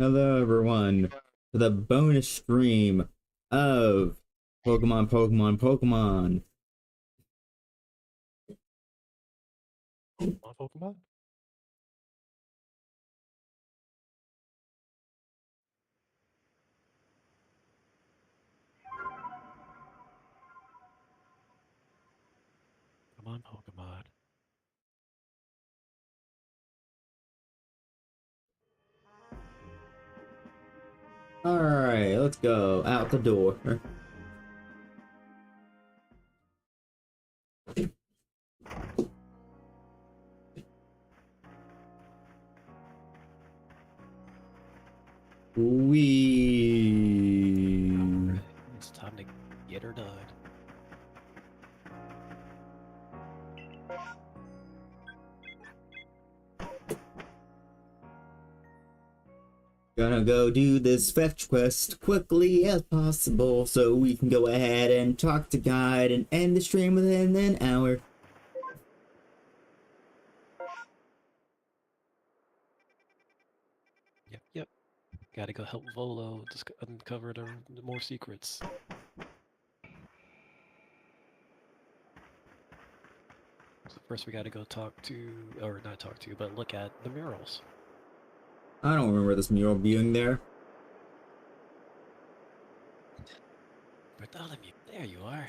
Hello, everyone, to the bonus stream of Pokemon. Pokemon? Come on, Pokemon. Alright, let's go out the door. We It's time to get her done. gonna go do this fetch quest quickly as possible so we can go ahead and talk to guide and end the stream within an hour. Yep. Gotta go help Volo uncover the more secrets. So first we gotta go talk to, or not talk to, but look at the murals. I don't remember this mural being there. Bartholomew, there you are.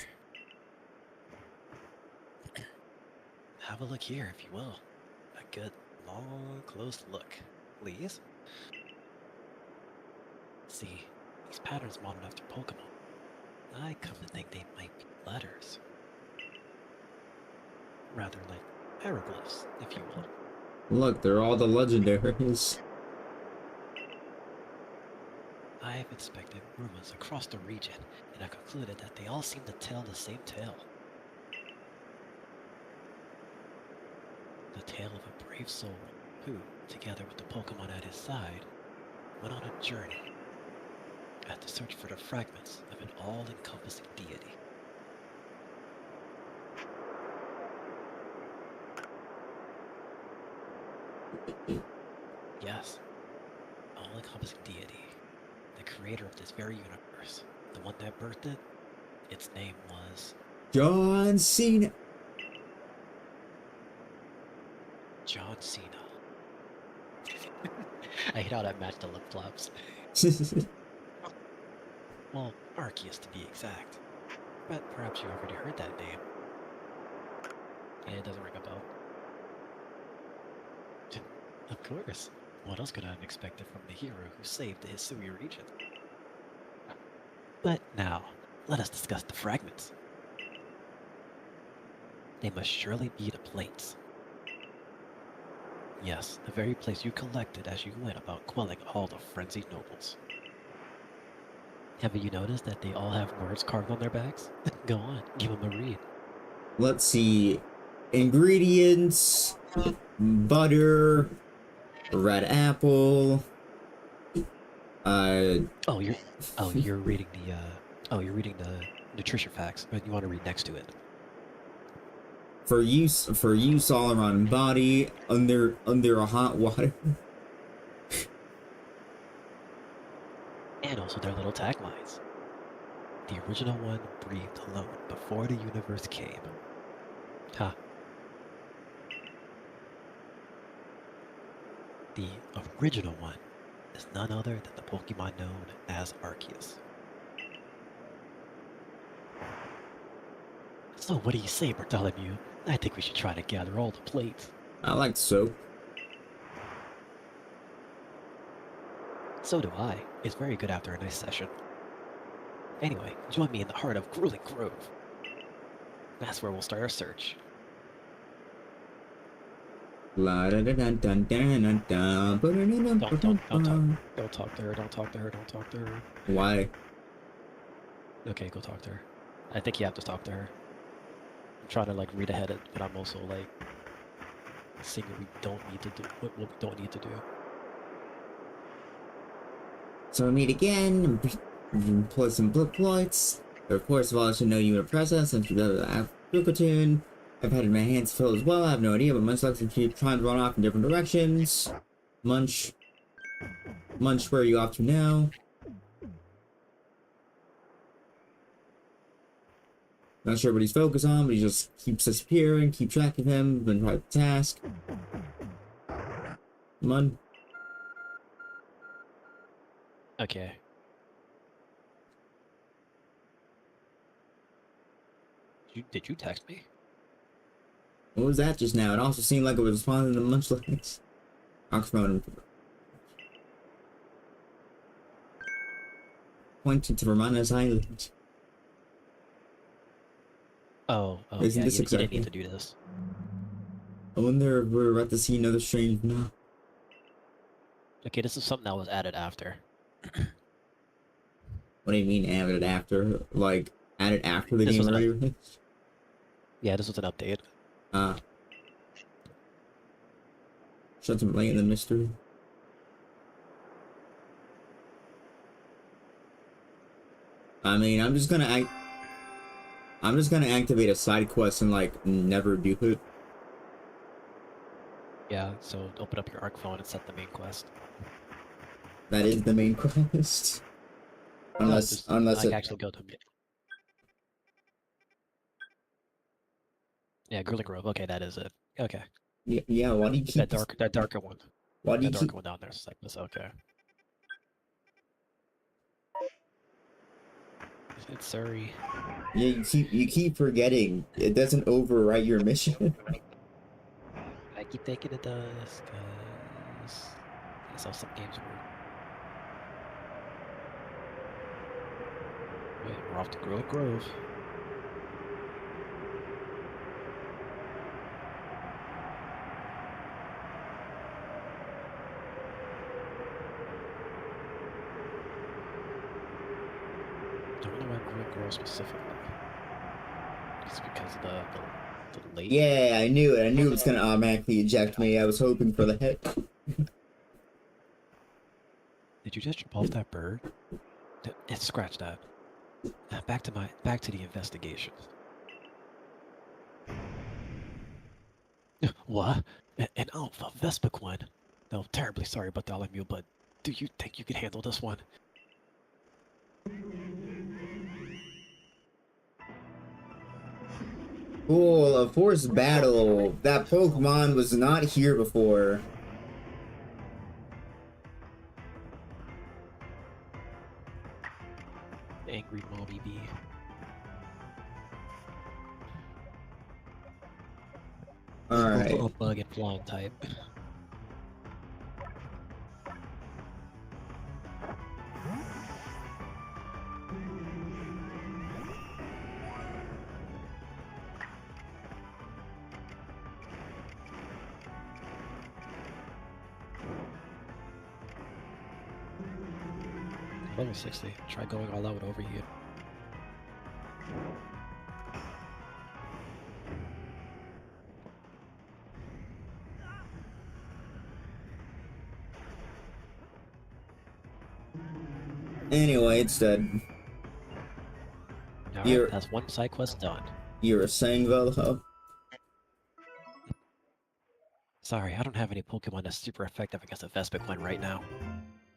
Have a look here, if you will. A good, long, close look, please. See, these patterns modeled after Pokemon. I come to think they might be letters. Rather like hieroglyphs, if you will. Look, they're all the legendaries. I've inspected ruins across the region, and I concluded that they all seem to tell the same tale. The tale of a brave soul who, together with the Pokemon at his side, went on a journey at the search for the fragments of an all-encompassing deity. Yes, all-encompassing deity, the creator of this very universe, the one that birthed it. Its name was John Cena. John Cena. I hate how that matched the lip flops. Well, Arceus to be exact. But perhaps you already heard that name. And it doesn't ring a bell. Of course. What else could I have expected from the hero who saved the Hisui region? But now, let us discuss the fragments. They must surely be the plates. Yes, the very place you collected as you went about quelling all the frenzied nobles. Haven't you noticed that they all have words carved on their backs? Go on, give them a read. Let's see. Ingredients, butter, red apple. You're reading the nutrition facts, but you want to read next to it. For use all around body under a hot water. And also their little taglines. The original one breathed alone before the universe came. Ha. The original one is none other than the Pokemon known as Arceus. So what do you say, Bartholomew? I think we should try to gather all the plates. I like soap. So do I. It's very good after a nice session. Anyway, join me in the heart of Grueling Grove. That's where we'll start our search. La da da da da da da. Don't talk to her, don't talk to her, don't talk to her. Why? Okay, go talk to her. I think you have to talk to her. I'm trying to like read ahead it, but I'm also like seeing what we don't need to do. What we don't need to do. So we meet again. Play some blip lights. Of course, I should know you in a presence and Tune. I've had my hands full as well. I have no idea, but Munch likes to keep trying to run off in different directions. Munch. Munch, where are you off to now? Not sure what he's focused on, but he just keeps disappearing, keep track of him, been trying to task. Come on. Okay. Did you text me? What was that just now? It also seemed like it was responding to Munchlings. Oxmoan pointing to Vermana's Island. Oh, Isn't yeah, this you didn't exactly? need to do this. I wonder if we're about to see another strange now. Okay, this is something that was added after. What do you mean added after? Like, added after the This game was already released? Yeah, this was an update. Shed some light in the mystery. I mean, I'm just gonna activate a side quest and like never do it. Yeah, so open up your Arc phone and set the main quest. That is the main quest. Unless I it. actually go to Yeah, Grilling Grove. Okay, that is it. Okay. Yeah. Why do you It's keep that darker one. Why do you That keep? darker one down there. It's like this. Okay. It's Surrey. Yeah, you keep forgetting. It doesn't overwrite your mission. I keep thinking it does, cause that's how some games work. Wait, we're off to Grilling Grove. I wonder why Grilling Grove specifically. It's because of the lake. Yeah, I knew it. I knew it was gonna automatically eject me. I was hoping for the hit. Did you just jump off that bird? Scratch that. Back to the investigation. What? An alpha Vespiquen? No, terribly sorry Bartholomew, but do you think you can handle this one? Cool, a forced battle. That Pokemon was not here before. Angry Mobby B. Alright. A bug and flying type. Level 60. Try going all out over here. Anyway, it's dead. Alright, that's one side quest done. You were saying, Velho? Sorry, I don't have any Pokemon that's super effective against a Vespiquen right now.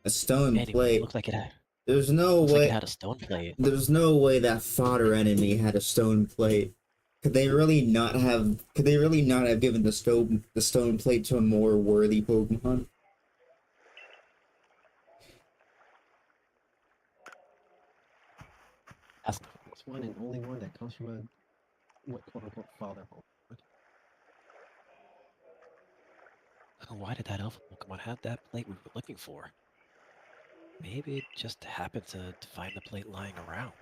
A stone Anyway, plate. looks like it had, There's no looks like way. it had a stone plate. There's no way that fodder enemy had a stone plate. Could they really not have given the stone plate to a more worthy Pokemon? That's It's one and only one that comes from a what quote unquote father. why did that alpha Pokemon have that plate we were looking for? Maybe it just happened to find the plate lying around.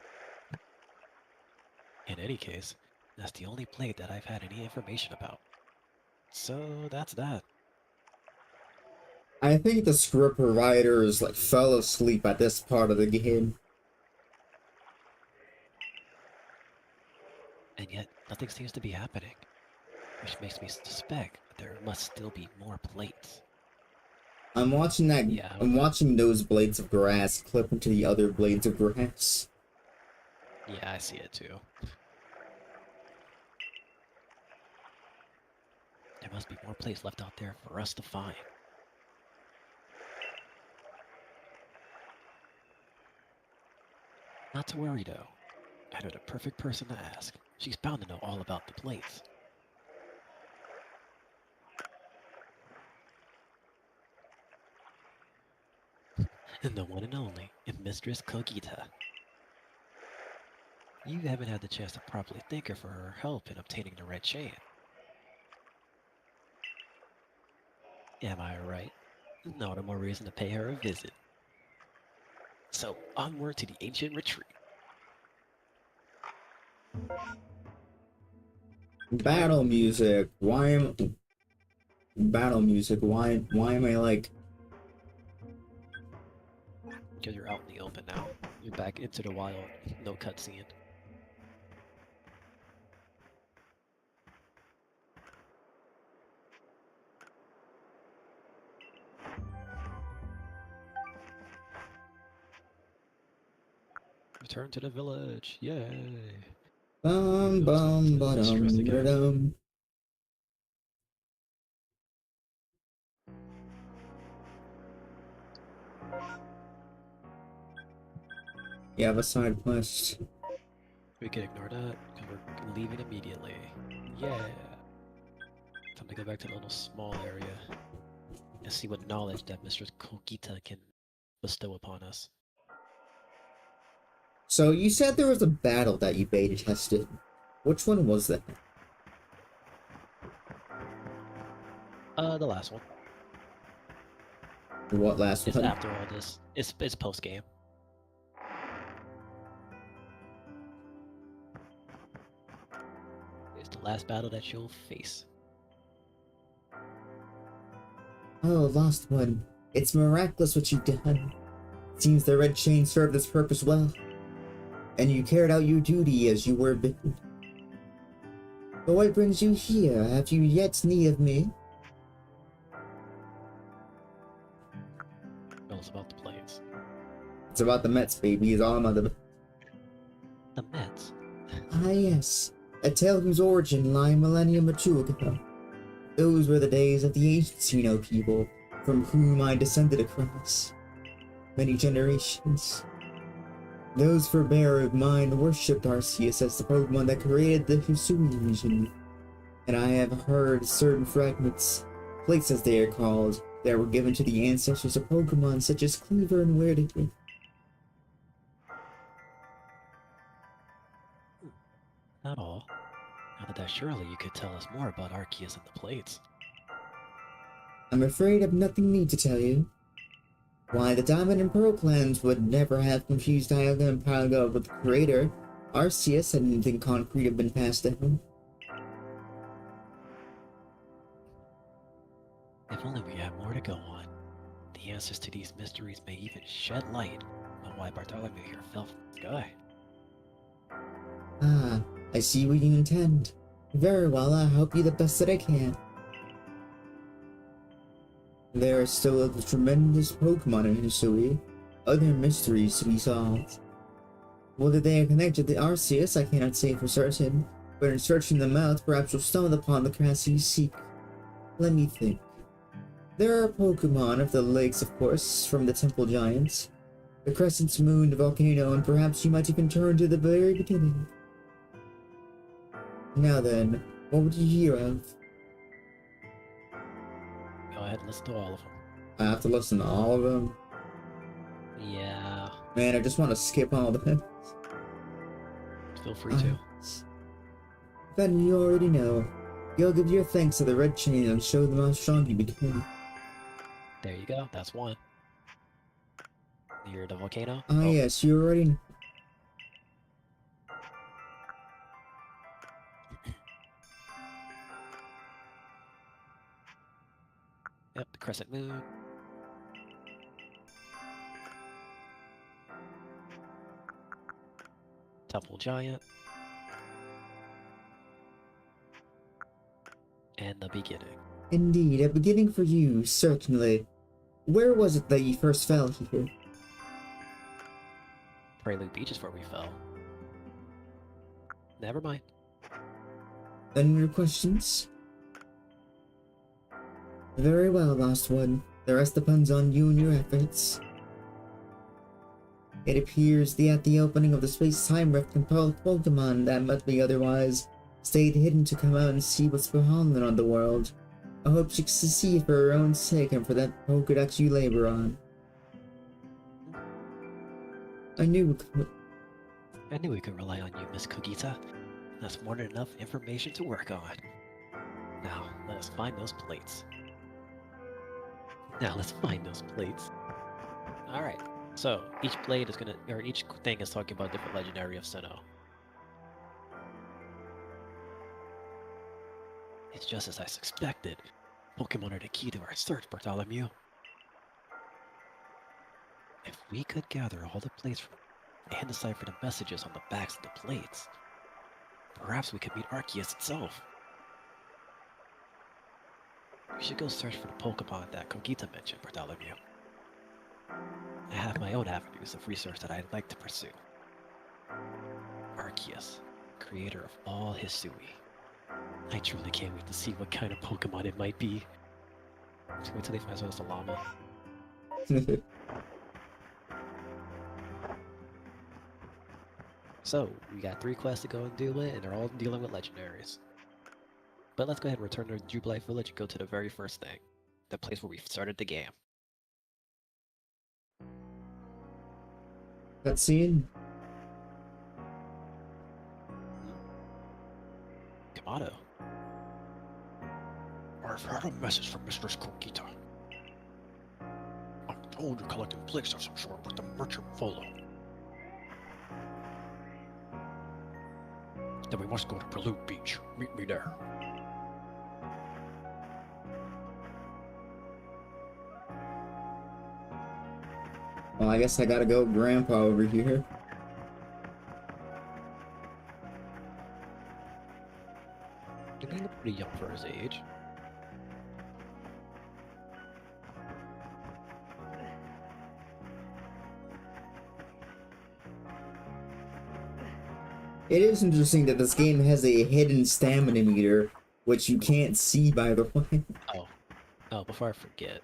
In any case, that's the only plate that I've had any information about. So that's that. I think the script writers like fell asleep at this part of the game. And yet, nothing seems to be happening. Which makes me suspect that there must still be more plates. I'm watching that. Yeah. I'm watching those blades of grass clip into the other blades of grass. Yeah, I see it too. There must be more plates left out there for us to find. Not to worry, though. I know the perfect person to ask. She's bound to know all about the plates. And the one and only, Mistress Kogita. You haven't had the chance to properly thank her for her help in obtaining the red chain. Am I right? No more reason to pay her a visit. So, onward to the ancient retreat. Battle music. Battle music? Why am I like... Because you're out in the open now. You're back into the wild. No cutscene. Return to the village. Yay. Bum bum ba-dum ba-dum. You have a side quest. We can ignore that because we're leaving immediately. Yeah. Time to go back to the little small area and see what knowledge that Mistress Kogita can bestow upon us. So you said there was a battle that you beta tested. Which one was that? The last one. What last It's one? after all this. It's post game. It's the last battle that you'll face. Oh, last one. It's miraculous what you've done. Seems the red chain served its purpose well, and you carried out your duty as you were bidden. But what brings you here? Have you yet need of me? Well, it's about the plays. It's about the Mets, baby. It's all about the... The Mets. Ah, yes. A tale whose origin lie a millennium or two ago. Those were the days of the ancient Sino people, from whom I descended across many generations. Those forbear of mine worshipped Arceus as the Pokemon that created the Hisui region, and I have heard certain fragments, plates as they are called, that were given to the ancestors of Pokemon such as Cleaver and Weirdigan. Not all. Now that surely you could tell us more about Arceus and the plates. I'm afraid I've nothing new to tell you. Why, the Diamond and Pearl clans would never have confused Dialga and Pyga with the creator. Arceus and anything concrete have been passed down. If only we had more to go on. The answers to these mysteries may even shed light on why Bartholomew here fell from the sky. Ah, I see what you intend. Very well, I'll help you the best that I can. There are still a tremendous Pokemon in Hisui, other mysteries to be solved. Whether they are connected to Arceus, I cannot say for certain, but in searching them out, perhaps you'll stumble upon the crafts you seek. Let me think. There are Pokemon of the lakes, of course, from the Temple Giants, the Crescent Moon, the volcano, and perhaps you might even turn to the very beginning. Now then, what would you hear of? Go ahead and listen to all of them. I have to listen to all of them? Yeah, Man, I just want to skip all of them. feel free to. Then you already know. You'll give your thanks to the Red Chain and show them how strong you became. There you go, that's one. Near the volcano? Ah, yes, you already know. Yep, the Crescent Moon. Temple Giant. And the beginning. Indeed, a beginning for you, certainly. Where was it that you first fell here? Prelude Beach is where we fell. Never mind. Any other questions? Very well, last one. The rest depends on you and your efforts. It appears that at the opening of the space-time rift compelled Pokemon that must be otherwise stayed hidden to come out and see what's befallen on the world. I hope she succeed for her own sake and for that Pokedex you labor on. I knew we could rely on you, Miss Kogita. That's more than enough information to work on. Now, let us find those plates. Alright, so each blade is each thing is talking about a different legendary of Sinnoh. It's just as I suspected. Pokemon are the key to our search, Bartholomew. If we could gather all the plates and decipher the messages on the backs of the plates, perhaps we could meet Arceus itself. We should go search for the Pokemon that Kogita mentioned, Bartholomew. I have my own avenues of research that I'd like to pursue. Arceus, creator of all Hisui. I truly can't wait to see what kind of Pokemon it might be. Just wait till they find out it's a llama. So, we got 3 quests to go and deal with, and they're all dealing with legendaries. But let's go ahead and return to Jubilife Village and go to the very first thing. The place where we started the game. Cutscene? Kamado. I've had a message from Mistress Kogita. I'm told you're collecting plates of some sort with the merchant Volo. Then we must go to Prelude Beach. Meet me there. Well, I guess I gotta go with Grandpa over here. He looked pretty young for his age. It is interesting that this game has a hidden stamina meter, which you can't see, by the way. Oh, before I forget,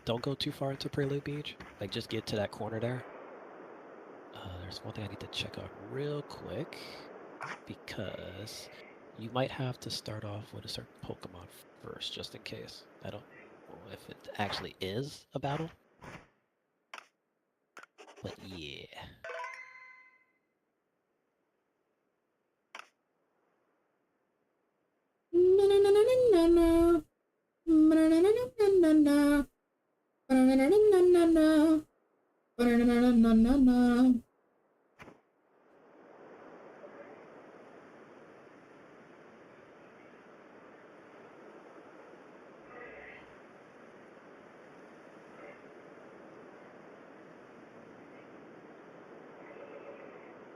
don't go too far into Prelude Beach. Like, just get to that corner there. There's one thing I need to check out real quick, because you might have to start off with a certain Pokemon first, just in case. I don't know if it actually is a battle. But yeah.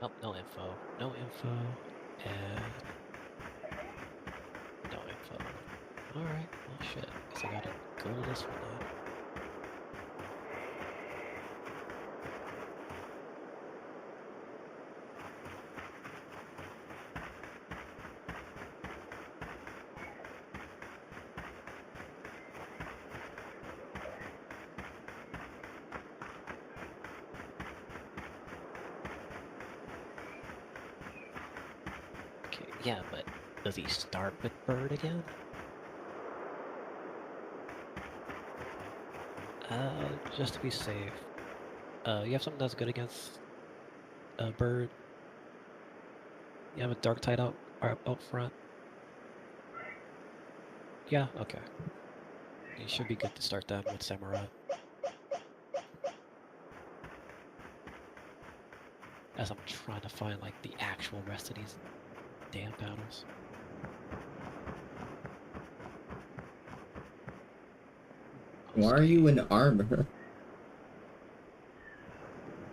Oh, no info. No info. And no info. Alright, well shit. Guess I gotta go to this one now. Okay, yeah, but does he start with Bird again? Just to be safe. You have something that's good against Bird? You have a Dark-Tide out front? Yeah, okay. You should be good to start then with Samurai. As I'm trying to find like the actual rest of these damn battles. Why are you in armor?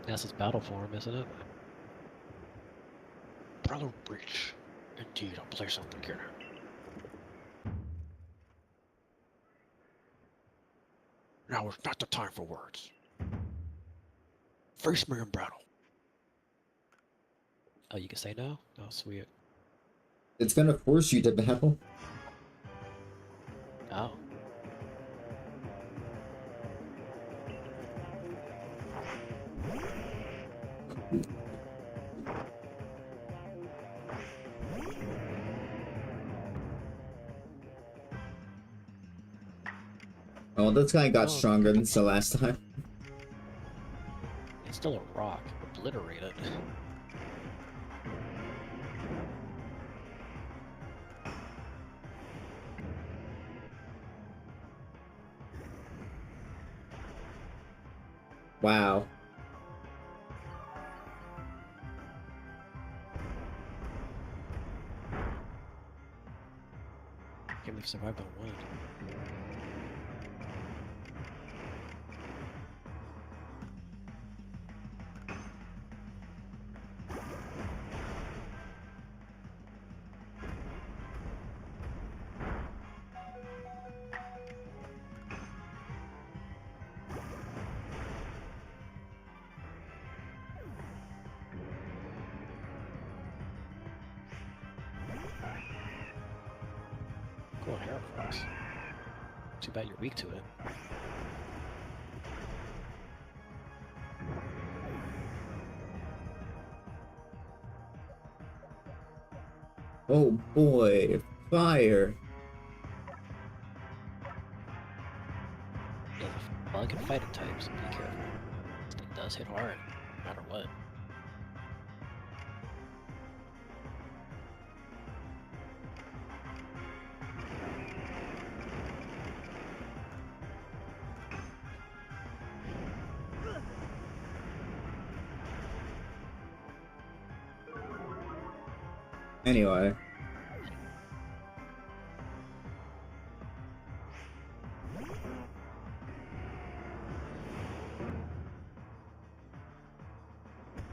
That's his battle form, isn't it? Prelude Breach. Indeed, a place of beginning. Now is not the time for words. Face me in battle. Oh, you can say no? Oh, sweet. It's gonna force you to battle. Oh. Oh, this guy got Oh. stronger than the last time. It's still a rock. Obliterate it. Wow. Can't believe we survived on one. Cool hair fox. Too bad you're weak to it. Oh boy, fire. Yeah, well, I can fight at types, so be careful. This thing does hit hard, no matter what. Anyway.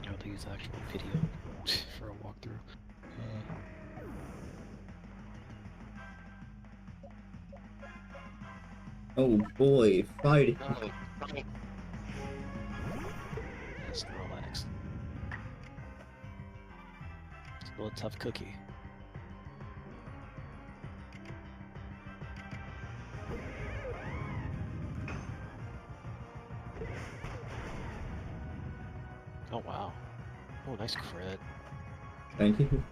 I have to use actual video for a walkthrough. Oh boy, fight. Yes, relax. Still a tough cookie. Oh wow. Oh, nice crit. Thank you.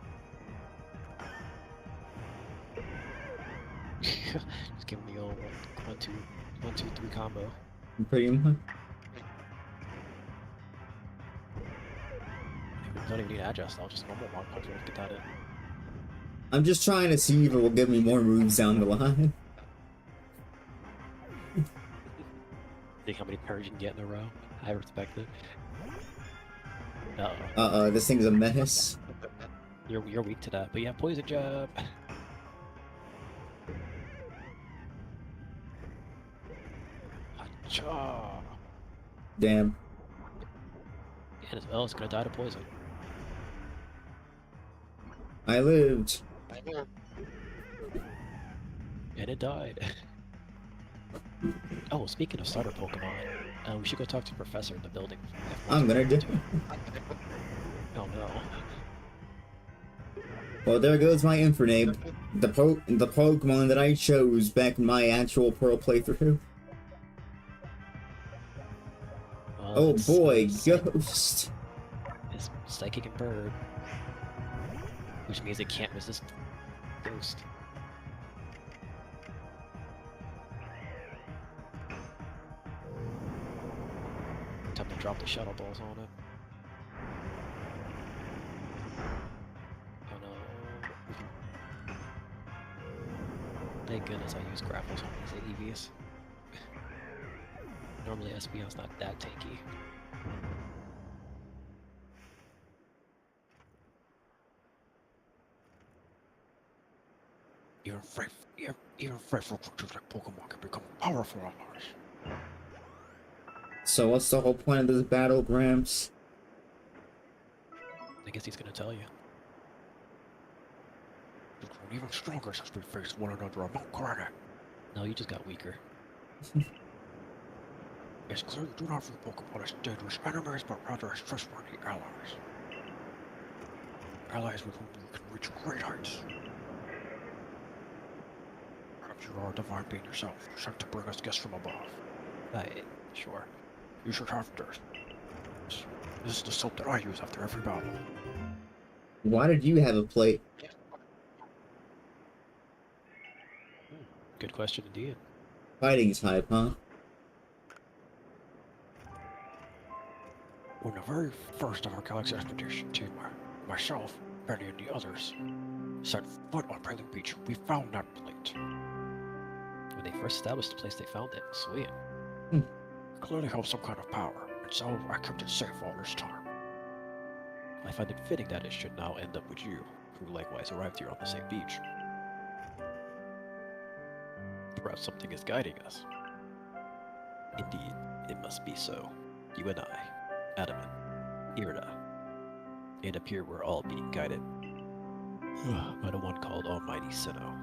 Just give me the old 1, 2, 1, 2, 3 combo. Pretty much. Don't even need address, I'll just normal one punch get that in. I'm just trying to see if it will give me more moves down the line. Think how many parries you can get in a row? I respect it. Uh-oh. This thing's a menace. You're weak to that, but you have poison jab. Hacha. Damn. And as well, it's gonna die to poison. I lived. And it died. Oh, speaking of starter Pokemon, we should go talk to the professor in the building. I'm gonna do. Oh no. Well, there goes my Infernape. The Pokemon that I chose back in my actual Pearl playthrough. Oh It's, boy, psychic- Ghost. It's Psychic and Bird. Which means it can't resist Ghost. Time to drop the shuttle balls on it. Oh no. Thank goodness I use grapples on these EVs. Normally Espeon's not that tanky. Even frightful creatures like Pokemon can become powerful allies. So what's the whole point of this battle, Gramps? I guess he's gonna tell you. You've grown even stronger since we faced one another on Mount Craddock. No, you just got weaker. It's clear you do not view Pokemon as dangerous enemies, but rather as trustworthy allies. Allies with whom you can reach great heights. Perhaps you are a divine being yourself, sent to bring us gifts from above. Sure. You should have this. This is the soap that I use after every battle. Why did you have a plate? Good question indeed. Fighting type, huh? On the very first of our galaxy expedition team, myself, Benny, and the others set foot on Prelude Beach, we found that plate. When they first established the place, they found it. Sweet. Hmm. Clearly held some kind of power, and so I kept it safe all this time. I find it fitting that it should now end up with you, who likewise arrived here on the same beach. Perhaps something is guiding us. Indeed, it must be so. You and I, Adamant, Irida. It appear we're all being guided by the one called Almighty Sinnoh.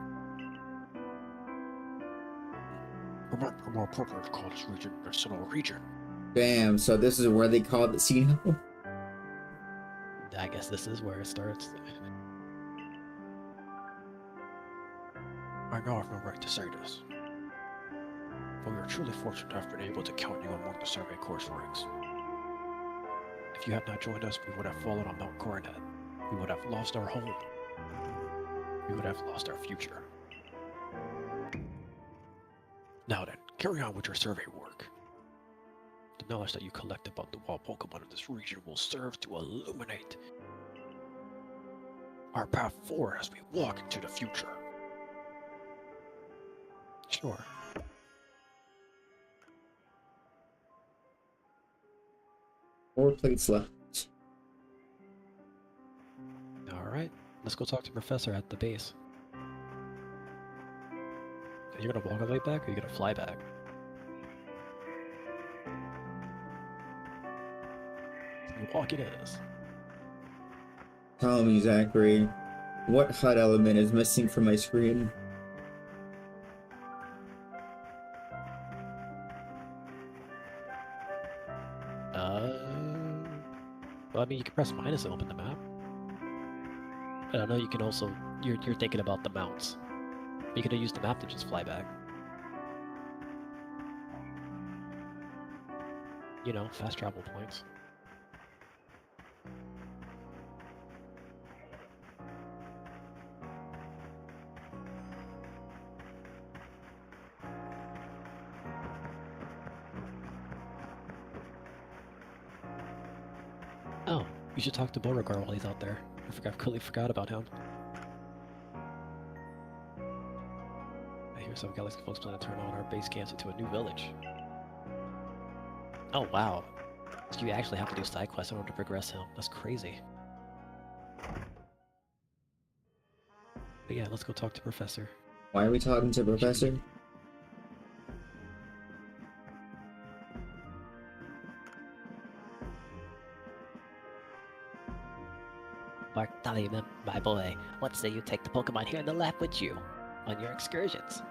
It might be more appropriate to call this region the Sinnoh region. Damn, so this is where they call it the Sinnoh? I guess this is where it starts. I know I've no right to say this, but we are truly fortunate to have been able to count you among the survey course ranks. If you had not joined us, we would have fallen on Mount Coronet. We would have lost our home. We would have lost our future. Now then, carry on with your survey work. The knowledge that you collect about the wild Pokemon of this region will serve to illuminate our path forward as we walk into the future. Sure. 4 plates left. Alright, let's go talk to Professor at the base. You're gonna walk all the way back, or you're gonna fly back? Walk it is. Tell me, Zachary, what HUD element is missing from my screen? Well, I mean, you can press minus to open the map. But I know you can also, you're thinking about the mounts. You could use the map to just fly back. You know, fast travel points. Oh, you should talk to Beauregard while he's out there. I completely forgot about him. I hear some Galaxy folks plan to turn on our base camps into a new village. Oh wow. So you actually have to do side quests in order to progress him. That's crazy. But yeah, let's go talk to Professor. Why are we talking to Professor? Bartholomew, my boy, what say you take the Pokemon here in the lab with you on your excursions?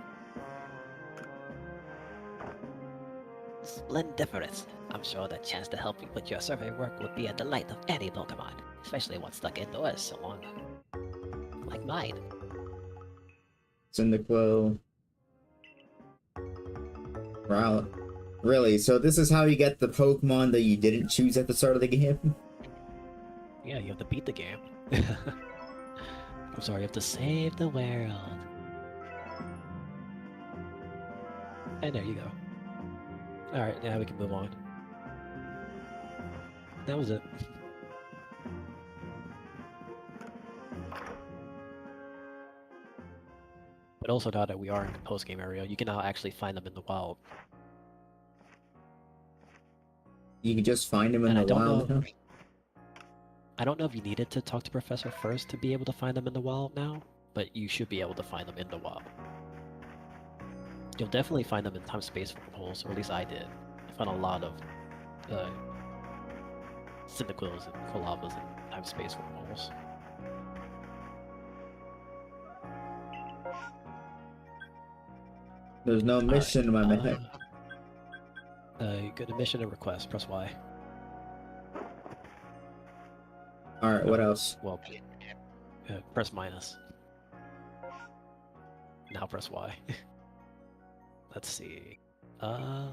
Splendiferous! I'm sure the chance to help you with your survey work would be a delight of any Pokemon, especially one stuck indoors so long. Like mine. Cyndaquil. Wow. Really? So this is how you get the Pokemon that you didn't choose at the start of the game? Yeah, you have to beat the game. I'm sorry, you have to save the world. And there you go. Alright, now we can move on. That was it. But also now that we are in the post-game area, you can now actually find them in the wild. You can just find them in And the wild now? I don't know if you needed to talk to Professor first to be able to find them in the wild now, but you should be able to find them in the wild. You'll definitely find them in time-space wormholes, or at least I did. I found a lot of Cyndaquils and Colabas in time-space wormholes. There's no mission in my map. You go to mission and request, press Y. Alright, what else? Well, press minus. Now press Y. Let's see.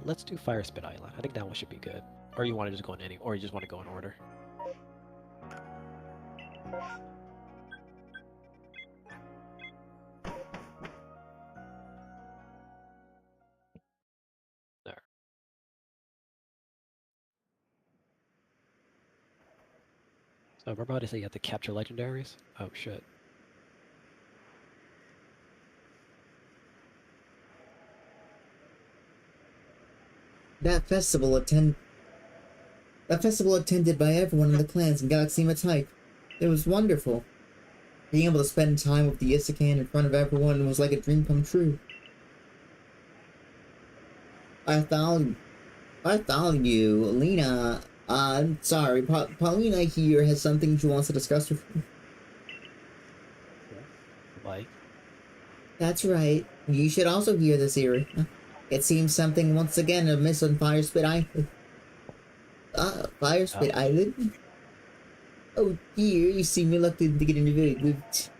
Let's do Fire Spit Island. I think that one should be good. Or you want to just go in any, or you just want to go in order. Oh, remember how they say you have to capture legendaries? Oh shit. That festival attended by everyone in the clans and Galaxima type. It was wonderful. Being able to spend time with the Isakan in front of everyone was like a dream come true. Bartholomew, Lena, sorry, Paulina here has something she wants to discuss with you. Like, That's right. You should also hear this, Erie. It seems something once again amiss on Firespit Island. Firespit Island? Oh dear, you seem reluctant to get involved.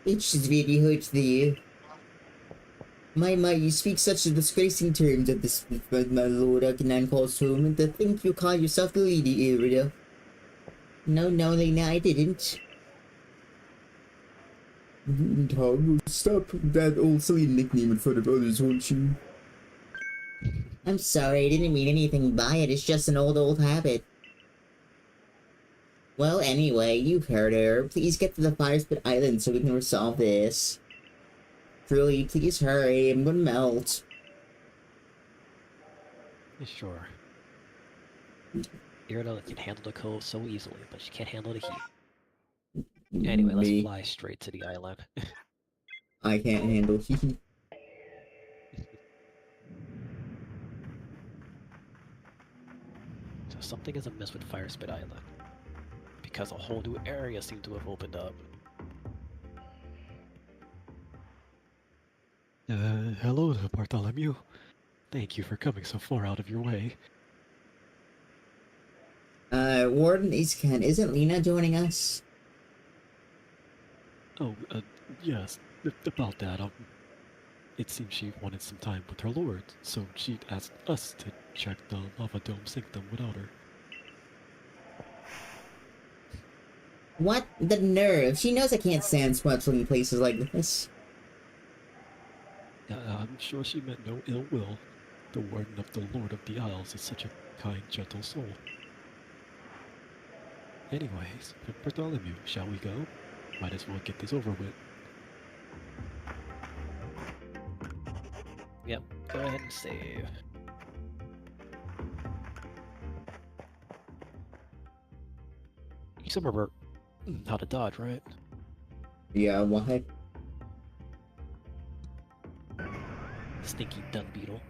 It's just very hurt there. My, you speak such disgracing terms of this, my lord Arcanine calls home, and to think you call yourself the lady area. No, Lena, I didn't. Tom, stop that old silly nickname in front of others, won't you? I'm sorry, I didn't mean anything by it, it's just an old habit. Well, anyway, you heard her. Please get to the Firespit Island so we can resolve this. Truly, please hurry, I'm gonna melt. sure. Irina can handle the cold so easily, but she can't handle the heat. Anyway, let's fly straight to the island. I can't handle heat. So something is amiss with Firespit Island. Because a whole new area seemed to have opened up. Hello, Bartholomew. Thank you for coming so far out of your way. Warden Iskan, isn't Lena joining us? Oh, yes, about that, it seems she wanted some time with her lord, so she asked us to check the Lava Dome Sanctum without her. What? The nerve! She knows I can't stand smuggling places like this. I'm sure she meant no ill will. The Warden of the Lord of the Isles is such a kind, gentle soul. Anyways, Bartholomew, shall we go? Might as well get this over with. Yep, go ahead and save. You still remember how to dodge, right? Yeah, why? Stinky dung beetle.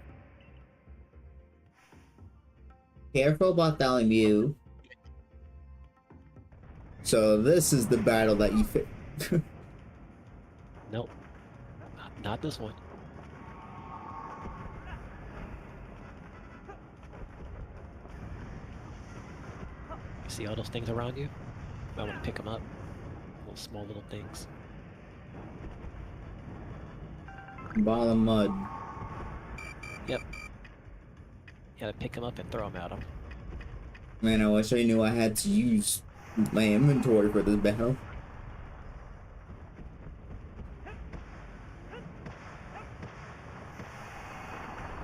Careful, Bartholomew. So this is the battle that you fit. Nope. Not this one. You see all those things around you? I want to pick them up. Little small little things. Ball of mud. Yep. You gotta pick them up and throw them at them. Man, I wish I knew I had to use my inventory for this battle.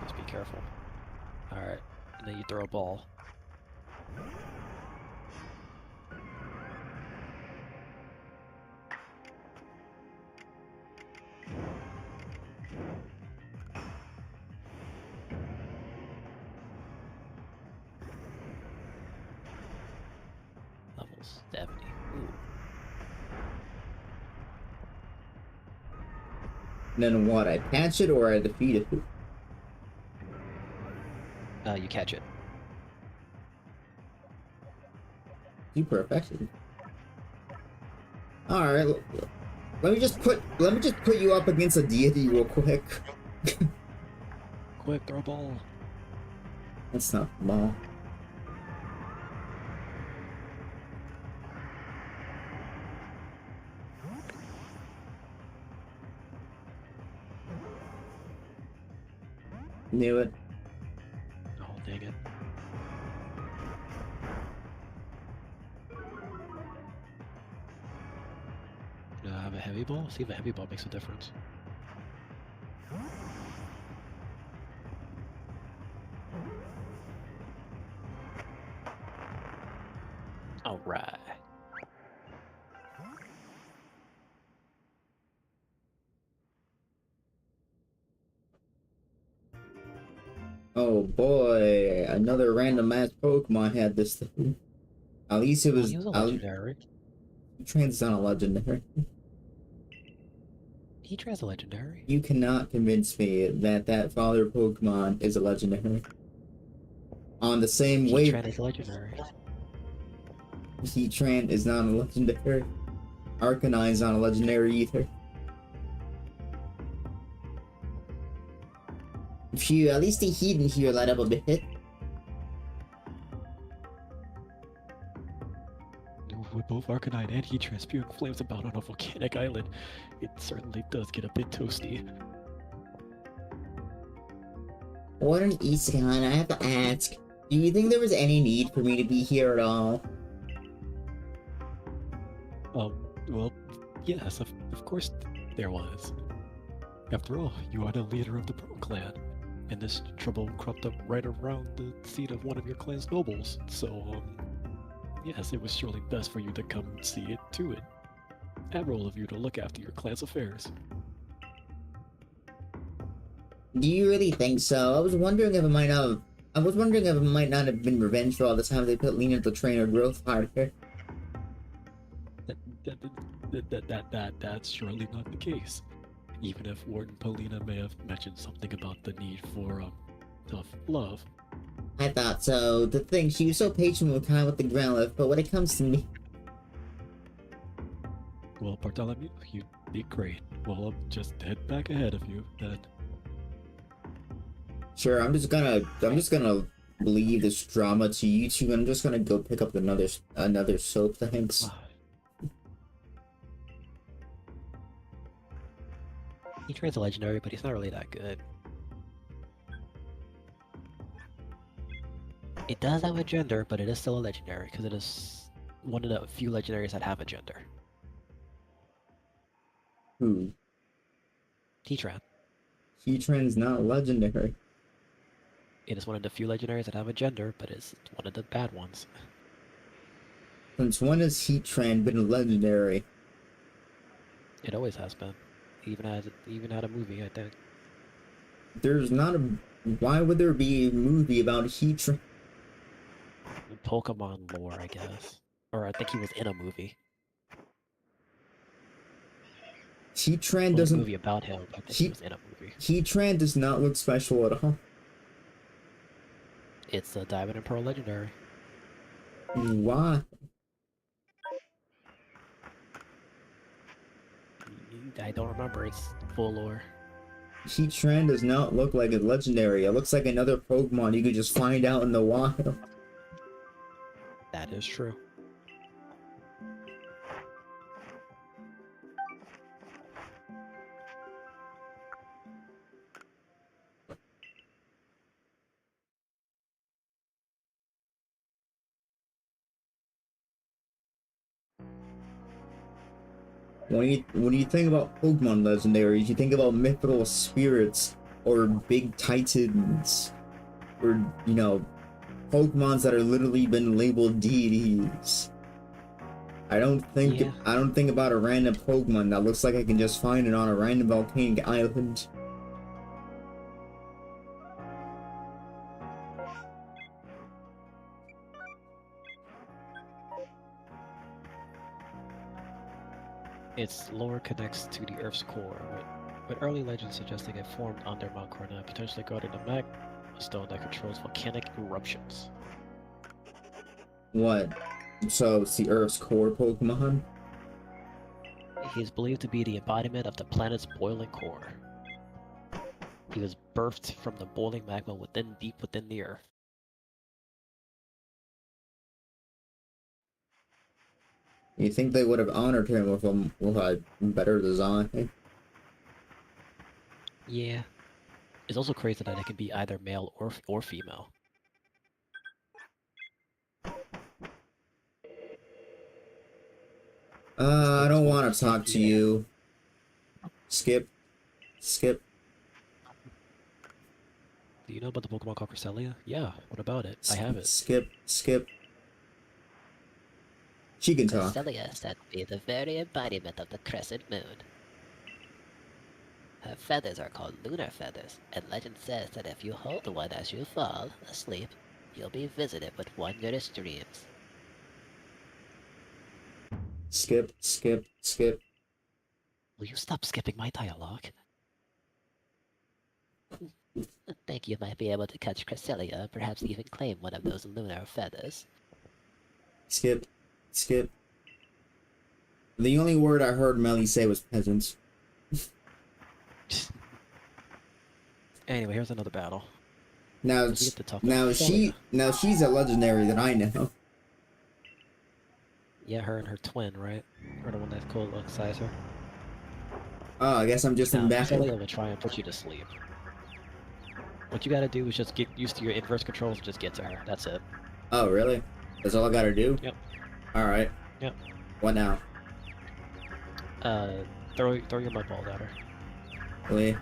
Just be careful. Alright. And then you throw a ball. Level 70. Ooh. Then what? I catch it or I defeat it? You catch it. You perfected. Alright, let me just put you up against a deity real quick. Quick, throw a ball. That's not the ball. Knew it. Oh, dang it. I have a heavy ball? See if a heavy ball makes a difference. Alright. Oh boy, another random ass Pokemon had this thing. At least it Well, was. he was a legendary. Trans is not a legendary. Heatran's a legendary. You cannot convince me that that father Pokemon is a legendary. On the same wave, Heatran is a legendary. Heatran is not a legendary. Arcanine is not a legendary either. Phew, at least the heat in here light up a bit. With both Arcanine and Heatran spewing flames about on a volcanic island, it certainly does get a bit toasty. What an Isekai, I have to ask. Do you think there was any need for me to be here at all? Well, yes, of course there was. After all, you are the leader of the Pro Clan, and this trouble cropped up right around the seat of one of your clan's nobles, so, yes, it was surely best for you to come see it to it. Admirable of you to look after your clan's affairs. Do you really think so? I was wondering if it might not have been revenge for all the time they put Lena to train her growth harder. That's surely not the case. Even if Warden Polina may have mentioned something about the need for, tough love. I thought so. The thing, she was so patient with kind with the Growlithe, but when it comes to me... Well, Bartholomew, you did great. Well, I'll just head back ahead of you, then. Sure, I'm just gonna leave this drama to you two. I'm just gonna go pick up another soap, thanks. Heatran's a legendary, but he's not really that good. It does have a gender, but it is still a legendary, because it is one of the few legendaries that have a gender. Who? Heatran. Heatran's not legendary. It is one of the few legendaries that have a gender, but it's one of the bad ones. Since when has Heatran been a legendary? It always has been. Even had a movie, I think. There's not a... Why would there be a movie about Heatran? Pokemon lore, I guess. Or I think he was in a movie. Heatran Well, doesn't... a movie about him, I think he was in a movie. Heatran does not look special at all. It's a Diamond and Pearl legendary. Why? I don't remember its full lore. Heatran does not look like a legendary. It looks like another Pokemon you could just find out in the wild. That is true. When you think about Pokemon legendaries, you think about mythical spirits or big titans, or you know, Pokemons that are literally been labeled deities. I don't think about a random Pokemon that looks like I can just find it on a random volcanic island. Its lore connects to the Earth's core, with early legends suggesting it formed under Mount Corona, potentially guarding a magma stone that controls volcanic eruptions. What? So it's the Earth's core Pokemon? He is believed to be the embodiment of the planet's boiling core. He was birthed from the boiling magma deep within the Earth. You think they would have honored him with a better design? Yeah. It's also crazy that it can be either male or female. I don't want to talk to you. Skip. Do you know about the Pokemon called Cresselia? Yeah, what about it? I have it. Skip. She can talk. Arceus said to be the very embodiment of the crescent moon. Her feathers are called lunar feathers, and legend says that if you hold one as you fall asleep, you'll be visited with wondrous dreams. Skip, skip, skip. Will you stop skipping my dialogue? Think you might be able to catch Cresselia, perhaps even claim one of those lunar feathers. Skip, skip. The only word I heard Melly say was peasants. Anyway, here's another battle. Now, We get to talk now about she's a legendary that I know. Yeah, her and her twin, right? Or the one that's alongside her. Oh, I guess I'm just in Now, battle. Cresselia will try and put you to sleep. What you gotta do is just get used to your inverse controls and just get to her. That's it. Oh, really? That's all I gotta do? Yep. Alright. Yep. What now? Throw your mud balls at her. Really?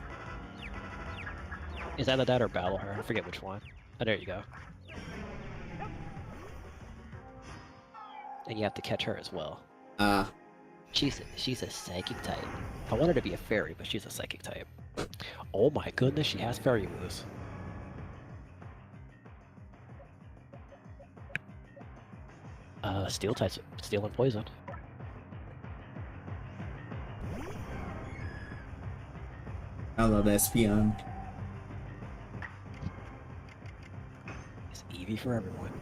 Is either that or battle her? I forget which one. Oh, there you go. And you have to catch her as well. She's a psychic type. I want her to be a fairy, but she's a psychic type. Oh my goodness, she has fairy moves. Steel types, steel and poison. I love Espion. It's Eevee for everyone.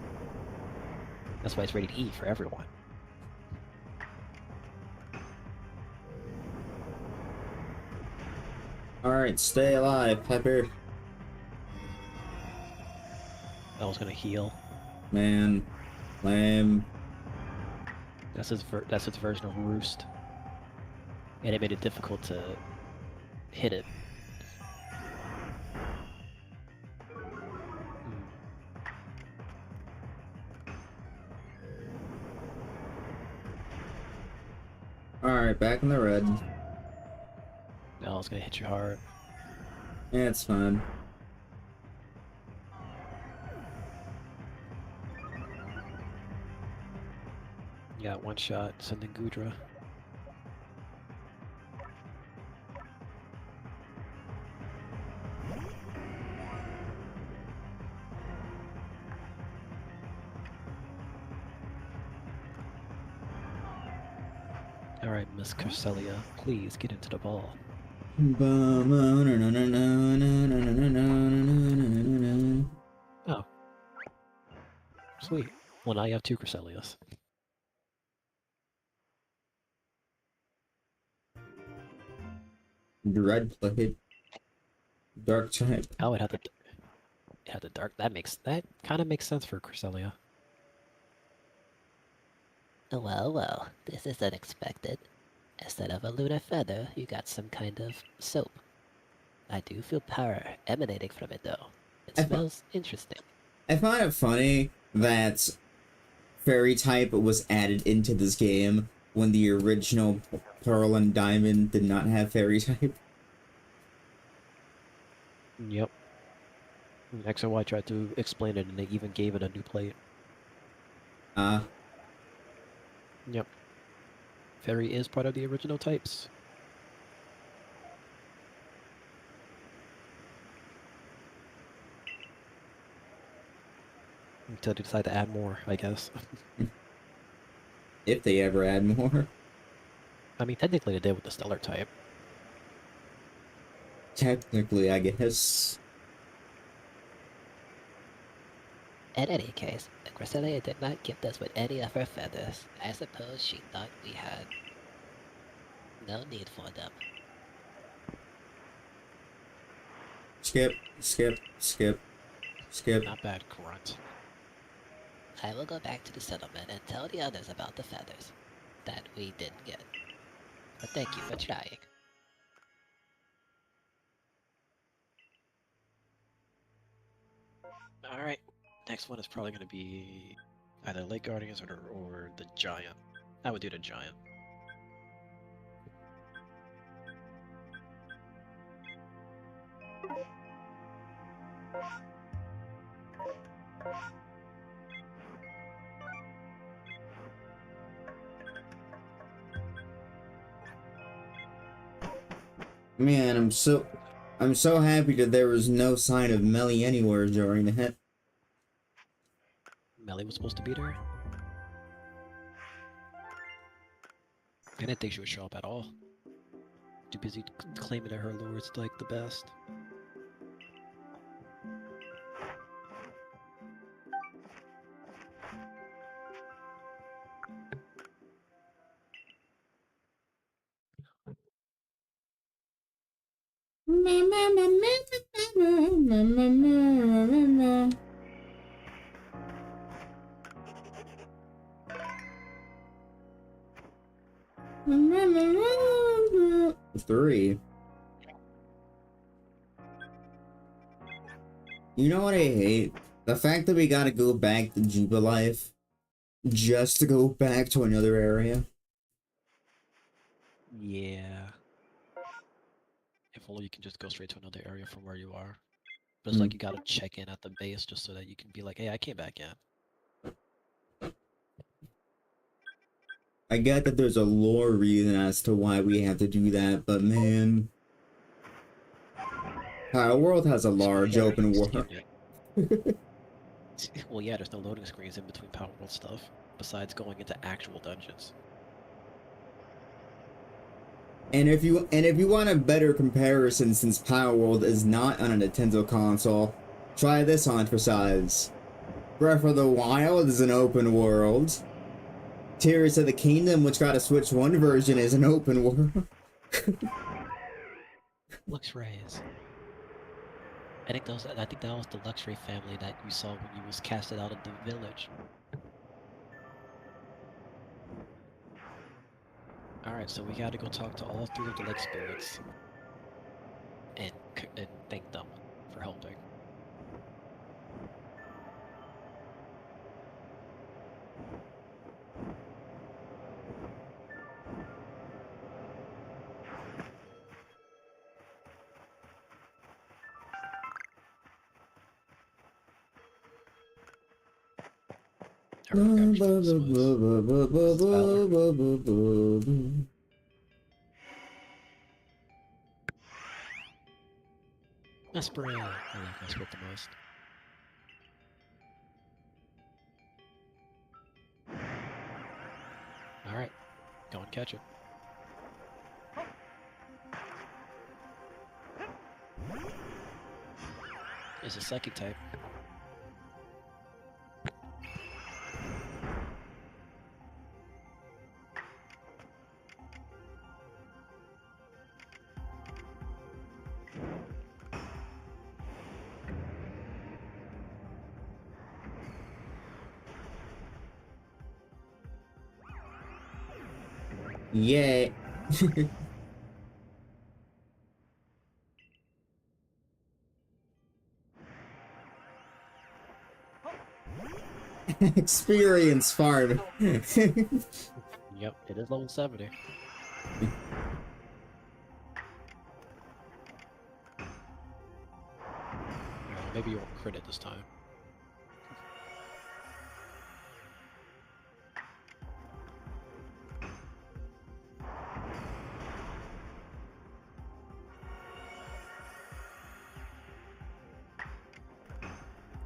That's why it's rated E for everyone. Alright, stay alive, Pepper. I was gonna heal. Man. Lame. That's its version of Roost. And it made it difficult to hit it. Alright, back in the red. I was gonna hit you hard. Yeah, it's fine. You got one shot, sending Gudra. Alright, Miss Cresselia, please get into the ball. Oh. Sweet. Well, now you have two Cresselias. Red plate. Dark type. Oh, it had the dark. That kind of makes sense for Cresselia. Well, well, this is unexpected. Instead of a lunar feather, you got some kind of soap. I do feel power emanating from it, though. It smells interesting. I find it funny that fairy type was added into this game when the original Pearl and Diamond did not have fairy type. Yep. X and Y tried to explain it, and they even gave it a new plate. Yep. Fairy is part of the original types. Until they decide to add more, I guess. If they ever add more. I mean, technically they did with the stellar type. Technically, I guess. In any case, Cresselia did not gift us with any of her feathers. I suppose she thought we had no need for them. Skip, skip, skip, skip. Not bad, grunt. I will go back to the settlement and tell the others about the feathers that we didn't get. But thank you for trying. Alright, next one is probably going to be either Lake Guardians or the Giant. I would do the Giant. Man, I'm so happy that there was no sign of Melly anywhere during the hit. Melly was supposed to be there. I didn't think she would show up at all. Too busy claiming that her lord's like the best. Three. You know what I hate? The fact that we gotta go back to Jubilife just to go back to another area. Yeah. If only you can just go straight to another area from where you are. But it's like you gotta check in at the base just so that you can be like, hey, I came back in. I get that there's a lore reason as to why we have to do that, but man... Our world has a large open world. Well, yeah, there's no loading screens in between Power World stuff, besides going into actual dungeons. And if you want a better comparison, since Power World is not on a Nintendo console, try this on for size. Breath of the Wild is an open world. Tears of the Kingdom, which got a Switch 1 version, is an open world. Luxrays. I think that was the Luxray family that you saw when you was casted out of the village. Alright, so we gotta go talk to all 3 of the lake spirits and thank them for helping. I remember this was. Mesper, I like Mesper the most. Alright, go and catch it. It's a psychic type. Yeah. Experience farm. Yep, it is level 70. Maybe you won't crit it this time.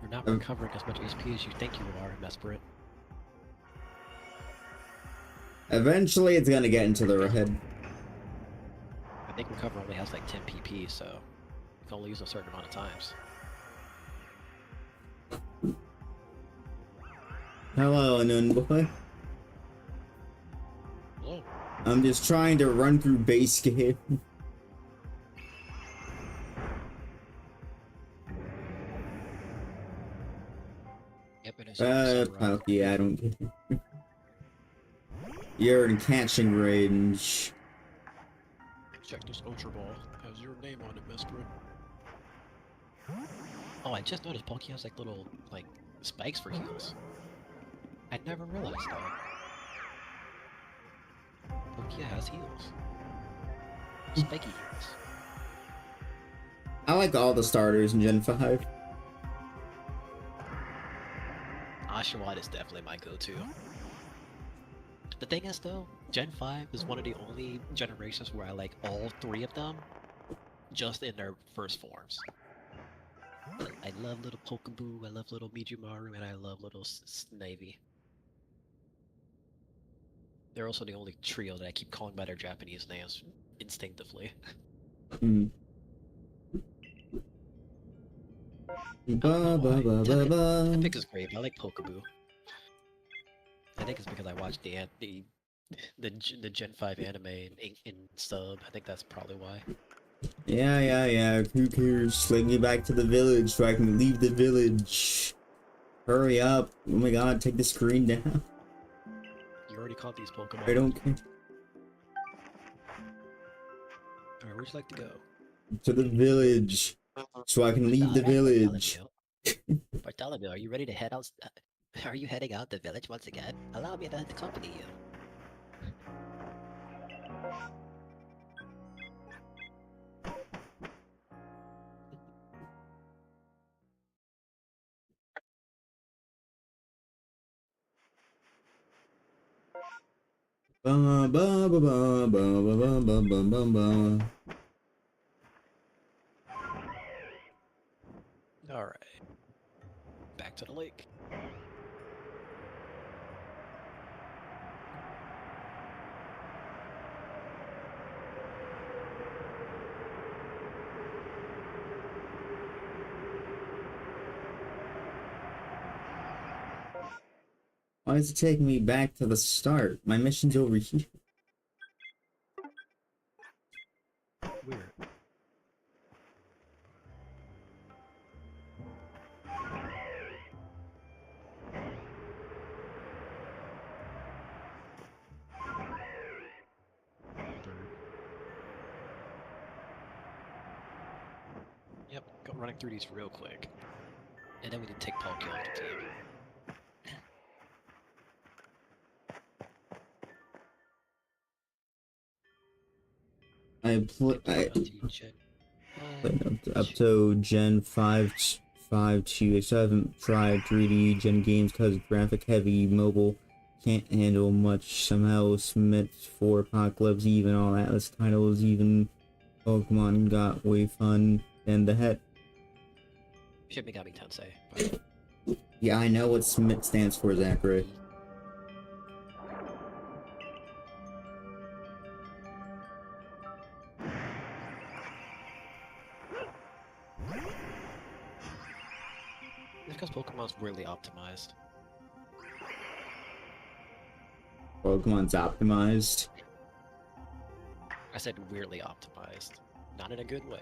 You're not recovering as much HP as you think you are, Mesperit. Eventually, it's gonna get into the head. I think recover only has like 10 PP, so you can only use a certain amount of times. Hello, Nun Boy. Hello. I'm just trying to run through base game. Yep, it is. Yeah, I don't get it. You're in catching range. Check this Ultra Ball. Has your name on it, Mesperit. Oh, I just noticed Palkia has like little, like, spikes for heals. I never realized that. Palkia has heals. Spiky heals. I like all the starters in Gen 5. Oshawott is definitely my go-to. The thing is though, Gen 5 is one of the only generations where I like all 3 of them, just in their first forms. I love little Pokeboo, I love little Mijumaru, and I love little Snivy. They're also the only trio that I keep calling by their Japanese names instinctively. Hmm. Ba ba ba ba ba. That pick is great, but I like Pokeboo. I think it's because I watched the Gen 5 anime in sub. I think that's probably why. Yeah. Who cares? Let me back to the village so I can leave the village. Hurry up. Oh my god, take the screen down. You already caught these Pokemon. I don't care. Alright, where'd you like to go? To the village. So I can leave the Alright, village. Bartholomew, are you ready to head out? Are you heading out the village once again? Allow me to accompany you. Ba ba ba ba ba ba ba ba ba ba ba. Alright. Back to the lake. Why is it taking me back to the start? My mission's over here. Weird. Yep, go running through these real quick. And then we can take Palkia off the team. I Got to Gen played up to Gen 5, 2. I haven't tried 3D Gen games because graphic heavy, mobile, can't handle much. Somehow Smith 4 Apocalypse, even all Atlas titles, even Pokemon got way fun than the head. Shin Megami Tensei. Yeah, I know what Smith stands for, Zachary. It's because Pokemon's really optimized. Pokemon's optimized. I said weirdly optimized. Not in a good way.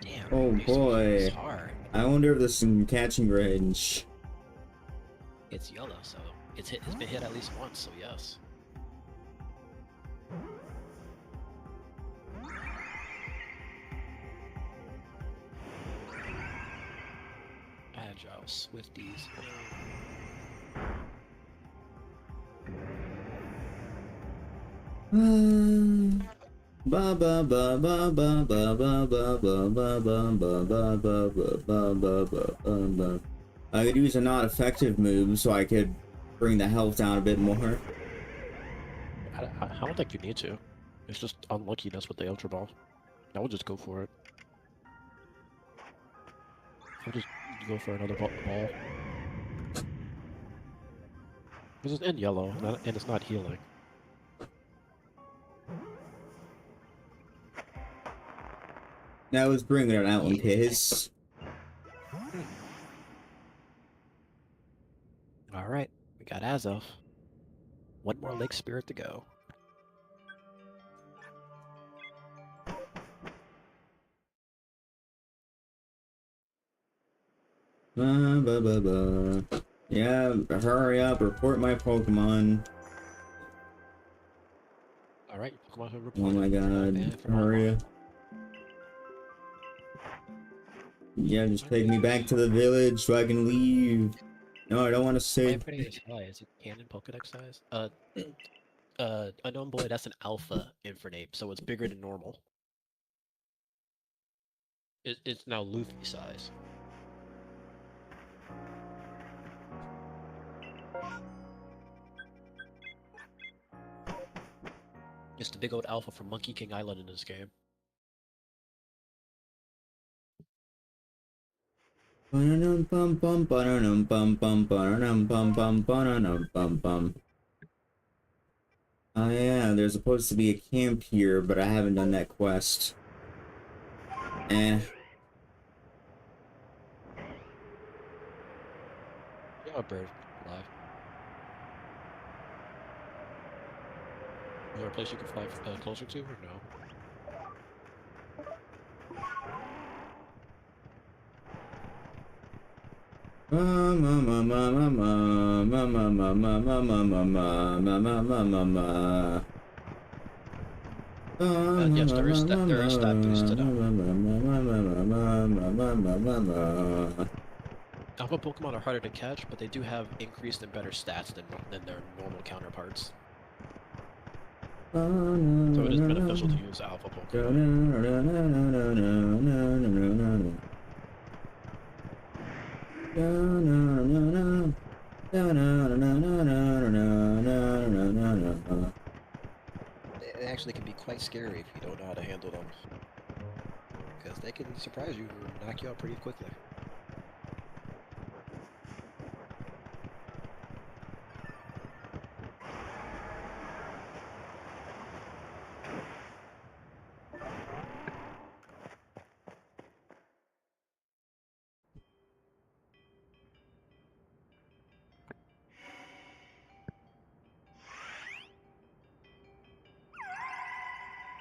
Damn. Oh these boy. It's hard. I wonder if this is in catching range. It's yellow, so it's been hit at least once, so yes. Agile Swifties. Ba ba ba ba ba ba ba ba ba ba ba ba ba ba ba ba ba ba. I could use a not effective move so I could bring the health down a bit more. I don't think you need to. It's just unluckiness with the Ultra Ball. I would just go for it. I'll just go for another ball. Because it's in yellow, and it's not healing. Now let's bring it out in case. Alright, we got Azoth. One more Lake Spirit to go. Ba ba ba ba. Yeah, hurry up, report my Pokemon. Alright, Pokemon have Oh reported. my god, hurry up. Yeah, just take me back to the village so I can leave. No, I don't want to Why am say. I putting this high? Is it canon Pokedex size? Unknown Boy, that's an alpha Infernape, so it's bigger than normal. It's now Luffy size. It's the big old alpha from Monkey King Island in this game. Oh yeah, there's supposed to be a camp here, but I haven't done that quest. Eh. Yeah, a bird alive. Is there a place you can fly closer to, or no? Yes, there is stat boost to them. Alpha Pokemon are harder to catch, but they do have increased and better stats than their normal counterparts. So it is beneficial to use Alpha Pokemon. It actually can be quite scary if you don't know how to handle them, because they can surprise you or knock you out pretty quickly.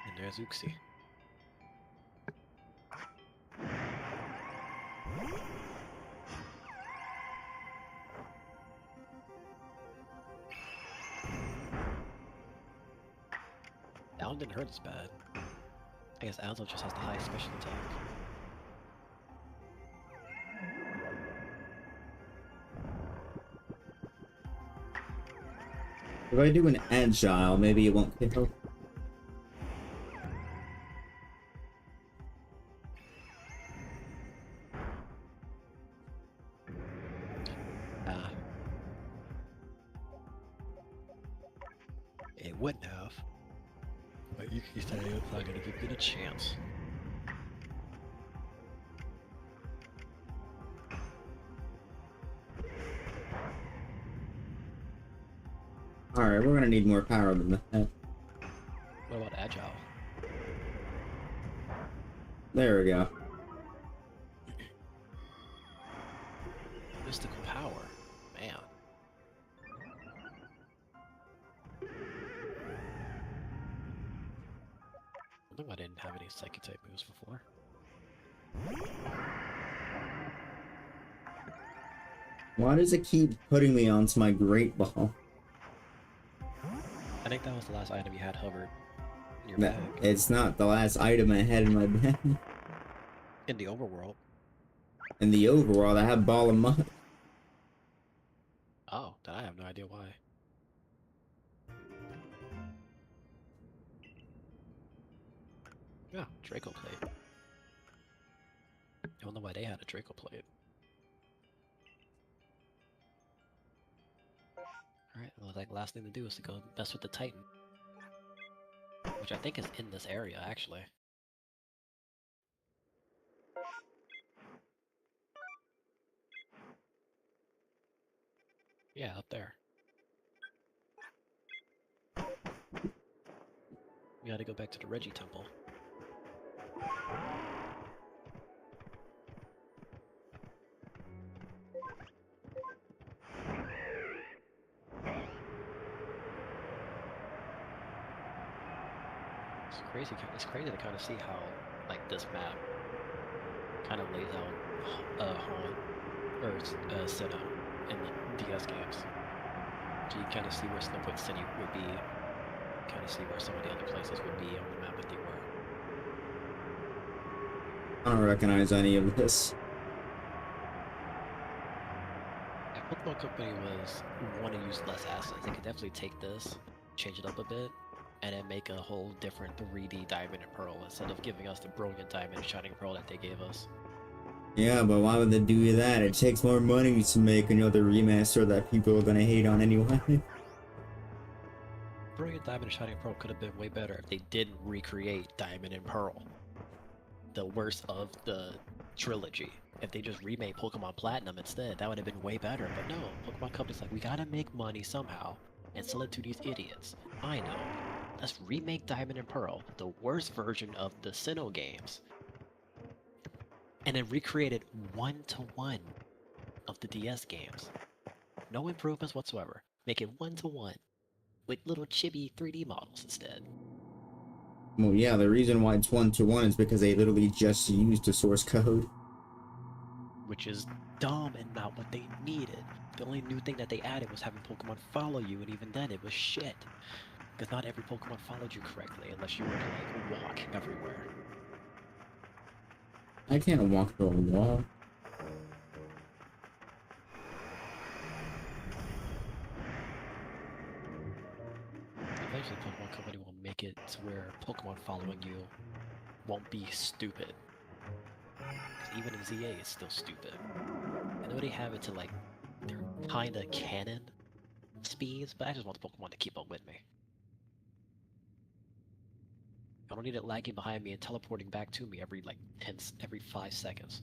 And there's Uxie. That one didn't hurt as bad. I guess Alzo just has the highest special attack. If I do an agile, maybe it won't kill. It wouldn't have. But you said it's not gonna give it a chance. Alright, we're gonna need more power than that. What about Agile? There we go. Mystical power. Man. I think I didn't have any psychic type moves before. Why does it keep putting me onto my Great Ball? I think that was the last item you had hovered in your No, bag. it's not the last item I had in my bag. In the overworld. In the overworld, I have Ball of Mud. Oh, then I have no idea why. Yeah, Draco Plate. I don't know why they had a Draco Plate. Alright, well, like, last thing to do is to go mess with the Titan. Which I think is in this area, actually. Yeah, up there. We gotta go back to the Reggie Temple. It's crazy to kind of see how, like, this map kind of lays out Hon, or Sinnoh in the DS games. So you kind of see where Snowpoint City would be, kind of see where some of the other places would be on the map if they were. I don't recognize any of this. If Pokemon Company want to use less assets, they could definitely take this, change it up a bit, and then make a whole different 3D Diamond and Pearl instead of giving us the Brilliant Diamond and Shining Pearl that they gave us. Yeah, but why would they do that? It takes more money to make another remaster that people are gonna hate on anyway. Brilliant Recreating Diamond and Shining Pearl could have been way better if they didn't recreate Diamond and Pearl. The worst of the trilogy. If they just remade Pokemon Platinum instead, that would have been way better. But no, Pokemon Company's like, we gotta make money somehow and sell it to these idiots. I know. Let's remake Diamond and Pearl, the worst version of the Sinnoh games, and then recreate it 1-to-1 of the DS games. No improvements whatsoever. Make it 1-to-1 with little chibi 3D models instead. Well, yeah, the reason why it's 1-to-1 is because they literally just used the source code. Which is dumb and not what they needed. The only new thing that they added was having Pokemon follow you, and even then it was shit. Because not every Pokemon followed you correctly unless you were to like walk everywhere. I can't walk through a wall. Eventually Pokemon Company will make it to where Pokemon following you won't be stupid. 'Cause even in ZA it's still stupid. I know they have it to like, they're kinda canon speeds, but I just want the Pokemon to keep up with me. I don't need it lagging behind me and teleporting back to me every like every 5 seconds.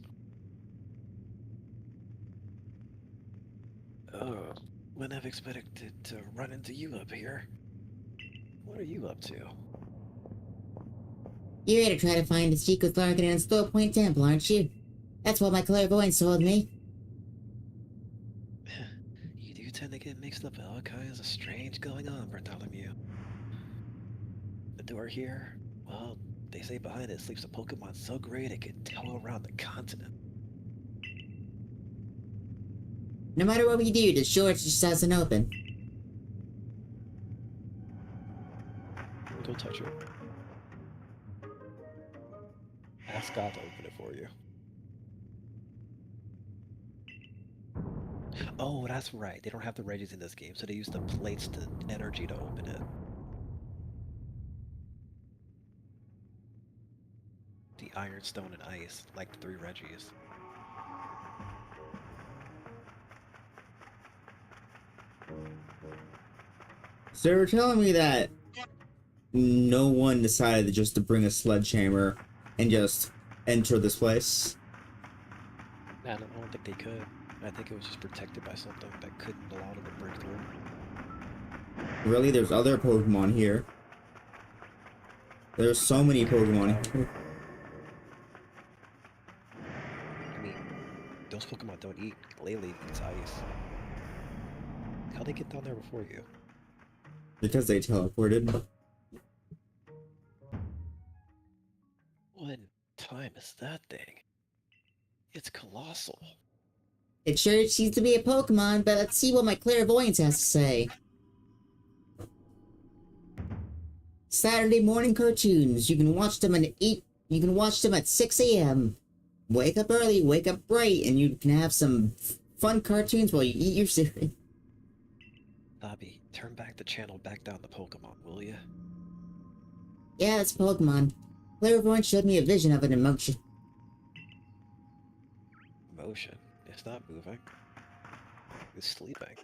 Oh, wouldn't have expected to run into you up here. What are you up to? You're here to try to find the secret Larkin and Store Point Temple, aren't you? That's what my clairvoyance told me. You do tend to get mixed up in all kinds of strange going on, Bartholomew. The door here, well, they say behind it sleeps a Pokemon so great it could tow around the continent. No matter what we do, the door just doesn't open. Go touch it. Ask Scott to open it for you. Oh, that's right. They don't have the Regis in this game, so they use the plates to energy to open it. The Iron, Stone, and Ice, like the 3 Regis. So they were telling me that no one decided just to bring a sledgehammer and just enter this place. I don't think they could. I think it was just protected by something that couldn't allow them to break through. Really, there's other Pokemon here. There's so many Pokemon here. I mean, those Pokemon don't eat. Glalie eats ice. How'd they get down there before you? Because they teleported. What time is that thing? It's colossal. It sure seems to be a Pokemon, but let's see what my clairvoyance has to say. Saturday morning cartoons. You can watch them at 6 a.m. Wake up early, wake up bright, and you can have some fun cartoons while you eat your cereal. Bobby, turn back the channel back down to Pokemon, will ya? Yeah, it's Pokemon. Clairvoyance showed me a vision of an emotion. Motion. It's not moving. It's sleeping.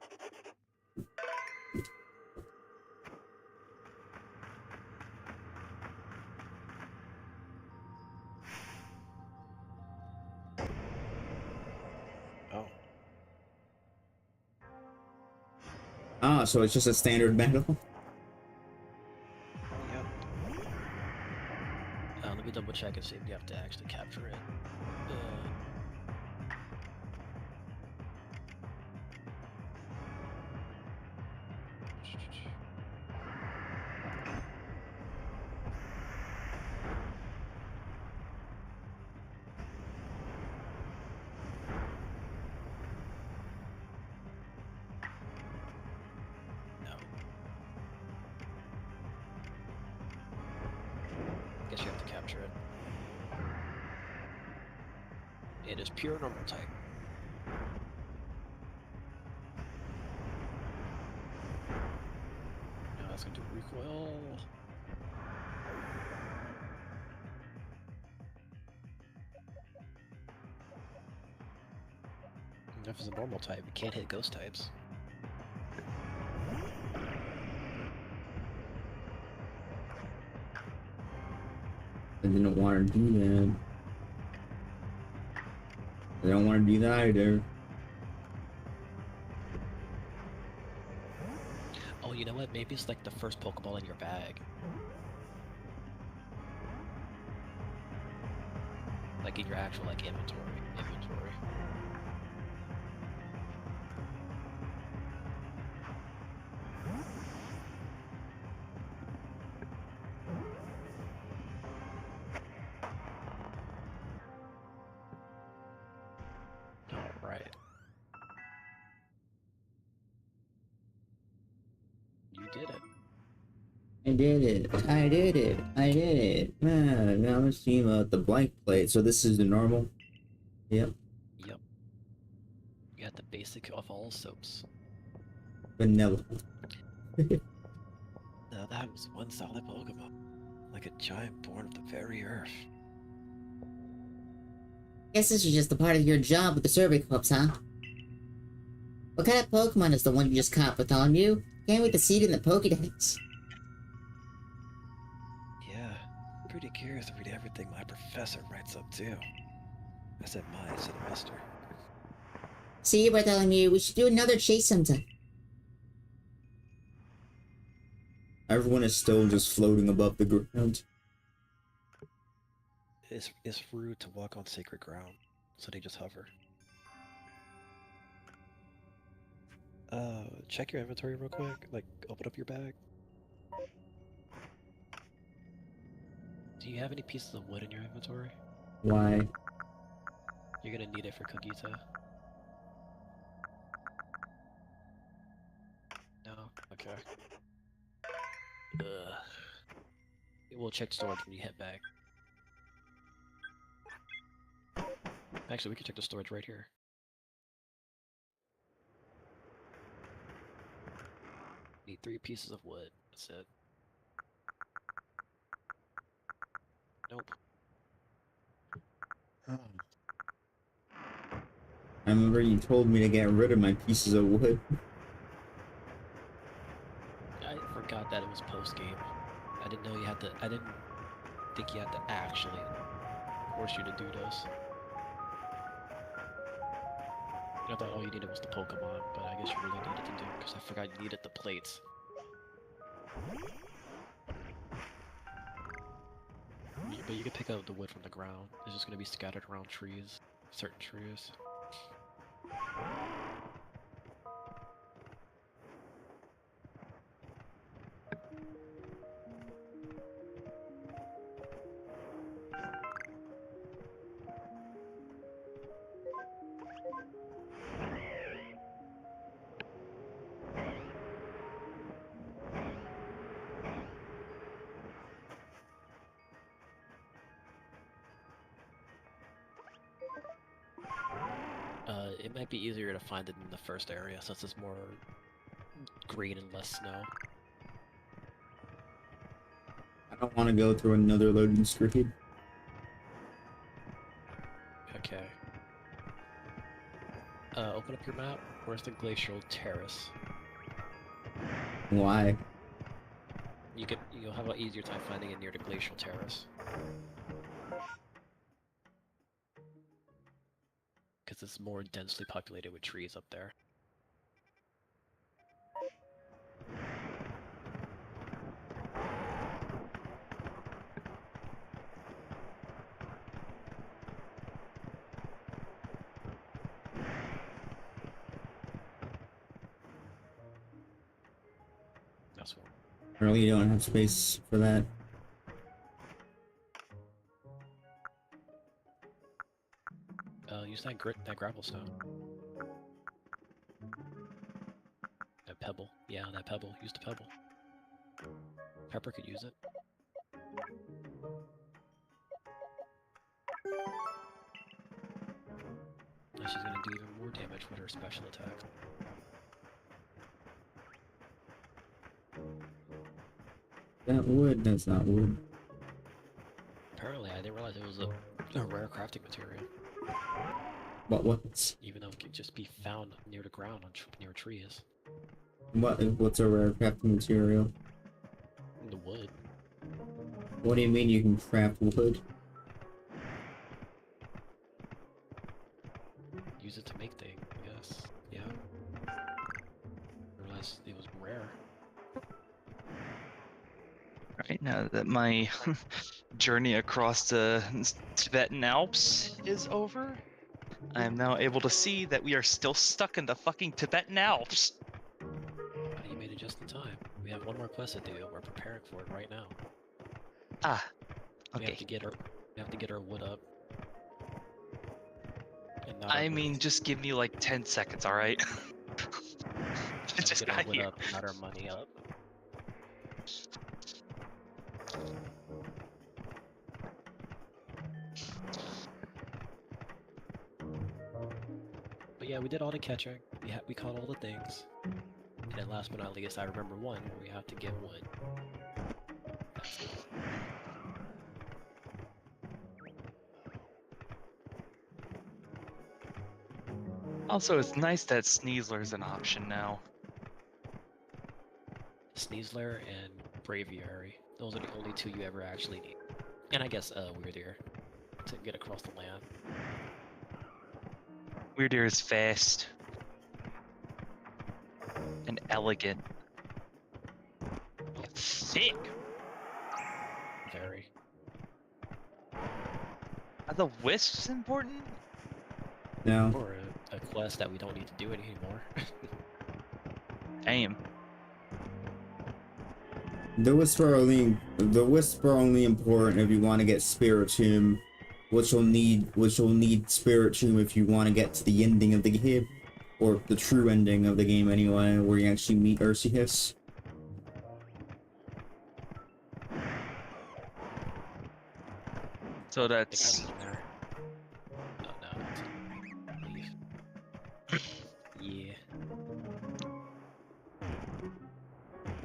Oh. Ah, so it's just a standard battle. Yep. Let me double check and see if you have to actually capture it. No. Guess you have to capture it. It is pure normal type. Now that's gonna do recoil. If it's a normal type, it can't hit ghost types. I didn't want to do that. I don't want to do that either. Oh, you know what? Maybe it's like the first Pokeball in your bag. Like in your actual like inventory. Alright. You did it. I did it. I did it. I did it. Man, now let's see about the blank plate. So this is the normal? Yep. Yep. You got the basic of all soaps. Vanilla. Now that was one solid Pokemon. Like a giant born of the very earth. Guess this is just a part of your job with the survey clubs, huh? What kind of Pokemon is the one you just caught, Bartholomew? Can't wait to see it in the Pokédex. Yeah, pretty curious to read everything my professor writes up too. I said my instead of Mister. See, Bartholomew, we should do another chase sometime. Everyone is still just floating above the ground. It's rude to walk on sacred ground, so they just hover. Check your inventory real quick. Like, open up your bag. Do you have any pieces of wood in your inventory? Why? You're gonna need it for Kogita. No? Okay. Ugh. We'll check storage when you head back. Actually, we can check the storage right here. Need 3 pieces of wood. That's it. Nope. I remember you told me to get rid of my pieces of wood. I forgot that it was post game. I didn't know you had to. I didn't think you had to actually force you to do this. I thought all you needed was the Pokemon, but I guess you really needed to do it because I forgot you needed the plates. But you can pick up the wood from the ground. It's just gonna be scattered around trees, certain trees. It might be easier to find it in the first area since it's more green and less snow. I don't want to go through another loading screen. Okay. Open up your map. Where's the glacial terrace? Why? You'll have an easier time finding it near the glacial terrace. Because it's more densely populated with trees up there. That's one. I really don't have space for that. Use that gravel stone. That pebble. Yeah, that pebble. Use the pebble. Pepper could use it. Now she's gonna do even more damage with her special attack. That wood, that's not wood. Apparently, I didn't realize it was a rare crafting material. What? Even though it could just be found near the ground near trees. What's a rare crafting material? The wood. What do you mean you can craft wood? Use it to make things, I guess. Yeah. I realized it was rare. Right now that my journey across the Tibetan Alps is over, I am now able to see that we are still stuck in the fucking Tibetan Alps. You made it just in time. We have one more quest to do. We're preparing for it right now. Ah, We have okay. to get our wood up. And not I our mean, money. just give me like 10 seconds, alright? We have to Just get our got wood here. up, not our money up. But yeah, we did all the catching. We caught all the things. And then last but not least, I remember one where we have to get wood. That's it. Also, it's nice that Sneasler's an option now. Sneasler and Braviary. Those are the only two you ever actually need. And I guess Weird Ear to get across the land. Weird Ear is fast. And elegant. Thick! Very. Are the wisps important? No. Or a quest that we don't need to do anymore. Damn. The wisps are only important if you want to get Spirit Tomb, which you'll need Spirit Tomb if you want to get to the ending of the game, or the true ending of the game anyway, where you actually meet Arceus. So I that's... think I'm in there. Oh no, that's leave. Yeah.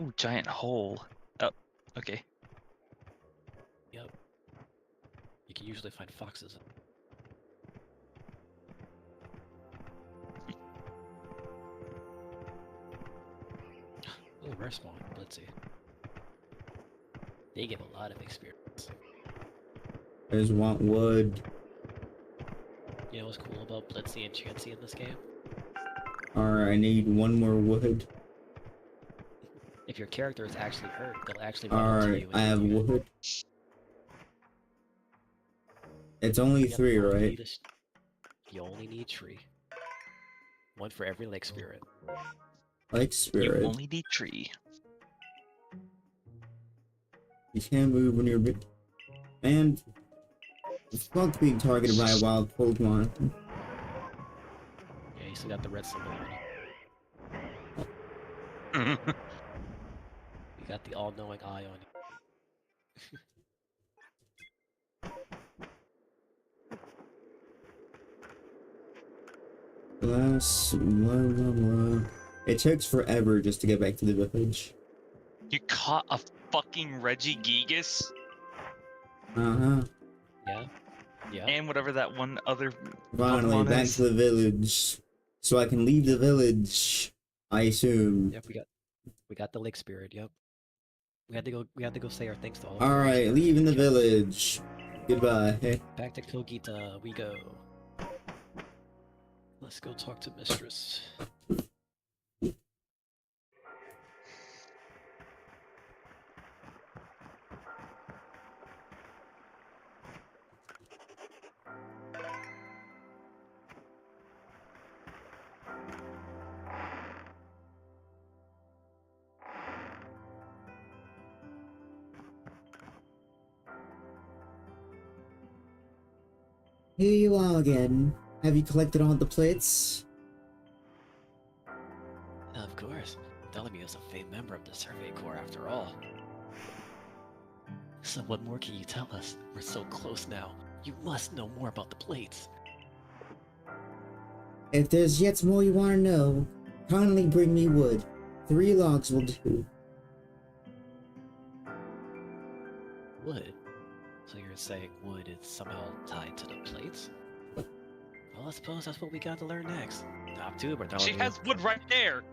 Ooh, giant hole. Oh, okay. Yep. You can usually find foxes. Oh, rare spawn. Let's see. They give a lot of experience. I just want wood. You know what's cool about Blitzy and Chansey in this game? Alright, I need one more wood. If your character is actually hurt, they'll actually run up to Alright, you and I have heal you. wood. It's only Yep, 3, you only right? need you only need 3. One for every lake spirit. Like You Spirit. only need tree. You can't move when you're bit. And fuck being targeted by a wild Pokemon. Yeah, you still got the red symbol on you. You got the all-knowing eye on you. Blah, blah, blah. It takes forever just to get back to the village. You caught a fucking Regigigas? Uh-huh. Yeah? Yeah? And whatever that one other Finally, Pokemon back is. to the village. So I can leave the village, I assume. Yep, we got the lake spirit, yep. We had to go say our thanks to all of Alright, leaving the village. Goodbye. Back to Kogita, we go. Let's go talk to Mistress. Here you are again. Have you collected all the plates? Of course. Bellamy is a famed member of the Survey Corps after all. So what more can you tell us? We're so close now. You must know more about the plates. If there's yet more you want to know, kindly bring me wood. 3 logs will do. Wood? So you're saying wood is somehow tied to the plates? Well, I suppose that's what we got to learn next. Top 2, She Bartholomew. has wood right there!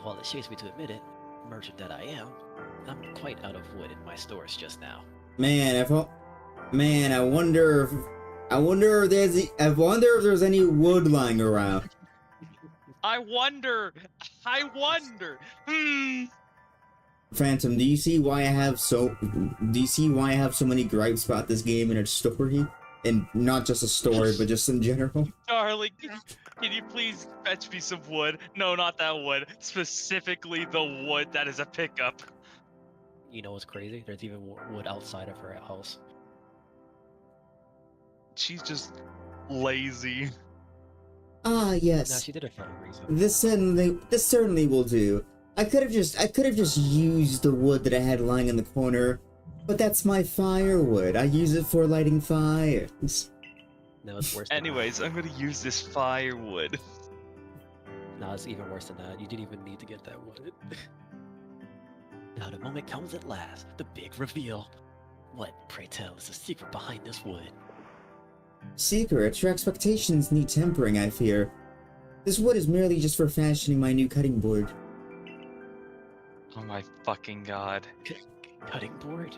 While it shames me to admit it, merchant that I am, I'm quite out of wood in my stores just now. Man, I wonder if I wonder if there's any wood lying around. I wonder. Phantom, do you see why I have so many gripes about this game and its story? And not just a story, but just in general? Darling, can you please fetch me some wood? No, not that wood. Specifically the wood that is a pickup. You know what's crazy? There's even wood outside of her house. She's just lazy. Ah, Now yes. she did it for a reason. This certainly will do. I could have just used the wood that I had lying in the corner, but that's my firewood. I use it for lighting fires. No, it's worse than Anyways, that. I'm gonna use this firewood. No, it's even worse than that. You didn't even need to get that wood. Now the moment comes at last. The big reveal. What, pray tell, is the secret behind this wood? Secret, your expectations need tempering, I fear. This wood is merely just for fashioning my new cutting board. Oh my fucking god. Cutting board?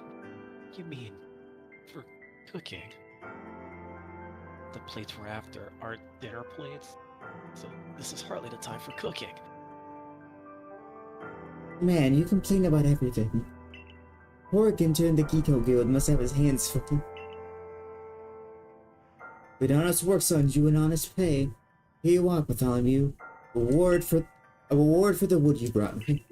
You mean for cooking? The plates we're after aren't dinner plates, so this is hardly the time for cooking. Man, you complain about everything. Horrigan in the Geeko Guild must have his hands full. But honest work earns you an honest pay. Here you are, Bartholomew. A reward for the wood you brought me.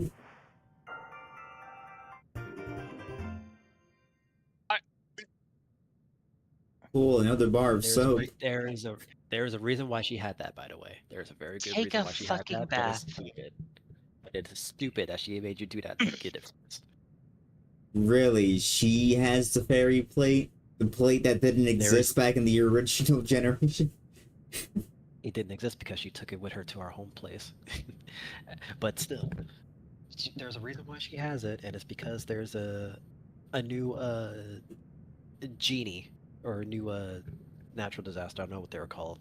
Cool, another bar of soap. There is a reason why she had that, by the way. There's a very good Take reason a why she fucking had that. bath. But it's stupid. But it's stupid that she made you do that to make a difference. Really, she has the fairy plate? The plate that didn't exist back in the original generation? It didn't exist because she took it with her to our home place. But still, there's a reason why she has it, and it's because there's a new genie or a new natural disaster. I don't know what they were called.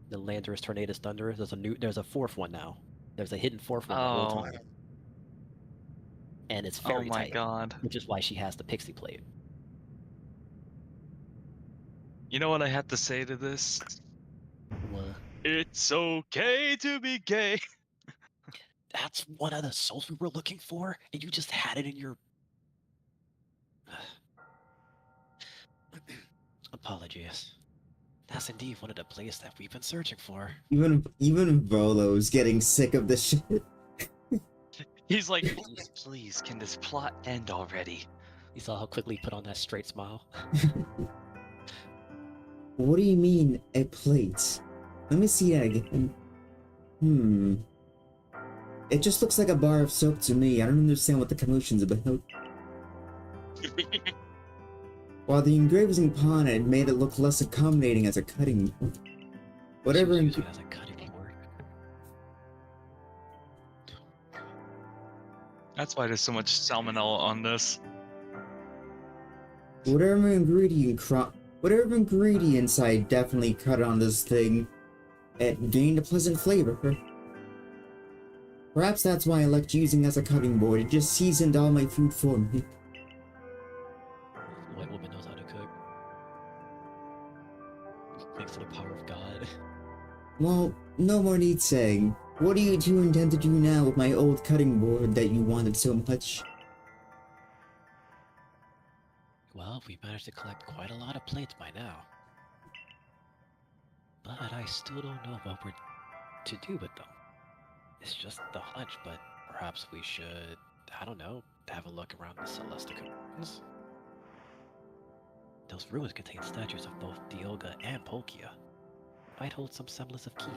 The Landorus, Tornadus, Thunderous. There's a fourth one now. There's a hidden fourth one the whole time. And it's Oh fairy my type, god. which is why she has the pixie plate. You know what I have to say to this? What? It's okay to be gay. That's one of the souls we were looking for, and you just had it in your... Apologies. That's indeed one of the places that we've been searching for. Even Volo's getting sick of this shit. He's like, please, can this plot end already? You saw how quickly he put on that straight smile? What do you mean, a plate? Let me see that again. It just looks like a bar of soap to me. I don't understand what the commotion's about. While the engraving upon it made it look less accommodating as a cutting board. Whatever. She was using it as a cutting board. That's why there's so much salmonella on this. Whatever ingredients I definitely cut on this thing, it gained a pleasant flavor. Perhaps that's why I liked using it as a cutting board. It just seasoned all my food for me. The white woman knows how to cook. Thanks to the power of God. Well, no more need saying. What do you two intend to do now with my old cutting board that you wanted so much? Well, we managed to collect quite a lot of plates by now. But I still don't know what we're to do with them. It's just the hunch, but perhaps we should, I don't know, have a look around the Celestica ruins. Those ruins contain statues of both Dioga and Palkia. Might hold some semblance of key.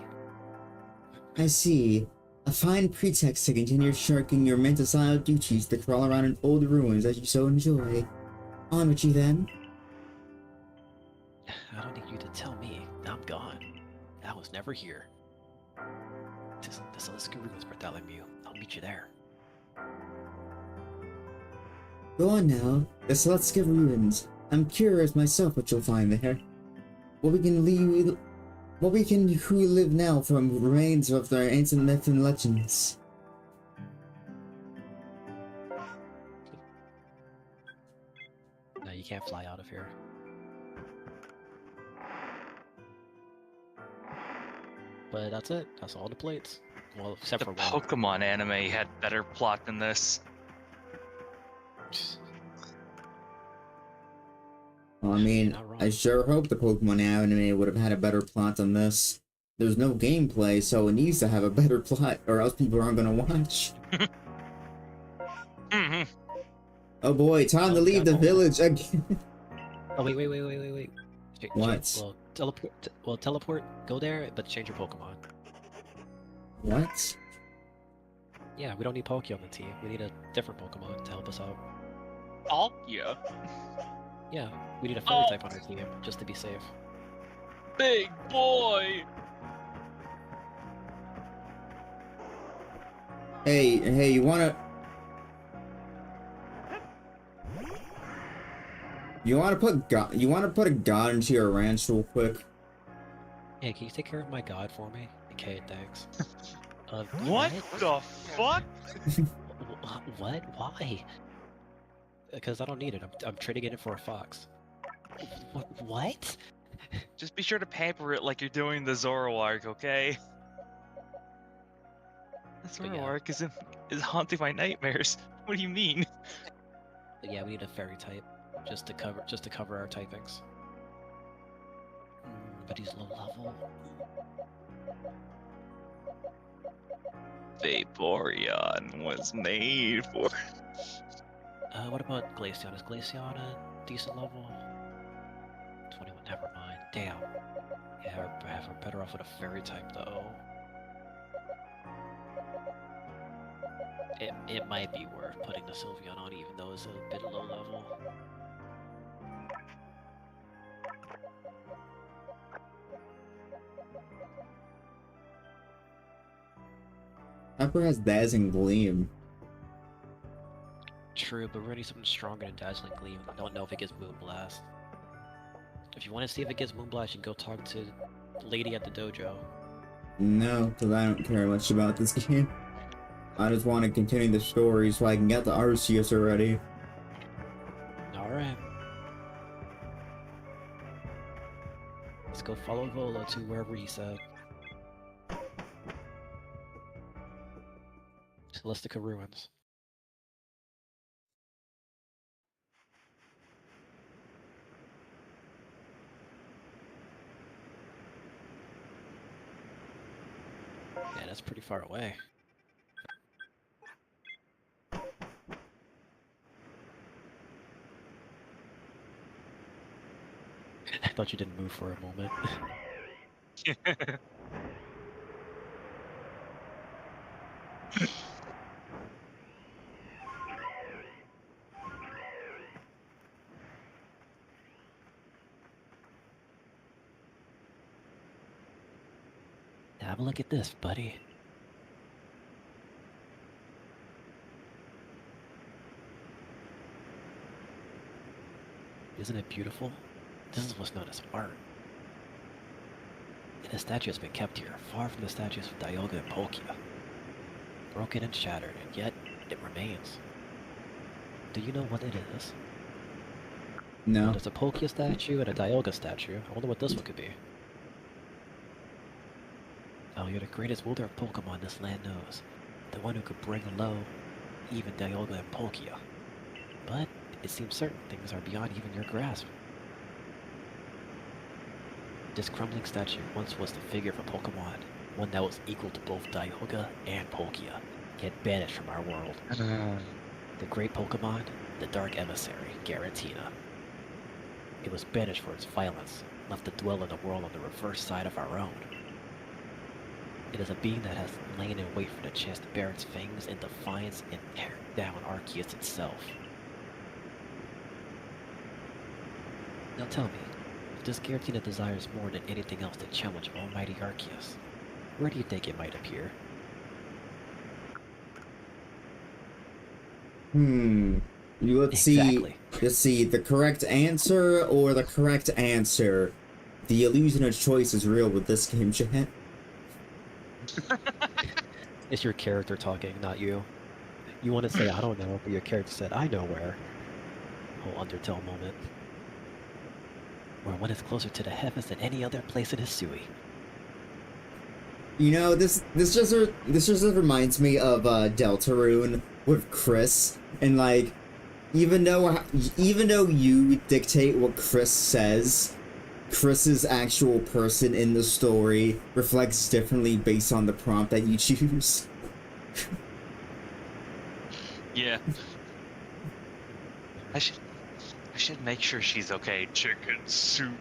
I see. A fine pretext to continue shirking your mental duties to crawl around in old ruins that you so enjoy. On with you then. I don't need you to tell me. I'm gone. I was never here. The Celestica ruins, Bartholomew. I'll meet you there. Go on now. The Celestica ruins. I'm curious myself what you'll find there. What we can who live now from remains of their ancient myths and legends. No, you can't fly out of here. But that's it. That's all the plates. Well, except The for one. Pokemon anime had better plot than this. Well, I mean, You're not wrong. I sure hope the Pokemon anime would have had a better plot than this. There's no gameplay, so it needs to have a better plot, or else people aren't gonna watch. Mhm. Oh boy, time to Oh, leave the God. village again. Oh wait. What? Well, teleport. Go there, but change your Pokemon. What? Yeah, we don't need Poké on the team. We need a different Pokemon to help us out. Oh, yeah. Yeah, we need a fairy type on our team just to be safe. Big boy! Hey, you wanna put a god into your ranch real quick? Hey, can you take care of my god for me? Okay, thanks. What the fuck? What? Why? Because I don't need it. I'm trading it for a fox. What? Just be sure to pamper it like you're doing the Zoroark, okay? The But yeah. Zoroark is haunting my nightmares. What do you mean? But yeah, we need a fairy type just to cover our typings. But he's low level. Vaporeon was made for. What about Glaceon? Is Glaceon a decent level? 21. Never mind. Damn. Yeah, we're better off with a fairy type though. It might be worth putting the Sylveon on, even though it's a bit low level. Pepper has Dazzling Gleam. True, but we're gonna need something stronger than Dazzling Gleam. I don't know if it gets Moonblast. If you want to see if it gets Moonblast, you can go talk to the lady at the dojo. No, because I don't care much about this game. I just want to continue the story so I can get the Arceus already. Alright. Let's go follow Volo to wherever he's at. Celestica Ruins. Yeah, that's pretty far away. I thought you didn't move for a moment. Have a look at this, buddy. Isn't it beautiful? This is what's known as art. And the statue has been kept here, far from the statues of Dialga and Palkia. Broken and shattered, and yet it remains. Do you know what it is? No. Well, there's a Palkia statue and a Dialga statue. I wonder what this one could be. Oh, you're the greatest wielder of Pokemon this land knows. The one who could bring low even Dialga and Palkia. But it seems certain things are beyond even your grasp. This crumbling statue once was the figure of a Pokemon, one that was equal to both Dialga and Palkia, yet banished from our world. The great Pokemon, the Dark Emissary, Garatina. It was banished for its violence, left to dwell in a world on the reverse side of our own. It is a being that has lain in wait for the chance to bare its fangs in defiance and tear down Arceus itself. Now tell me, if this Giratina desires more than anything else to challenge almighty Arceus, where do you think it might appear? Let's Exactly. see, the correct answer or the correct answer. The illusion of choice is real with this game, chat. It's your character talking, not you. You want to say, I don't know, but your character said, I know where. whole Undertale moment. Where one is closer to the heavens than any other place in Hisui. You know, this just reminds me of Deltarune with Chris, and like, even though you dictate what Chris says, Chris's actual person in the story reflects differently based on the prompt that you choose. Yeah. I should make sure she's okay. Chicken soup.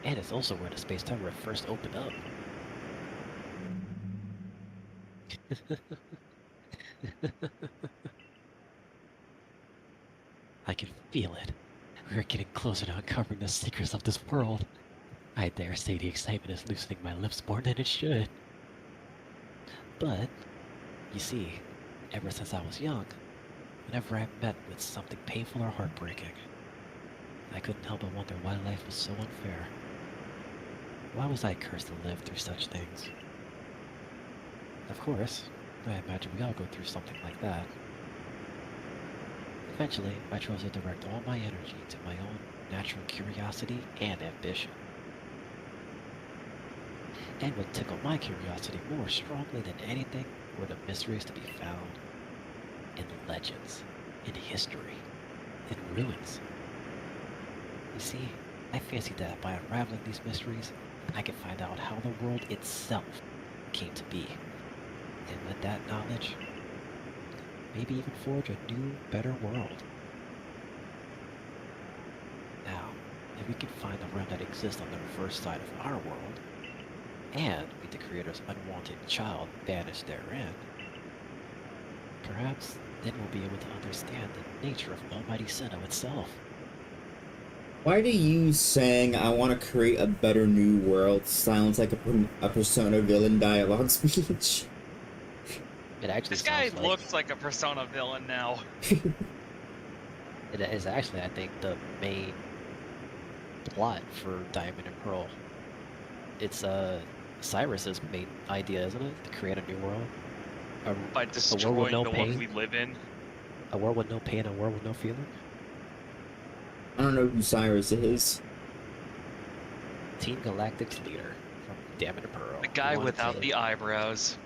And it's also where the space-time rift first opened up. I can feel it. We're getting closer to uncovering the secrets of this world. I dare say the excitement is loosening my lips more than it should. But, you see, ever since I was young, whenever I met with something painful or heartbreaking, I couldn't help but wonder why life was so unfair. Why was I cursed to live through such things? Of course, I imagine we all go through something like that. Eventually, I chose to direct all my energy to my own natural curiosity and ambition. And what tickled my curiosity more strongly than anything were the mysteries to be found in legends, in history, in ruins. You see, I fancied that by unraveling these mysteries, I could find out how the world itself came to be. And with that knowledge, maybe even forge a new, better world. Now, if we can find the realm that exists on the reverse side of our world, and meet the creator's unwanted child banished therein, perhaps then we'll be able to understand the nature of Almighty Sinnoh itself. Why do you saying I want to create a better new world sounds like a Persona villain dialogue speech? It actually This guy sounds like, looks like a Persona villain now. it is actually, I think, the main plot for Diamond and Pearl. It's Cyrus's main idea, isn't it? To create a new world. By destroying no the pain. one we live in. A world with no pain, a world with no feeling. I don't know who Cyrus is. Team Galactic's leader from Diamond and Pearl. The guy Wanted without to- the eyebrows.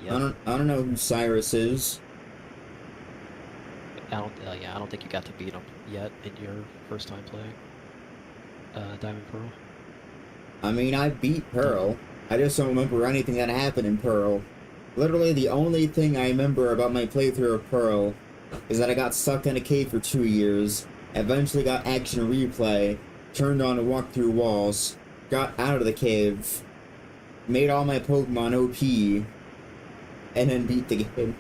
Yep. I don't know who Cyrus is. I don't think you got to beat him yet in your first time playing Diamond Pearl. I mean, I beat Pearl. I just don't remember anything that happened in Pearl. Literally, the only thing I remember about my playthrough of Pearl is that I got stuck in a cave for 2 years, eventually got action replay, turned on to walk through walls, got out of the cave, made all my Pokemon OP, and then beat the game.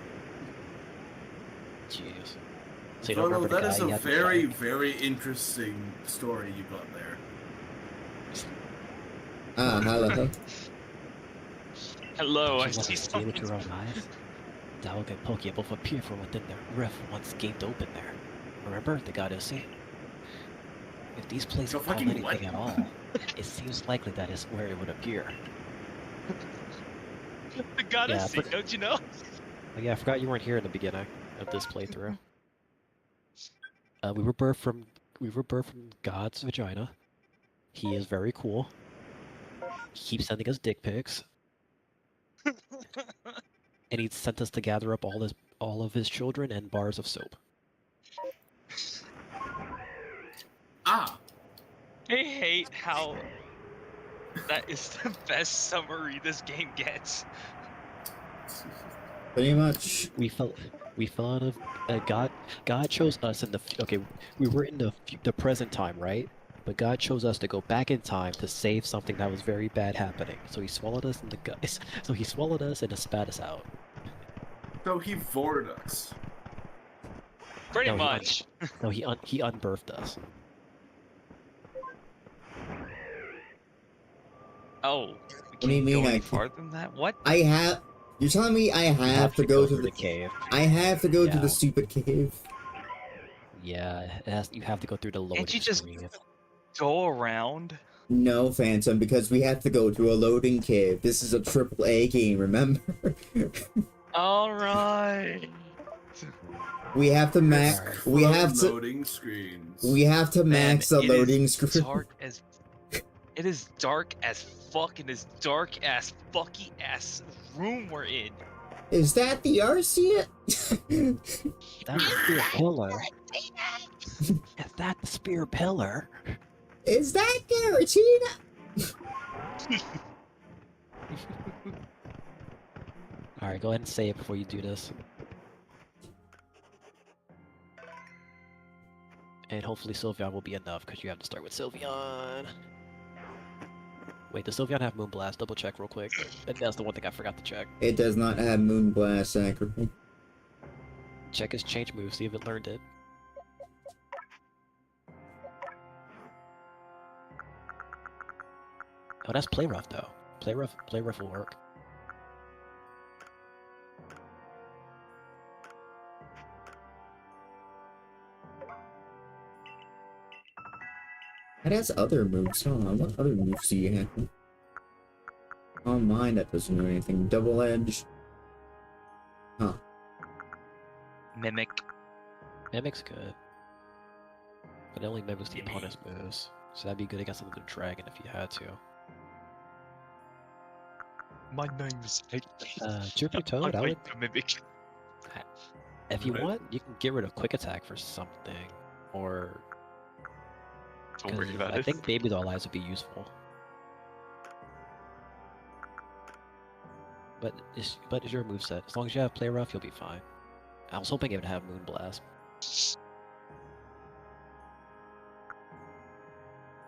Jeez. So you don't Frodo, remember the that guy is you a had to very, fight? very interesting story you got there. Ah, hello. Hello, I Did you see want to see with something. your own eyes? Dao and Poké both appear from within the rift once gaped open there. Remember the god Osi? If these places The call fucking anything what? at all, it seems likely that is where it would appear. The goddess, Yeah, but- don't you know? Oh yeah, I forgot you weren't here in the beginning of this playthrough. We were birthed from God's vagina. He is very cool. He keeps sending us dick pics, and he sent us to gather up all of his children and bars of soap. Ah, I hate how that is the best summary this game gets. Pretty much. We fell out of God. God chose us in the okay. We were in the present time, right? But God chose us to go back in time to save something that was very bad happening. So he swallowed us in the gut. So he swallowed us and spat us out. so he vored us. Pretty No, much. No, he unbirthed us. Oh, do you can mean go I any can't- farther than that? What? You're telling me I You have to go to the the cave. I have to go to Yeah. the stupid cave. Yeah, you have to go through the loading you just- screen. Go around? No, Phantom, because we have to go to a loading cave. This is a AAA game, remember? All right. We have to max. Alright. We have to. Loading screens. We have to Man, max the it loading is screen. dark as. It is dark as fuck in this dark ass fucky ass room we're in. Is that the Arceus? That's the spear pillar. Is that the spear pillar? Is that Garatina? Alright, go ahead and say it before you do this. And hopefully Sylveon will be enough, because you have to start with Sylveon. Wait, does Sylveon have Moonblast? Double check real quick. And that's the one thing I forgot to check. It does not have Moonblast accurately. Check his change move, see if it learned it. Oh, that's Play Rough though. Play Rough will work. It has other moves. Hold on, what other moves do you have? Oh, mine, that doesn't do anything. Double Edge. Huh. Mimic. Mimic's good. But it only mimics the opponent's moves. So that'd be good against another dragon if you had to. My name is Chirpy Toad, I would... Mimic. If you Right. want, you can get rid of Quick Attack for something. Or... Don't worry 'cause about I it. think Baby Doll Eyes would be useful. But it's your moveset. As long as you have Play Rough, you'll be fine. I was hoping it would have Moonblast.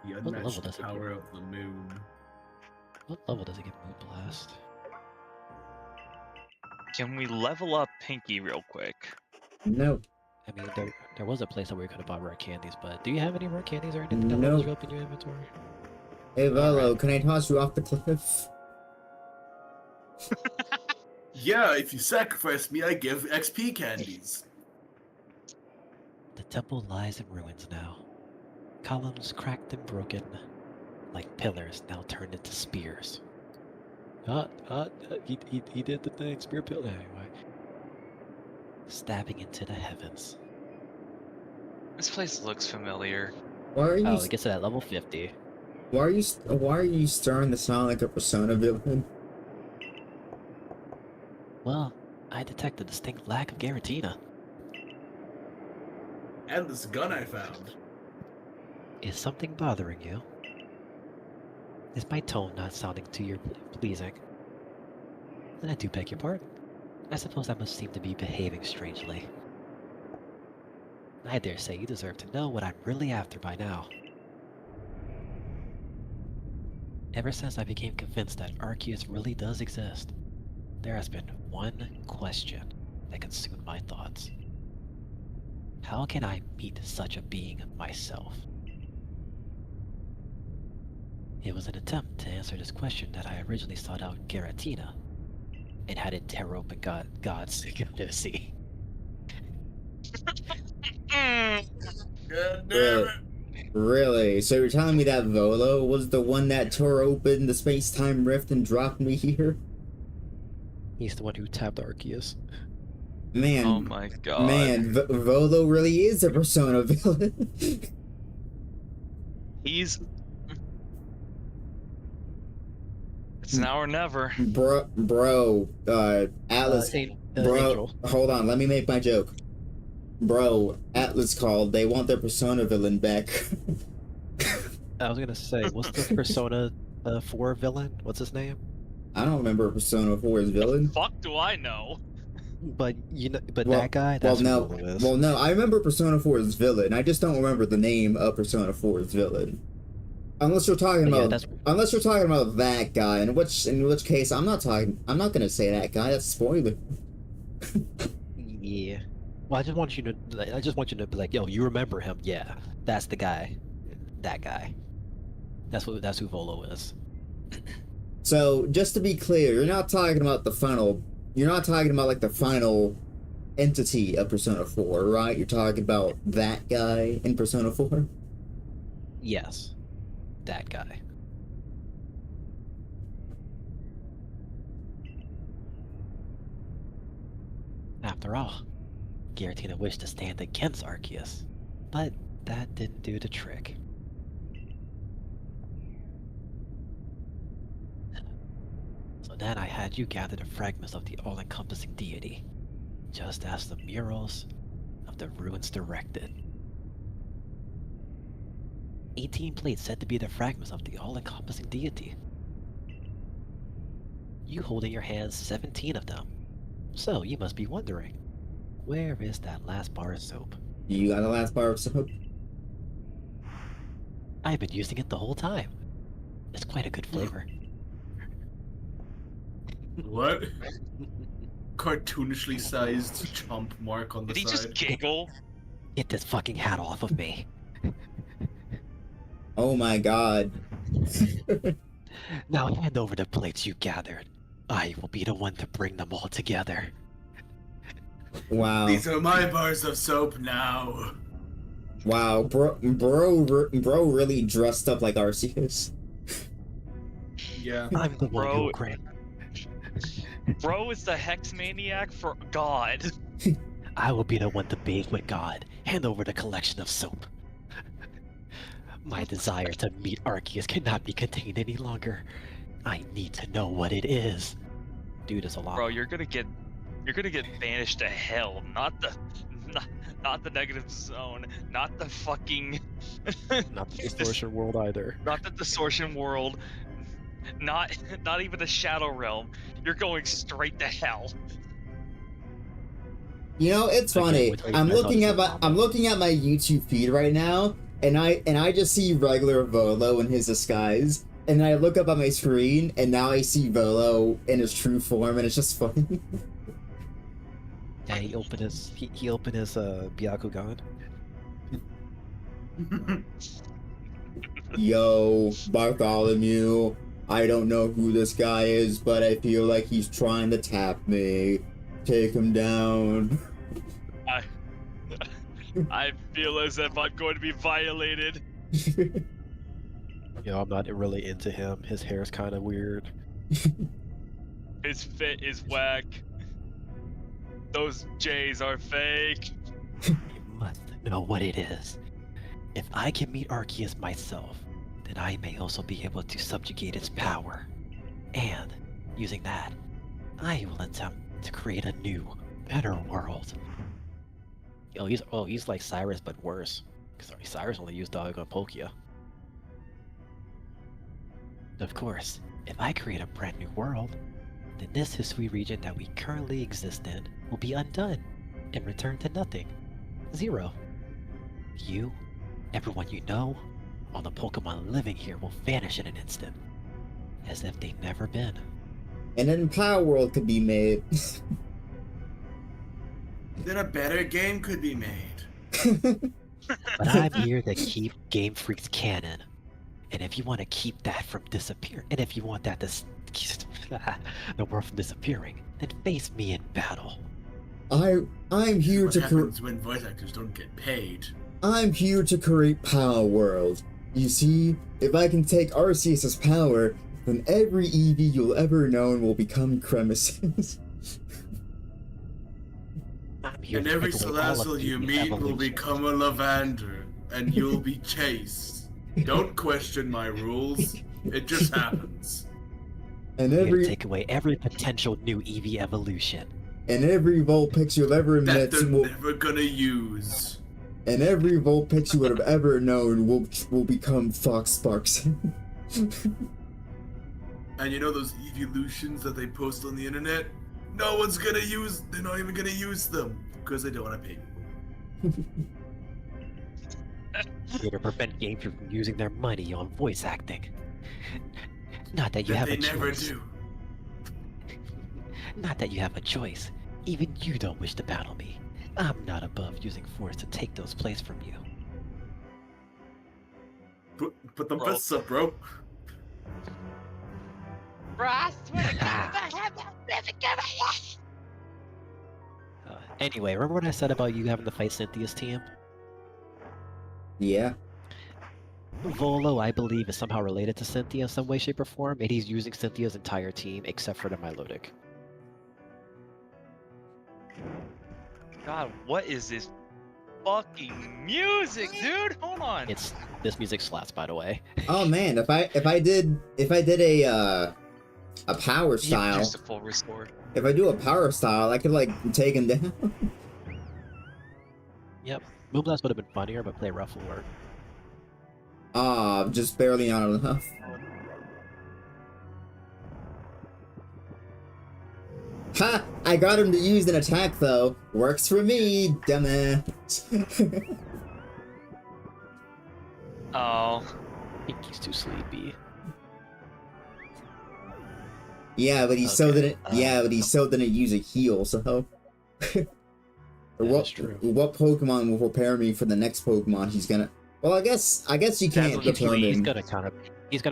The What level unmatched does it power of the moon. What level does it get Moonblast? Can we level up Pinky real quick? Nope. I mean, there was a place where we could have bought rare candies, but do you have any rare candies or anything that Nope. levels you up in your inventory? Hey, Volo, Alright. can I toss you off the cliff? Yeah, if you sacrifice me, I give XP candies. The temple lies in ruins now. Columns cracked and broken, like pillars now turned into spears. He did the thing, spear pillar anyway. Stabbing into the heavens. This place looks familiar. Why are you? Oh, it gets to that level 50. Why are you starting to sound like a Persona villain? Well, I detect a distinct lack of Garatina. And this gun I found. Is something bothering you? Is my tone not sounding to your pleasing? Then I do beg your pardon. I suppose I must seem to be behaving strangely. I dare say you deserve to know what I'm really after by now. Ever since I became convinced that Arceus really does exist, there has been one question that consumed my thoughts. How can I meet such a being myself? It was an attempt to answer this question that I originally sought out Garatina, and had it tear open God's see. God damn Really? it. Really? So you're telling me that Volo was the one that tore open the space-time rift and dropped me here? He's the one who tapped Arceus. Man, Oh my god. man, Volo really is a Persona villain. He's. It's now or never. bro, Atlas, bro, Angel. hold on, let me make my joke. Bro, Atlas called, they want their Persona villain back. I was gonna say, what's the Persona 4 villain? What's his name? I don't remember Persona 4's villain. Fuck do I know? But you know, but Well- that guy. Well, That's no, who Volo is. well, no, I remember Persona 4's villain, I just don't remember the name of Persona 4's villain. Unless you're talking But yeah, about, unless you're talking about that guy, in which case I'm not gonna say that guy, that's a spoiler. Yeah. Well, I just want you to be like, yo, you remember him? Yeah, that's the guy. That guy. That's who Volo is. So, just to be clear, you're not talking about the final entity of Persona 4, right? You're talking about that guy in Persona 4? Yes, that guy. After all, Giratina wished to stand against Arceus, but that didn't do the trick. So then I had you gather the fragments of the all-encompassing deity, just as the murals of the ruins directed. 18 plates said to be the fragments of the all-encompassing deity. You hold in your hands 17 of them. So you must be wondering, where is that last bar of soap? You got the last bar of soap? I've been using it the whole time. It's quite a good flavor. What? Cartoonishly sized chomp mark on the Did he side. just giggle? Get this fucking hat off of me. Oh my god. Now hand over the plates you gathered. I will be the one to bring them all together. Wow. These are my bars of soap now. Wow, bro really dressed up like Arceus. Yeah. I'm the one who Bro. grant. Bro is the hex maniac for God. I will be the one to bathe with God. Hand over the collection of soap. My desire to meet Arceus cannot be contained any longer. I need to know what it is. Dude, it's a lot. Bro, you're gonna get banished to hell, not the negative zone, not the fucking Not the distortion world either. not the distortion world, not even the shadow realm. You're going straight to hell. You know, it's Again, funny. which way I'm you guys looking on at my the I'm looking at my YouTube feed right now, and I just see regular Volo in his disguise, and then I look up on my screen, and now I see Volo in his true form, and it's just funny. Yeah, he opened his Byakugan. Yo, Bartholomew, I don't know who this guy is, but I feel like he's trying to tap me. Take him down. I feel as if I'm going to be violated. You know, I'm not really into him. His hair's kind of weird. His fit is whack. Those J's are fake. You must know what it is. If I can meet Arceus myself, then I may also be able to subjugate its power. And, using that, I will attempt to create a new, better world. He's like Cyrus but worse. Because Cyrus only used Dog on Palkia. Of course, if I create a brand new world, then this history region that we currently exist in will be undone and return to nothing. Zero. You, everyone you know, all the Pokemon living here will vanish in an instant. As if they'd never been. And then Power World could be made. Then a better game could be made. But I'm here to keep Game Freak's canon. And if you want to keep that from disappearing, and if you want that the world from disappearing, then face me in battle. I'm here What to happens when voice actors don't get paid? I'm here to create Power World. You see, if I can take Arceus' power, then every Eevee you'll ever known will become Cremesis. I'm here And to every take away all of Salazzle you Eevee meet will evolution. become a Lavander, and you'll be chased. Don't question my rules. It just happens. and I'm here to every take away every potential new Eevee evolution. Vulpix you've ever That met they're will, never gonna use. and every Vulpix you would have ever known will become Fox Sparks. And you know those evolutions that they post on the internet? No one's gonna use. They're not even gonna use them because they don't want to pay people. Here to prevent Game Freak from using their money on voice acting. Not that you That have they a never choice. do. Not that you have a choice. Even you don't wish to battle me. I'm not above using force to take those plays from you. Put them Bro. fists up, bro. Anyway, remember what I said about you having to fight Cynthia's team? Yeah. Volo, I believe, is somehow related to Cynthia in some way, shape, or form, and he's using Cynthia's entire team except for the Milotic. God, what is this fucking music, dude? Hold on. This music slaps, by the way. Oh man, if I did a power He style, just a full restore. if I do a power style, I could like take him down. Yep. Moonblast would have been funnier, but play rough will work. Ah, just barely on enough. Ha! I got him to use an attack though. Works for me, dumbass. Oh, I think he's too sleepy. Yeah, but he still Okay, didn't. Yeah, but he still didn't use a heal. So, or That is true. what Pokemon will prepare me for the next Pokemon he's gonna? Well, I guess you can't Dazzle deploy He's him. gonna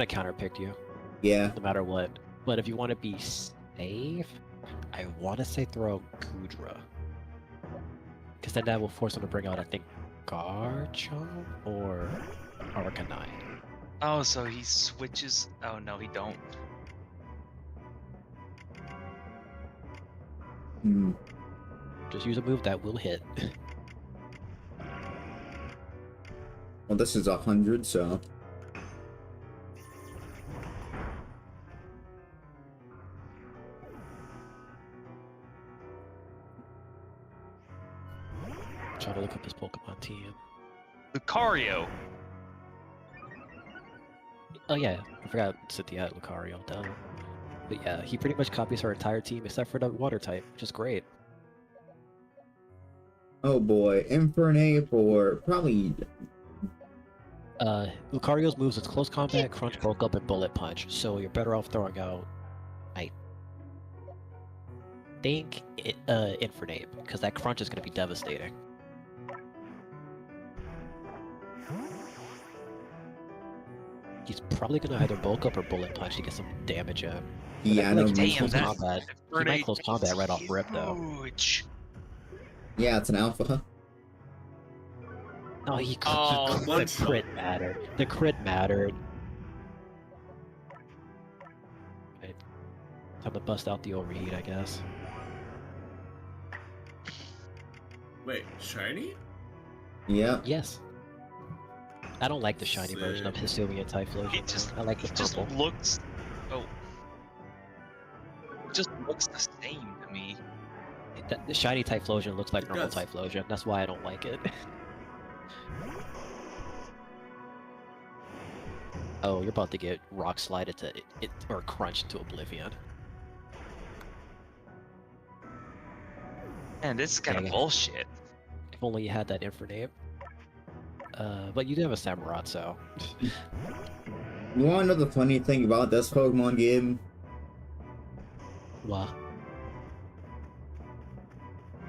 counterpick you, Yeah. no matter what. But if you want to be safe, I want to say throw Kudra, because then that will force him to bring out, I think, Garchomp or Arcanine. oh, so he switches. Oh no, he don't. Hmm. Just use a move that will hit. Well, this is 100, so. Trying to look up his Pokemon team. Lucario. Oh yeah, I forgot Cynthia had Lucario down. But yeah, he pretty much copies her entire team except for the water type, which is great. Oh boy, Infernape or probably. Lucario's moves is Close Combat, Crunch, Bulk Up, and Bullet Punch, so you're better off throwing out, I think, Infernape, because that Crunch is going to be devastating. He's probably going to either Bulk Up or Bullet Punch to get some damage in. Yeah, I know. Like, Damn, close that combat. He might close combat right off rip, though. Huge. Yeah, it's an alpha. No, he Oh, the one shot. crit mattered. The crit mattered. Right. Time to bust out the overheat, I guess. Wait, shiny? Yeah. Yes. I don't like the shiny version of Hisuian Typhlosion. It just, I like the it just purple. looks. Oh. It just looks the same to me. The shiny Typhlosion looks like normal does. Typhlosion. That's why I don't like it. Oh, you're about to get rock slided to it or crunched to oblivion. Man, this is kind of Yeah. bullshit. If only you had that Infernape. But you do have a Samurott, so You wanna know the funny thing about this Pokemon game? wow.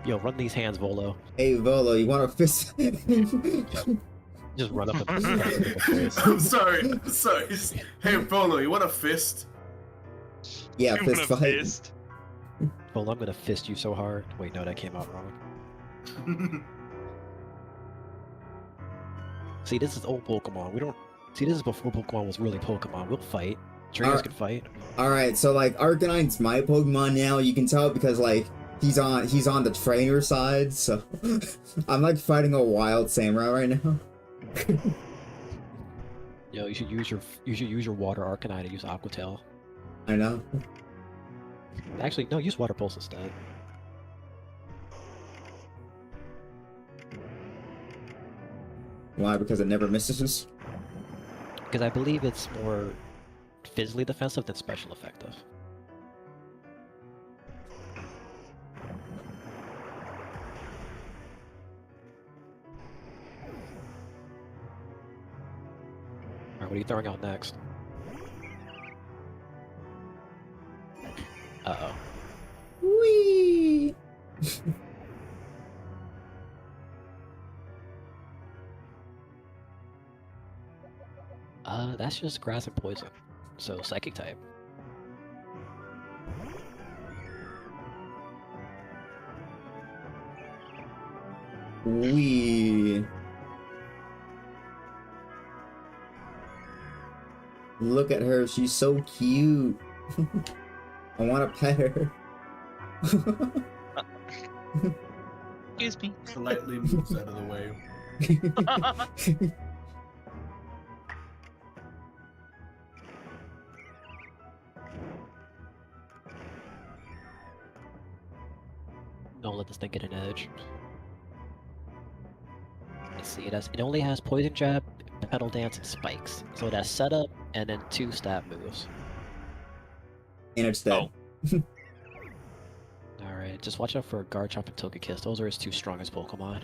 Yo, run these hands, Volo. Hey Volo, you wanna fist? Just run up and slap him in the face. I'm sorry. Hey, Polo, you want a fist? Yeah, You fist wanna fight. fist? Volo, I'm gonna fist you so hard. Wait, no, that came out wrong. See, this is old Pokemon. We don't see. This is before Pokemon was really Pokemon. We'll fight. Trainers can fight. Alright, so like Arcanine's my Pokemon now, you can tell because like he's on the trainer side, so I'm like fighting a wild samurai right now. Yo, you should use your Water Arcanine to use Aquatail. I know. Actually, no, use Water Pulse instead. Why? Because it never misses? Because I believe it's more physically defensive than special effective. Alright, what are you throwing out next? Uh-oh. Whee! That's just grass and poison. So, psychic type. Wee. Look at her, she's so cute. I want to pet her. Excuse me. Politely moves out of the way. Don't let this thing get an edge. Let's see, it only has Poison Jab, Petal Dance, and Spikes. So it has Setup, and then 2 stat moves. And it's dead. Alright, just watch out for Garchomp and Togekiss. Those are his 2 strongest Pokemon.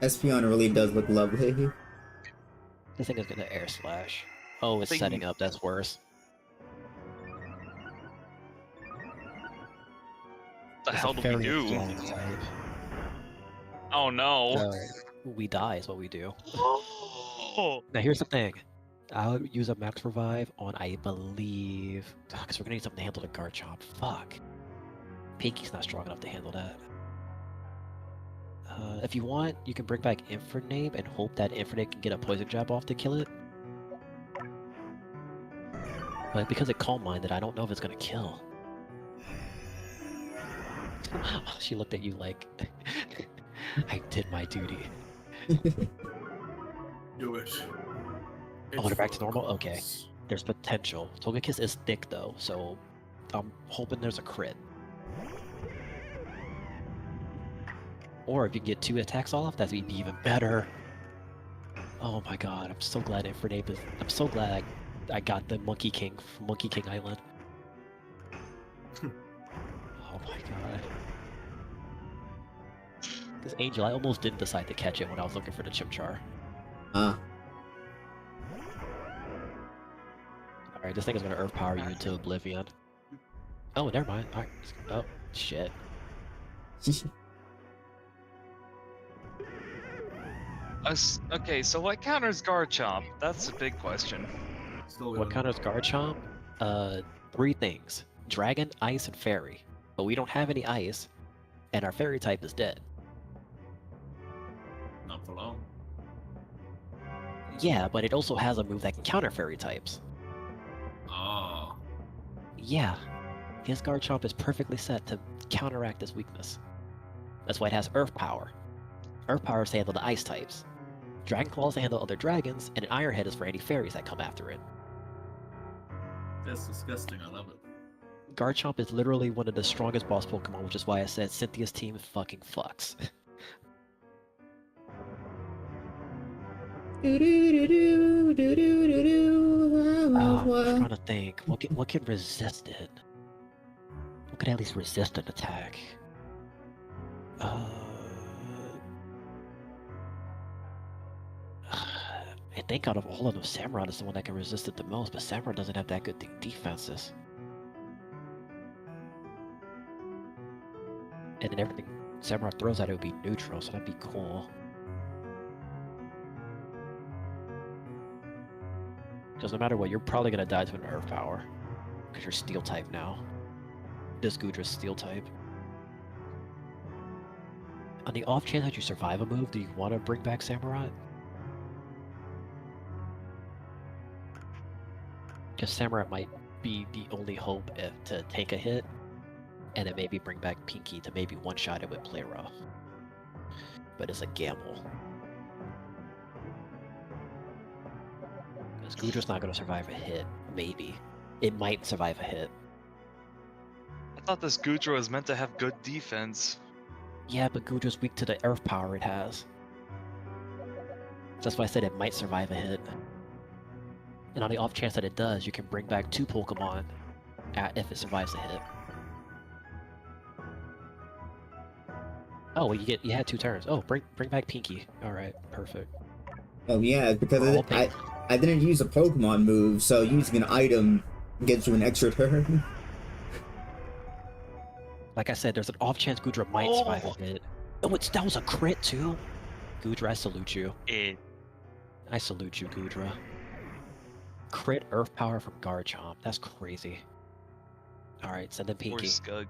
Espeon really does look lovely. This thing is gonna Air Slash. Oh, it's Thing- setting up, that's worse. What the hell do we Very do? strong type. Oh no. We die is what we do. Oh. Now here's the thing. I'll use a Max Revive on, I believe... Because we're gonna need something to handle the Garchomp. Fuck. Pinky's not strong enough to handle that. If you want, you can bring back Infernape and hope that Infernape can get a Poison Jab off to kill it. But because it Calm Minded, I don't know if it's gonna kill. She looked at you like... I did my duty. Do it. Oh, they're back to for normal? cause. Okay. There's potential. Togekiss is thick though, so I'm hoping there's a crit. Or if you can get 2 attacks off, that'd be even better. Oh my god, I'm so glad Infernape is... I'm so glad I got the Monkey King from Monkey King Island. Oh my god. This Angel, I almost didn't decide to catch it when I was looking for the Chimchar. Ah. Alright, this thing is gonna Earth Power you into oblivion. Oh, never mind. Alright. Oh, shit. Okay, so what counters Garchomp? That's a big question. Still What going. counters Garchomp? 3 things. Dragon, Ice, and Fairy. But we don't have any Ice, and our Fairy type is dead. Not for long. Yeah, but it also has a move that can counter Fairy types. Ah. Yeah. His Garchomp is perfectly set to counteract this weakness. That's why it has Earth Power. Earth Power is to handle the Ice types. Dragon Claw is to handle other dragons, and an Iron Head is for any fairies that come after it. That's disgusting. I love it. Garchomp is literally one of the strongest boss Pokemon, which is why I said Cynthia's team fucking fucks. I'm trying to think. What can resist it? What can at least resist an attack? I think out of all of them, Samurott is the one that can resist it the most, but Samurott doesn't have that good defenses. And then everything Samurott throws at it would be neutral, so that'd be cool. Because no matter what, you're probably gonna die to an Earth Power. Because you're Steel type now. This Goodra's Steel type. On the off chance that you survive a move, do you want to bring back Samurott? Because Samurott might be the only hope to take a hit, and then maybe bring back Pinky to maybe one-shot it with Play Rough. But it's a gamble. Because Goodra's not going to survive a hit. Maybe. It might survive a hit. I thought this Goodra was meant to have good defense. Yeah, but Goodra's weak to the Earth Power it has. That's why I said it might survive a hit. And on the off chance that it does, you can bring back 2 Pokemon if it survives a hit. Oh, well, you had 2 turns. Oh, bring back Pinky. All right, perfect. Oh yeah, because We're hoping- I didn't use a Pokemon move, so using an item gives you an extra turn. Like I said, there's an off chance Goodra might survive a hit. Oh, that was a crit too. Goodra, I salute you. I salute you, Goodra. Crit Earth Power from Garchomp. That's crazy. All right, send in Poor Pinky. Scug.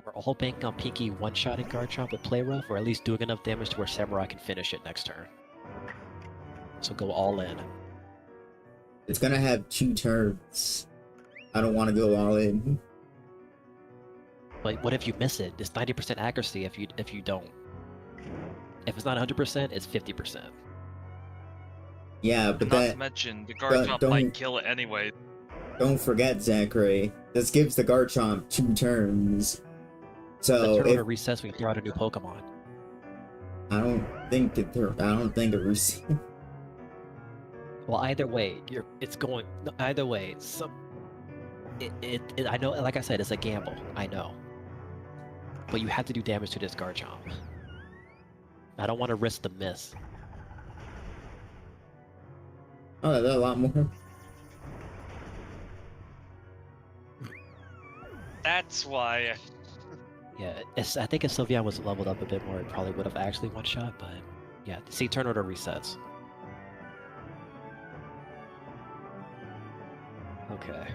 We're all banking on Pinky one-shotting Garchomp with Play Rough, or at least doing enough damage to where Samurai can finish it next turn. So go all in. It's gonna have 2 turns. I don't want to go all in. But what if you miss it? It's 90% accuracy if you don't. If it's not 100%, it's 50%. Yeah, but Not to that mention, the Garchomp might kill it anyway. don't forget, Zachary. This gives the Garchomp 2 turns. The So turn if order resets when you throw out a new Pokemon. I don't think it received. Well, either way, it's going. Either way, I know. Like I said, it's a gamble. I know, but you have to do damage to this Garchomp. I don't want to risk the miss. Oh, there's a lot more. That's why. Yeah, I think if Sylveon was leveled up a bit more, it probably would have actually one shot. But yeah, see, turn order resets. Okay.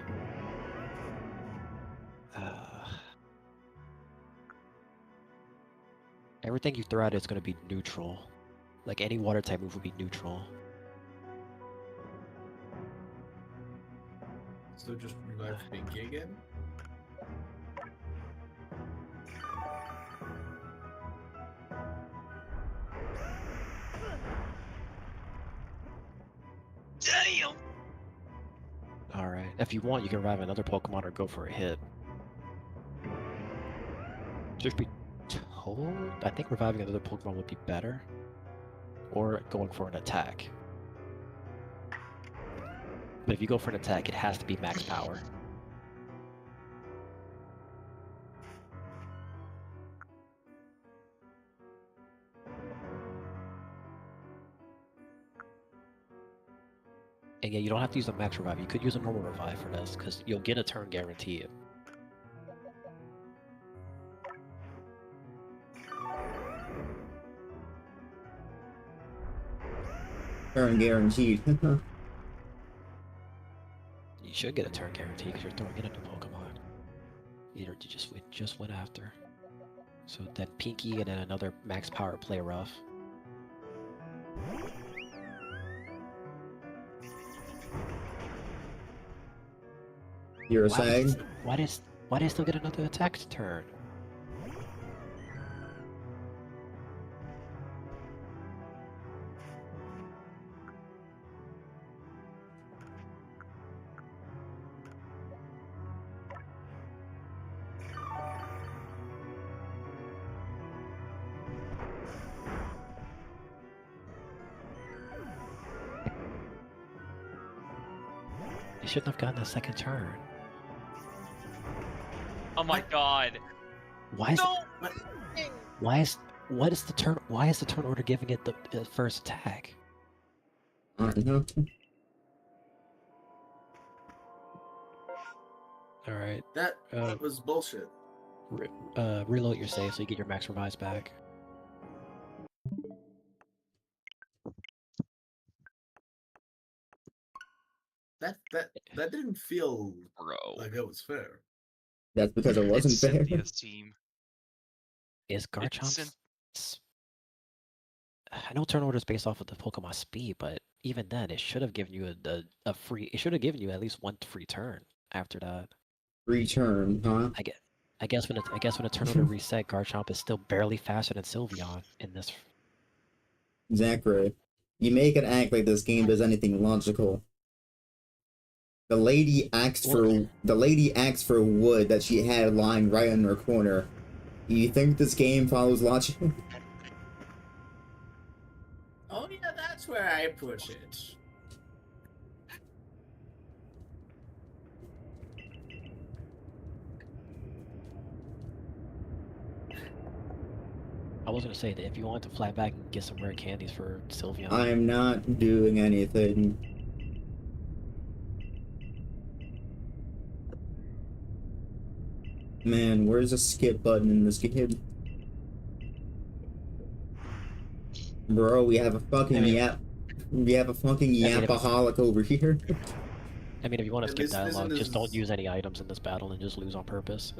Everything you throw out is going to be neutral. Like any water type move would be neutral. So just revive Pinky again? Damn! Alright. If you want, you can revive another Pokemon or go for a hit. Just be told? I think reviving another Pokemon would be better. Or going for an attack. But if you go for an attack, it has to be max power. And yeah, you don't have to use a max revive. You could use a normal revive for this, because you'll get a turn guaranteed. Turn guaranteed. You should get a turn guarantee because you're throwing in a new Pokemon. Either you just went after. So then Pinky and then another max power play rough. You're saying? Why does they still get another attack turn? They shouldn't have gotten a second turn. Oh my god. Why is No! what is the turn? Why is the turn order giving it the first attack? I don't know. All right, That was bullshit. reload your save so you get your max revives back. That didn't feel Bro. like it was fair. That's because it wasn't It's fair. Cynthia's team. Is Cyn- Garchomp's... I know turn order is based off of the Pokemon speed, but even then, it should have given you a free. It should have given you at least one free turn after that. Return, huh? I guess when a turn order reset, Garchomp is still barely faster than Sylveon in this. Zachary, you make it act like this game does anything logical. The lady asked for wood that she had lying right in her corner. You think this game follows logic? Oh yeah, that's where I put it. I was gonna say that if you wanted to fly back and get some rare candies for Sylveon, I'm not doing anything. Man, where's the skip button in this game? Bro, we have a fucking yap. We have a fucking yapaholic over here. I mean, if you want to skip This dialogue, isn't just don't as- use any items in this battle and just lose on purpose.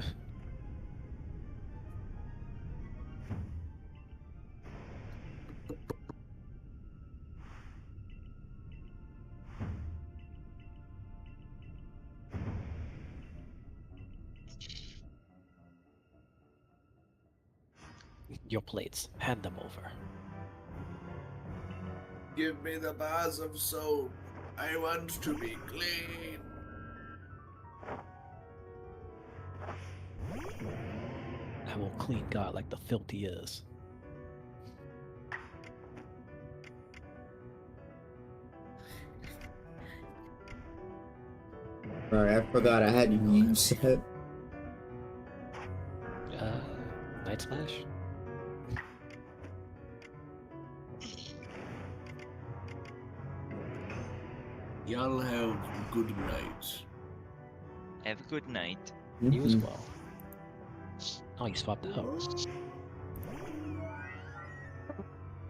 Your plates. Hand them over. Give me the bars of soap. I want to be clean. I will clean God like the filth he is. Alright, I forgot I had to use it. Night Slash? Y'all have a good night. Have a good night. You as Mhm. well. Oh, you swapped out.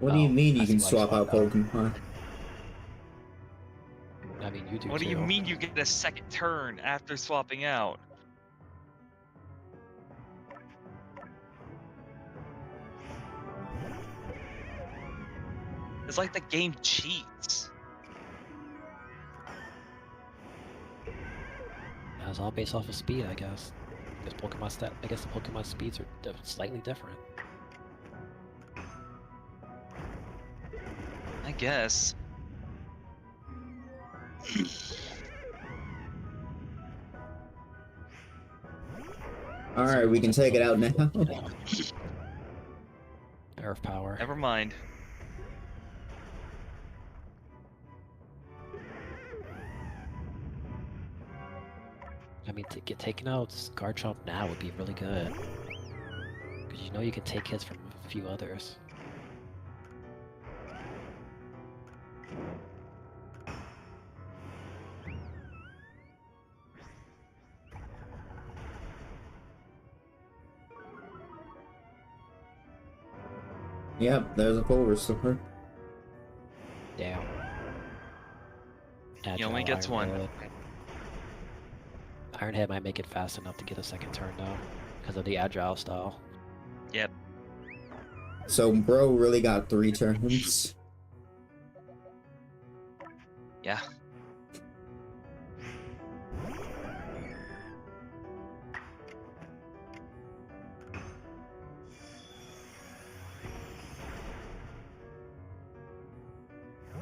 What do you Oh, mean I you see can why you swap out swapped out. Pokemon? I mean, you do What do too. you mean you get a second turn after swapping out? It's like the game cheats. It's all based off of speed, I guess. Because I guess the Pokemon speeds are slightly different. I guess. Alright, we can take it out now. Earth power. Never mind. I mean, to get taken out, Garchomp now would be really good. Because you know you can take hits from a few others. Yep, there's a full restore. Damn. He only gets one. Ironhead might make it fast enough to get a second turn though, because of the agile style. Yep. So bro really got 3 turns. Yeah.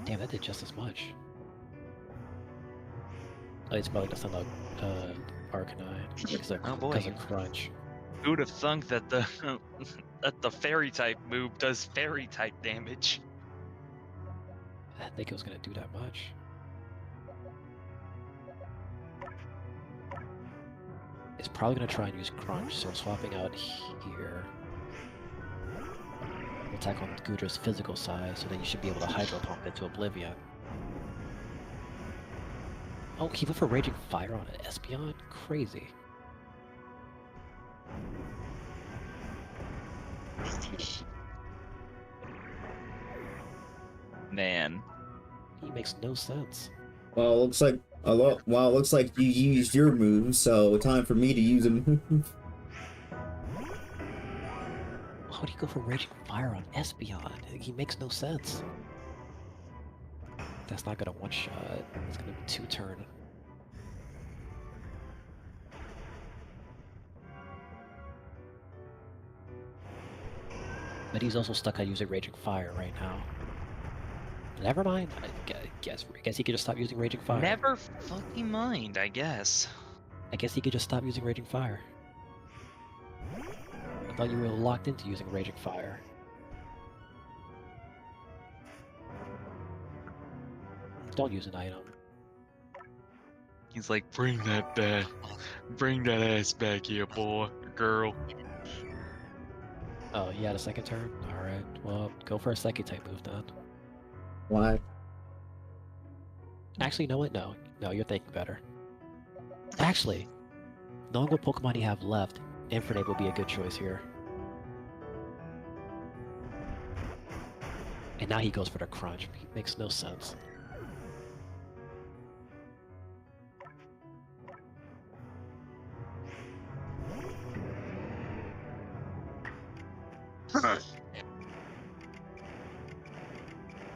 Damn, that did just as much. Oh, it's probably just on the Arcanine because of, Oh, boy. because of crunch. Who would have thunk that the that the fairy type move does fairy type damage? I didn't think it was gonna do that much. It's probably gonna try and use crunch, so swapping out here. We'll attack on Gudra's physical side, so then you should be able to Hydro Pump it to Oblivion. Oh, he went for Raging Fire on an Espeon? Crazy. Man. He makes no sense. Well, it looks like it looks like you used your move, so time for me to use a move. Why would he go for Raging Fire on Espeon? He makes no sense. That's not gonna one-shot. It's gonna be 2-turn. But he's also stuck on using Raging Fire right now. Never mind. I guess he could just stop using Raging Fire. Never fucking mind, I guess. I guess he could just stop using Raging Fire. I thought you were locked into using Raging Fire. Don't use an item. He's like, bring that back. Bring that ass back here, boy. Girl. Oh, you had a second turn? Alright, well, go for a Psychic type move then. Why? Actually, you know what? No, you're thinking better. Actually, knowing what Pokemon you have left, Infernape would be a good choice here. And now he goes for the Crunch. It makes no sense.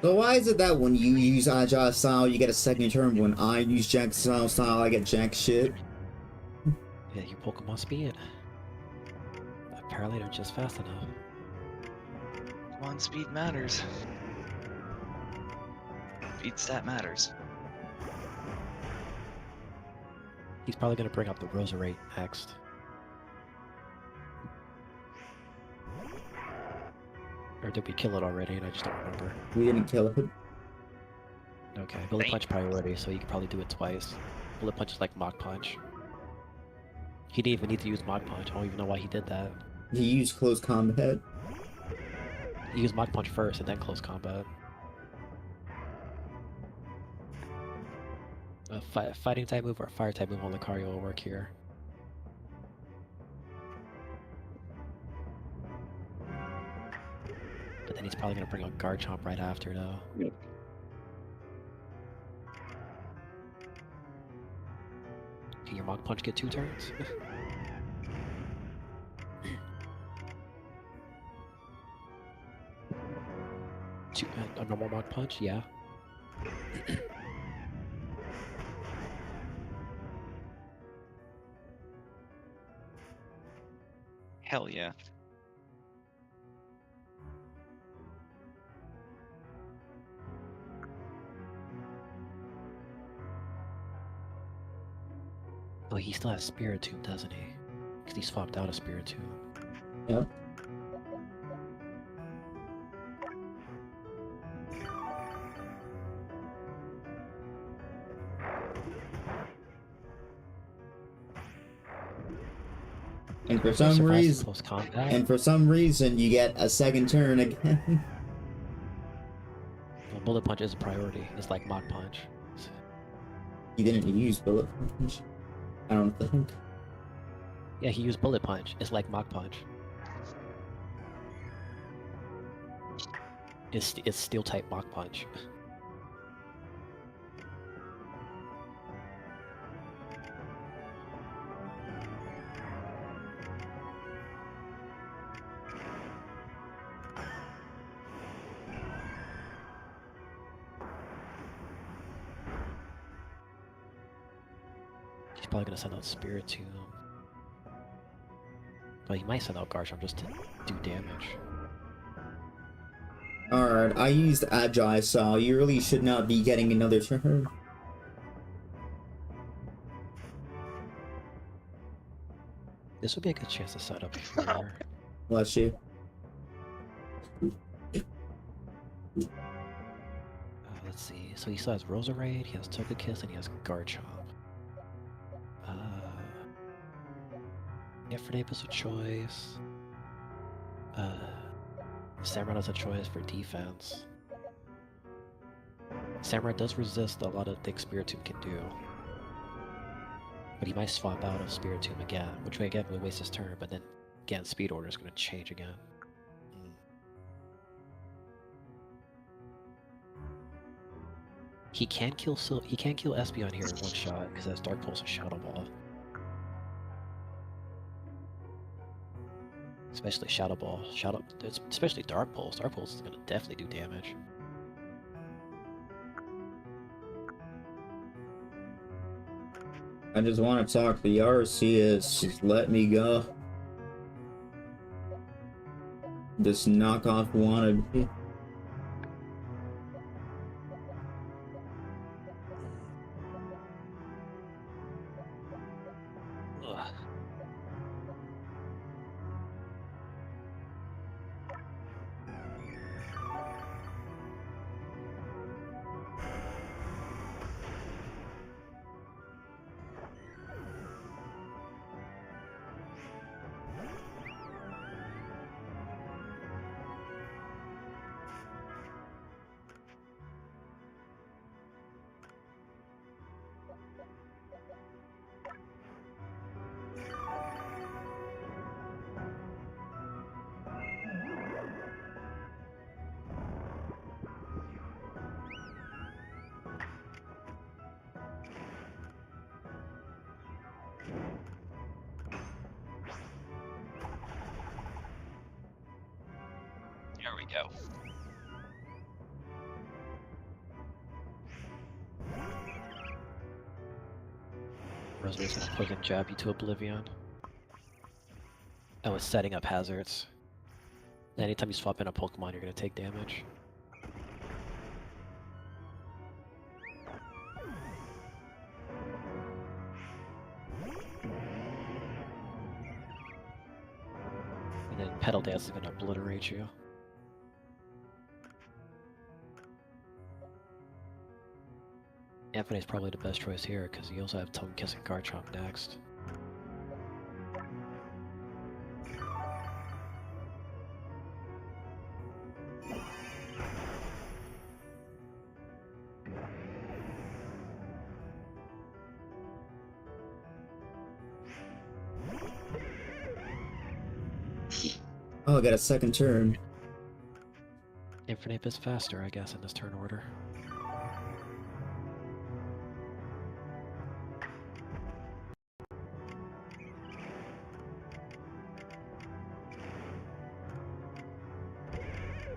So why is it that when you use Agile Style, you get a second turn, but when I use Jack Style, I get jack shit? Yeah, your Pokemon speed. Apparently they're just fast enough. Come on, speed matters. Speed stat matters. He's probably gonna bring up the Roserate next. Or did we kill it already and I just don't remember? We didn't kill it. Okay, Bullet Dang. Punch priority, so you can probably do it twice. Bullet Punch is like Mach Punch. He didn't even need to use Mach Punch, I don't even know why he did that. He used close combat. He used Mach Punch first and then Close Combat. A fighting type move or a fire type move on Lucario will work here. But then he's probably gonna bring out Garchomp right after though. Yep. Can your Mach Punch get 2 turns? A normal Mach Punch? Yeah. Hell yeah. Oh, he still has Spiritomb, doesn't he? Because he swapped out a Spiritomb. Yep. And for some Survives reason, close combat. and for some reason, you get a second turn again. Well, Bullet Punch is a priority. It's like Mach Punch. You didn't use bullet punch. I don't think. Yeah, he used Bullet Punch. It's like Mach Punch. It's Steel type Mach Punch. He's probably gonna send out Spiritomb. But he might send out Garchomp just to do damage. Alright, I used Agile, so you really should not be getting another turn. This would be a good chance to set up for... Bless you. let's see. So he still has Roserade, he has Togekiss, and he has Garchomp. Niflheim is a choice. Samurai is a choice for defense. Samurai does resist a lot of things Spiritomb can do. But he might swap out of Spiritomb again, which way again would waste his turn, but then again speed order is going to change again. He can kill Espeon here in one shot because that's Dark Pulse and Shadow Ball. Especially Shadow Ball. Especially Dark Pulse. Dark Pulse is gonna definitely do damage. I just want to talk to the Arceus. Just let me go. This knockoff wannabe. Ugh. There we go. Rosemary's gonna poison jab you to oblivion. Oh, it's setting up hazards. Anytime you swap in a Pokemon, you're gonna take damage. And then Petal Dance is gonna obliterate you. Infinite's probably the best choice here, because you also have Tongue Kiss and Garchomp next. Oh, I got a second turn. Infinite is faster, I guess, in this turn order.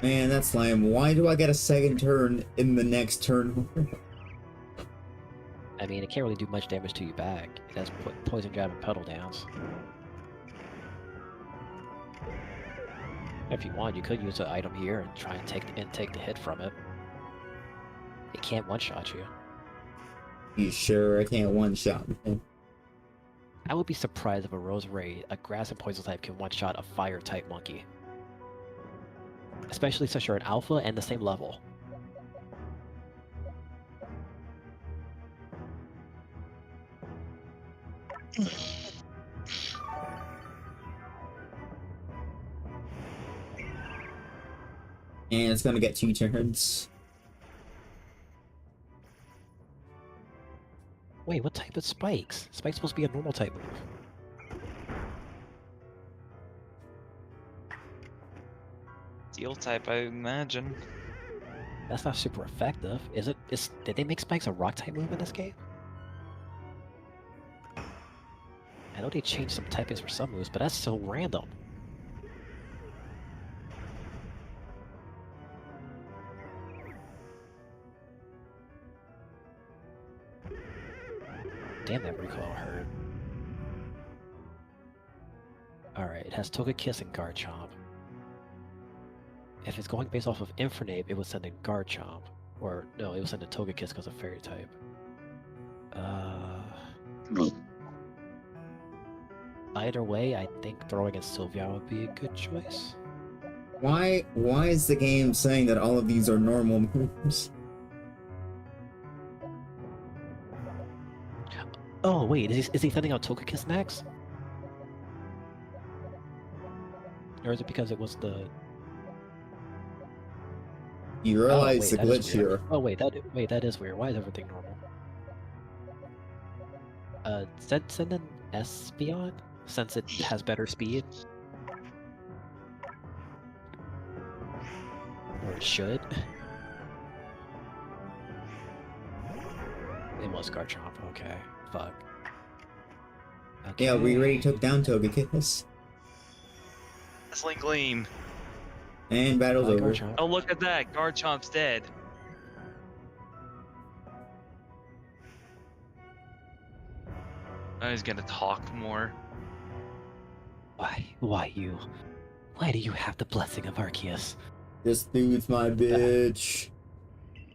Man, that's lame. Why do I get a second turn in the next turn? I mean, it can't really do much damage to you back. It has Poison Jab and Petal Dance. If you want, you could use an item here and try and take the hit from it. It can't one-shot you. You sure I can't one-shot me? I would be surprised if a Roserade, a grass and poison type, can one-shot a fire type monkey. Especially since you're an alpha and the same level. And it's gonna get 2 turns. Wait, what type is Spikes? Spike's supposed to be a normal type move. Steel type, I imagine. That's not super effective. Is it? Did they make Spikes a rock type move in this game? I know they changed some typings for some moves, but that's so random. Damn, that recoil hurt. Alright, it has Togekiss and Garchomp. If it's going based off of Infernape, it would send in Garchomp. Or, no, it would send in Togekiss because of Fairy type. Either way, I think throwing in Sylveon would be a good choice. Why is the game saying that all of these are normal moves? Oh, wait, is he sending out Togekiss next? Or is it because it was the... You realize the that is glitch weird. here. Oh, wait, that is weird. Why is everything normal? Send in Espeon, since it has better speed. Or it should. It was Garchomp, okay. Fuck. Okay. Yeah, we already took down Togekiss. Dazzling Gleam. And battle's Bye, over. Garchomp. Oh, look at that. Garchomp's dead. I was gonna talk more. Why you? Why do you have the blessing of Arceus? This dude's my bitch.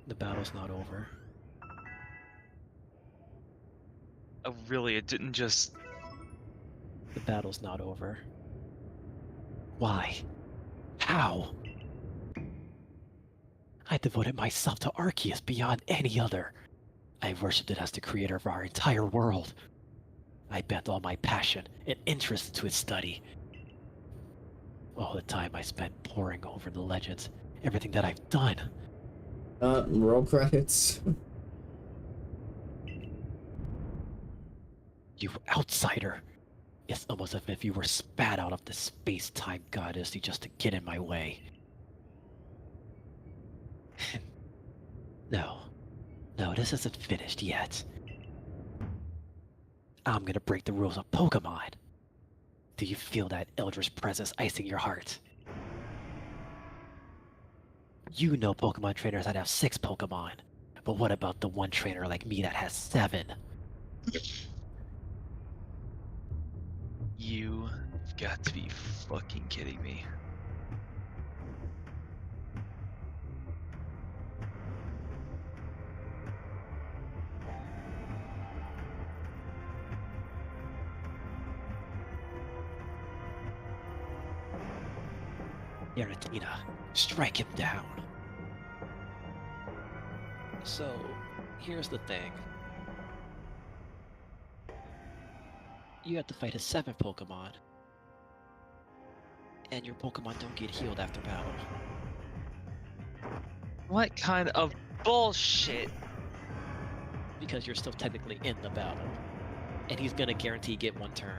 The battle's not over. Oh, really? It didn't just... The battle's not over. Why? How? I devoted myself to Arceus beyond any other. I worshipped it as the creator of our entire world. I bent all my passion and interest into its study. All the time I spent poring over the legends, everything that I've done. Roll credits. You outsider! It's almost as if you were spat out of the space-time goddess just to get in my way. No, this isn't finished yet. I'm gonna break the rules of Pokemon. Do you feel that Eldritch presence icing your heart? You know Pokemon trainers that have 6 Pokemon, but what about the one trainer like me that has 7? You've got to be fucking kidding me. Giratina, strike him down. So, here's the thing. You have to fight his 7 Pokemon. And your Pokemon don't get healed after battle. What kind of bullshit? Because you're still technically in the battle. And he's gonna guarantee get 1 turn.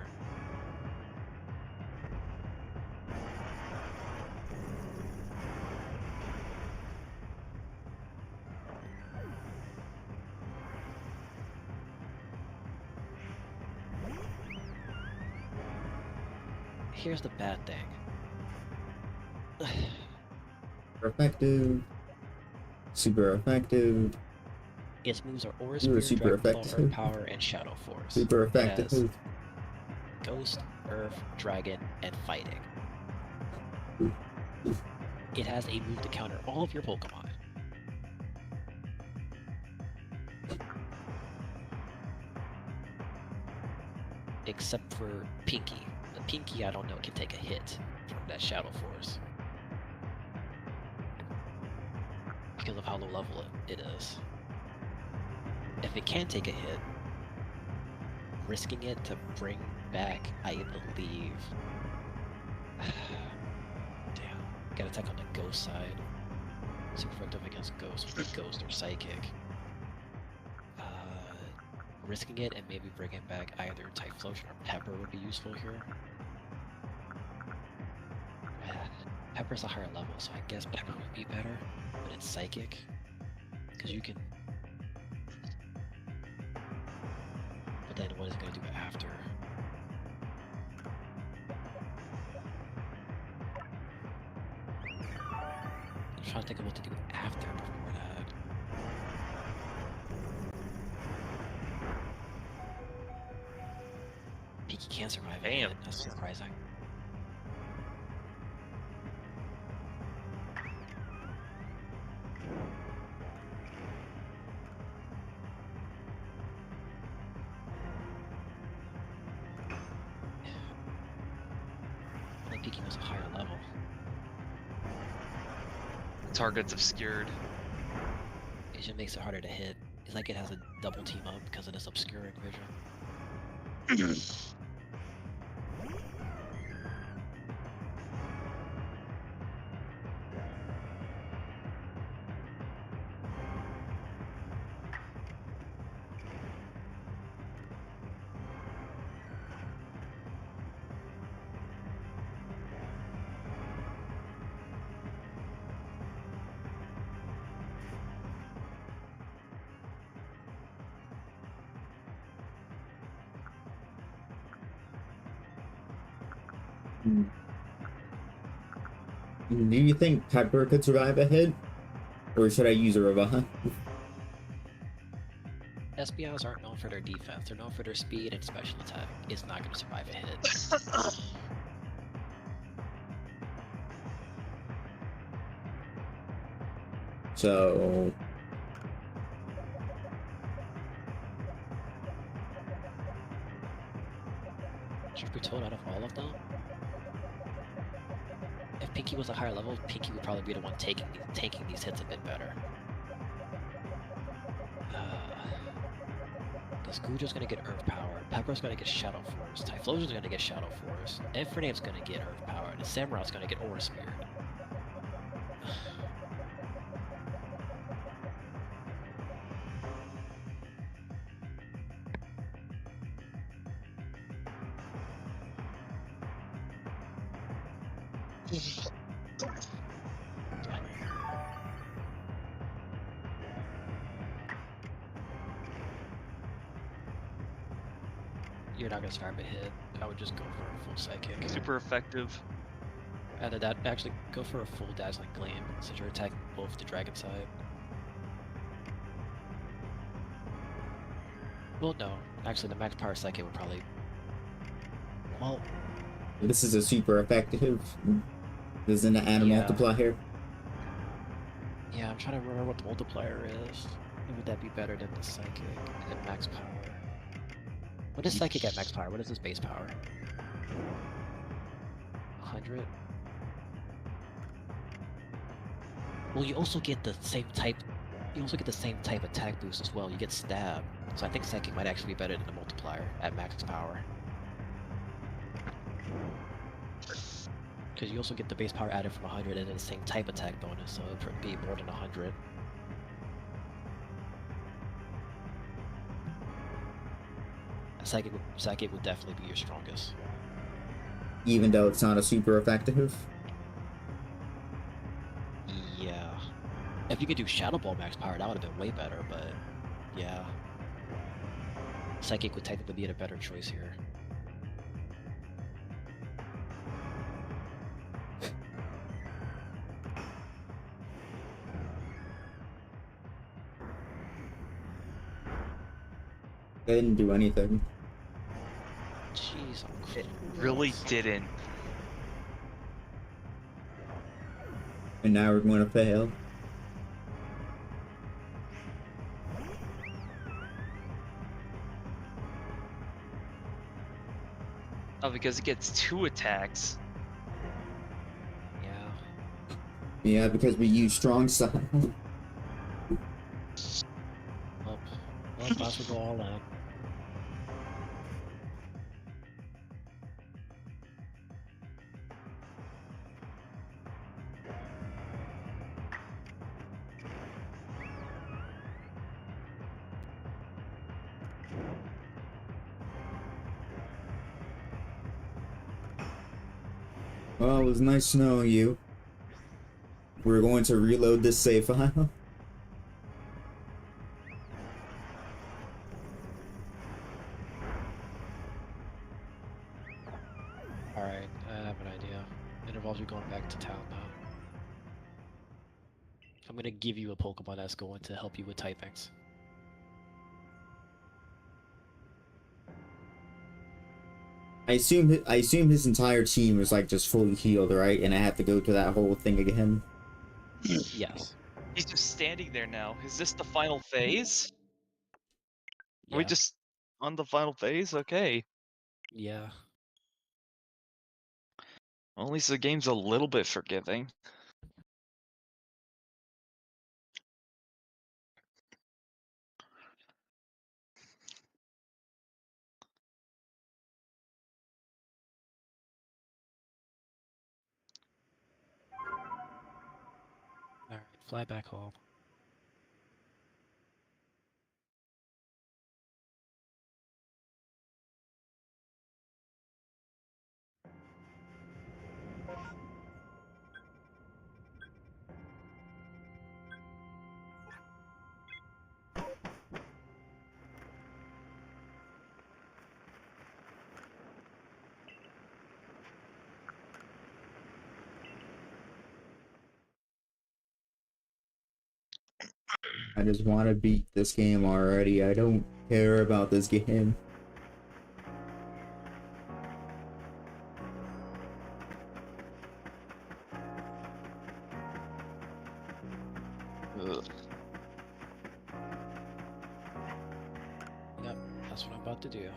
Here's the bad thing. Effective. Super effective. Its moves are Aura You were Spear, super Dragon Claw, effective. Earth Power, and Shadow Force. Super It has effective. Ghost, Earth, Dragon, and Fighting. It has a move to counter all of your Pokemon. Except for Pinky. The Pinky, I don't know, can take a hit from that Shadow Force. Because of how low level it is. If it can take a hit, risking it to bring back, I believe... Damn. Gotta attack on the Ghost side. Super effective against Ghost, Ghost or Psychic. Risking it and maybe bringing back either Typhlosion or Pepper would be useful here. Pepper's a higher level, so I guess Pepper would be better, but it's Psychic. Because you can... But then what is it going to do after? I'm trying to think of what to do after before that. Pinky can't survive. Damn. That's surprising. Only Pinky was a higher level. The target's obscured. It just makes it harder to hit. It's like it has a double team up because of this obscuring vision. Do you think Pepper could survive a hit? Or should I use a Revive? SBIs aren't known for their defense, they're known for their speed and special attack. It's not going to survive a hit. So... Truth be told, out of all of them, if Pinky was a higher level, Pinky would probably be the one taking these hits a bit better. Because Gujo's gonna get Earth Power, Pepper's gonna get Shadow Force, Typhlosion's gonna get Shadow Force, Infernape's gonna get Earth Power, and Samurot's gonna get Aura Spear. You're not gonna survive a hit. I would just go for a full Psychic. Super effective. And then actually go for a full Dazzling Gleam, since you're attacking both the Dragon side. Well, no. Actually, the Max Power Psychic would probably... Well, This is a super effective. This is an animal Yeah. multiplier. yeah, I'm trying to remember what the multiplier is. Would that be better than the Psychic and Max Power? What is Psychic at Max Power? What is his base power? 100? Well, you also get the same type. You also get the same type attack boost as well. You get stab. So I think psychic might actually be better than the multiplier at max power. Because you also get the base power added from 100 and then the same type attack bonus, so it would be more than 100. Psychic would definitely be your strongest. Even though it's not a super effective. Yeah. If you could do Shadow Ball max power, that would have been way better, but yeah. Psychic would technically be a better choice here. They didn't do anything. Jeez, It really didn't. And now we're going to fail. Oh, because it gets 2 attacks. Yeah. Yeah, because we use strong style. Well, might as well go all out. Well, it was nice knowing you. We're going to reload this save file. Alright, I have an idea. It involves you going back to town now. I'm gonna give you a Pokemon that's going to help you with typings. I assume his entire team was like just fully healed, right? And I have to go through that whole thing again. Yes. He's just standing there now. Is this the final phase? Are we Yeah. just on the final phase? Okay. Yeah. Well, at least the game's a little bit forgiving. Alright, fly back home. I just want to beat this game already. I don't care about this game. Ugh. Yep, that's what I'm about to do.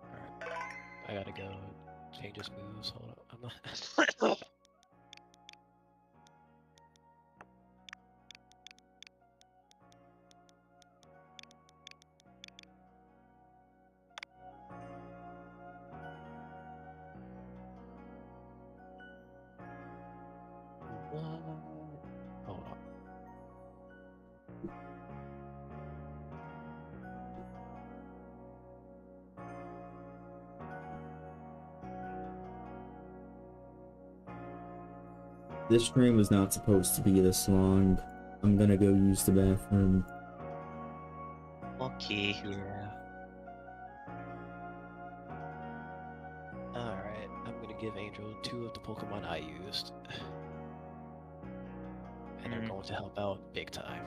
Alright. I gotta go change his moves. Hold up. I'm not. What? Hold on. This stream was not supposed to be this long. I'm gonna go use the bathroom. Okay. Yeah. Alright, I'm gonna give Angel 2 of the Pokemon I used. And they're going to help out big time.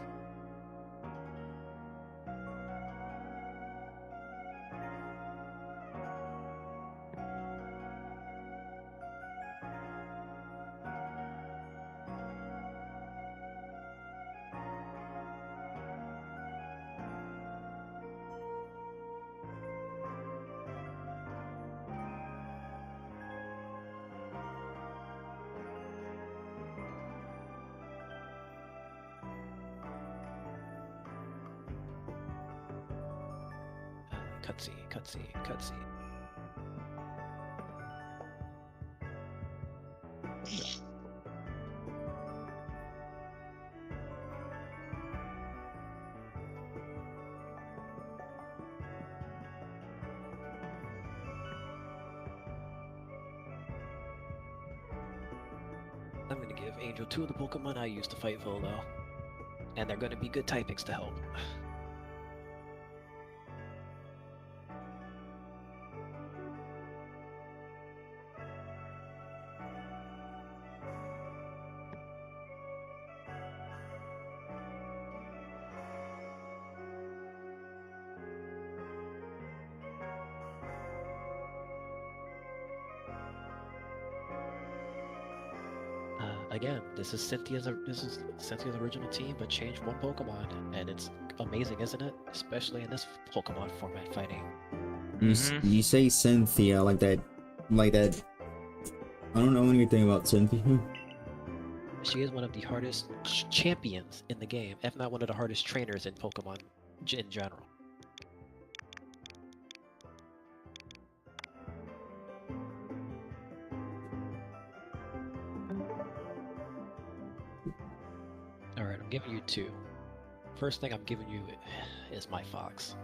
Cutscene, cutscene, cutscene. I'm gonna give Angel 2 of the Pokemon I used to fight Volo. And they're gonna be good typings to help. Again, this is Cynthia's original team, but change one Pokemon, and it's amazing, isn't it? Especially in this Pokemon format fighting. You say Cynthia like that. I don't know anything about Cynthia. She is one of the hardest champions in the game, if not one of the hardest trainers in Pokemon in general. Alright, I'm giving you 2. First thing I'm giving you is my fox.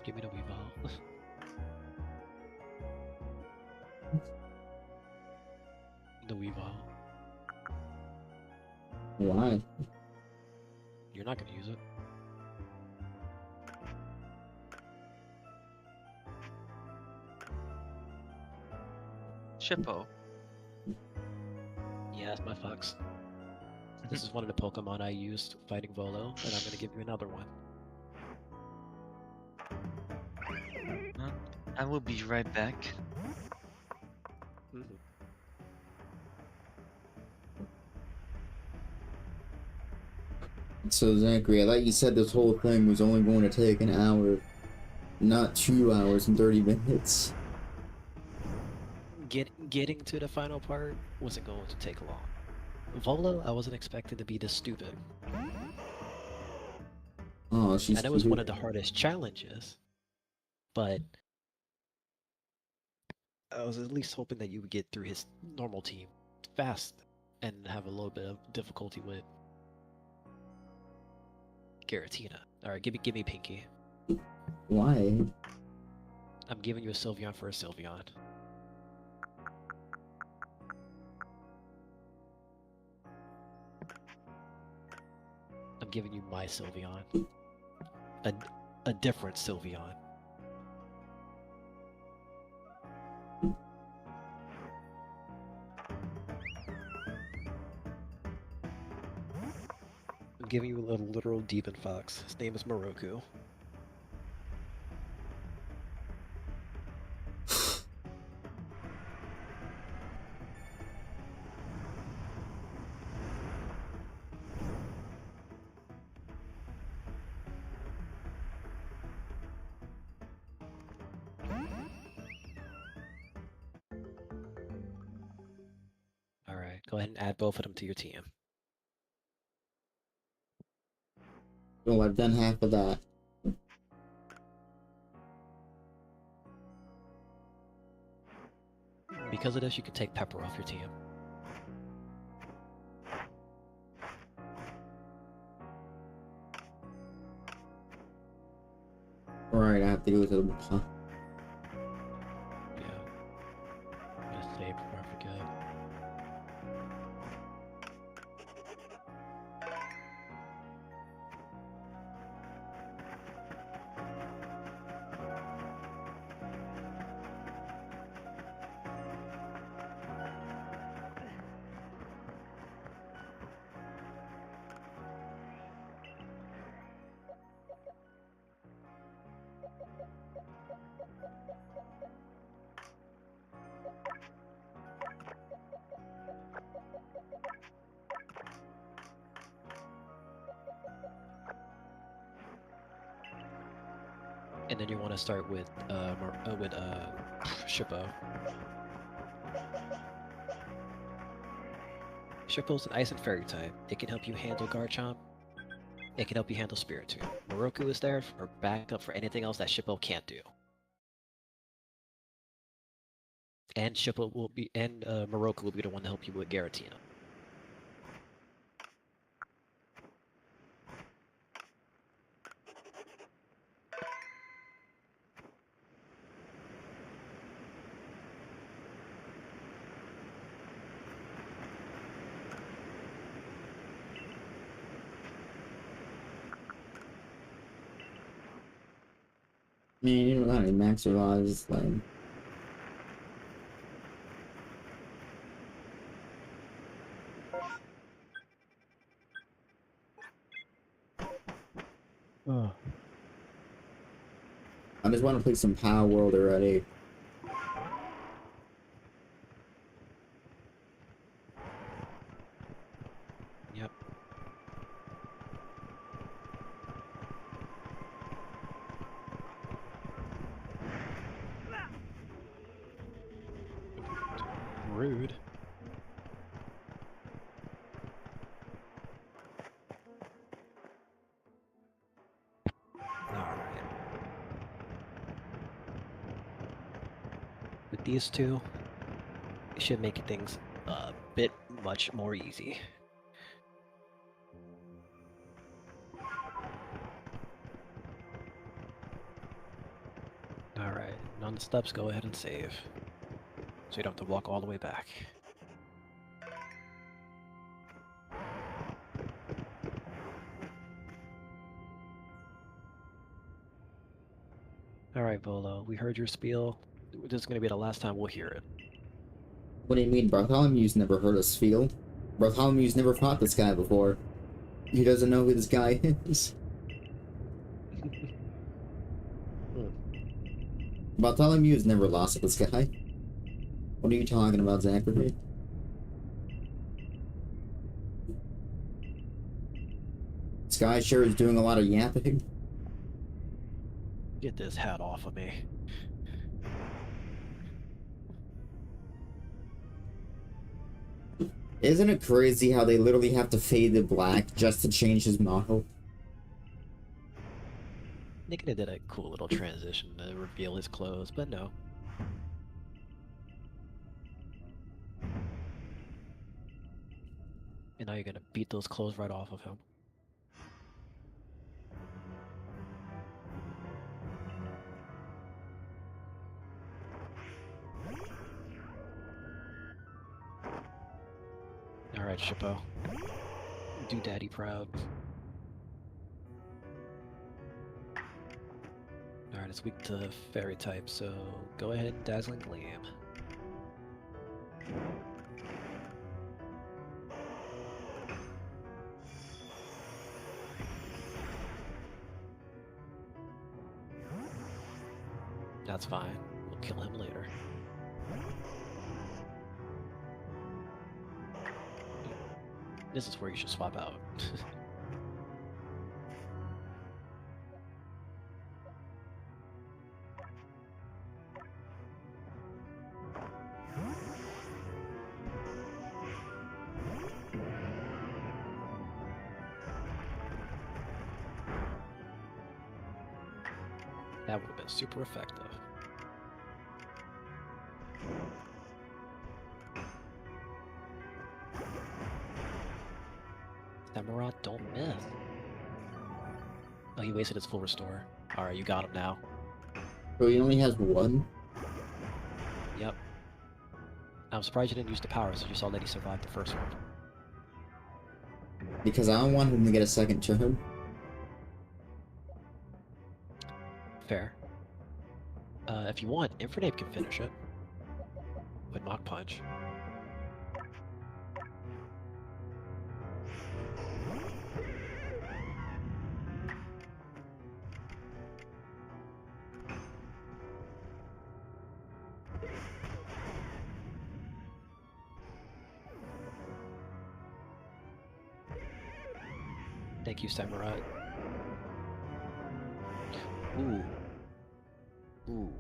Give me the Weavile. The Weavile. Why? You're not gonna use it. Shippo. Yeah, that's my fox. This is one of the Pokemon I used fighting Volo, and I'm gonna give you another one. I will be right back. So Zachary, I thought you said this whole thing was only going to take an hour, not 2 hours and 30 minutes. Getting to the final part wasn't going to take long. Volo, I wasn't expecting to be this stupid. Oh, she's. And it was one of the hardest challenges, but I was at least hoping that you would get through his normal team fast and have a little bit of difficulty with Giratina. Alright, give me Pinky. Why? I'm giving you a Sylveon for a Sylveon. I'm giving you my Sylveon. A different Sylveon. I'm giving you a little literal demon fox. His name is Moroku. Alright, go ahead and add both of them to your team. Well, I've done half of that. Because of this, you can take Pepper off your team. Alright, I have to go to the. Yeah. I'm gonna save before I forget. And then you want to start with Shippo. Shippo's an Ice and Fairy type. It can help you handle Garchomp. It can help you handle Spiritomb. Moroku is there for backup for anything else that Shippo can't do. And Moroku will be the one to help you with Giratina. Man, you don't know how to max your lives, like... Oh. I just want to play some Power World already. Yep. Rude. Alright. With these two, it should make things a bit much more easy. Alright, on the steps, go ahead and save. So you don't have to walk all the way back. Alright, Volo, we heard your spiel. This is going to be the last time we'll hear it. What do you mean? Bartholomew's never heard us feel. Bartholomew's never fought this guy before. He doesn't know who this guy is. Bartholomew's never lost to this guy. What are you talking about, Zachary? This guy sure is doing a lot of yapping. Get this hat off of me. Isn't it crazy how they literally have to fade to black just to change his model? They could have did a cool little transition to reveal his clothes, but no. And now you're gonna beat those clothes right off of him. Alright, Shippo. Do Daddy proud. Alright, it's weak to Fairy type, so go ahead and Dazzling Gleam. That's fine. We'll kill him later. This is where you should swap out. That would have been super effective. Samurott, don't miss. Oh, he wasted his full restore. Alright, you got him now. So he only has one? Yep. I'm surprised you didn't use the power, so you saw that he survived the first one. Because I don't want him to get a second turn. Fair. If you want, Infernape can finish it. With Mach Punch. Thank you, Samurott. Ooh. Ooh.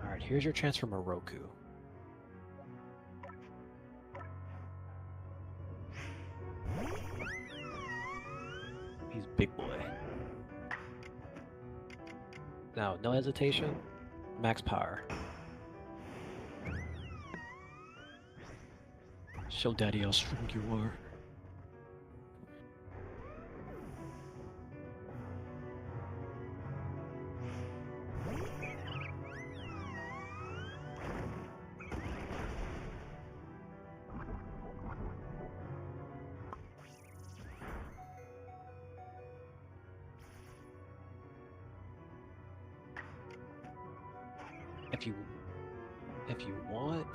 Alright, here's your chance for Moroku. He's big boy. Now, no hesitation, max power. Show daddy how strong you are. If you want,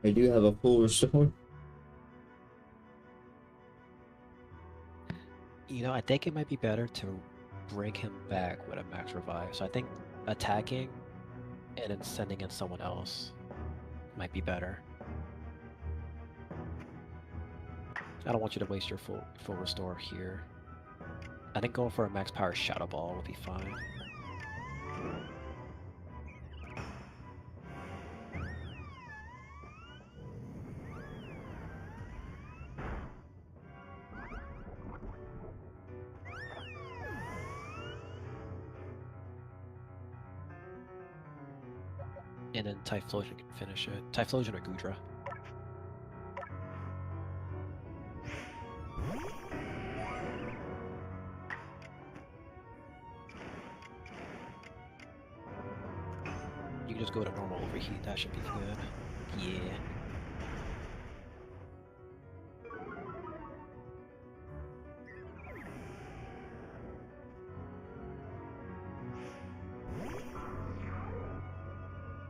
I do have a full restore. you know, I think it might be better to bring him back with a max revive. So I think attacking and then sending in someone else might be better. I don't want you to waste your full restore here. I think going for a max power Shadow Ball would be fine. And then Typhlosion can finish it. Typhlosion or Gudra. You can just go to normal overheat, that should be good. Yeah.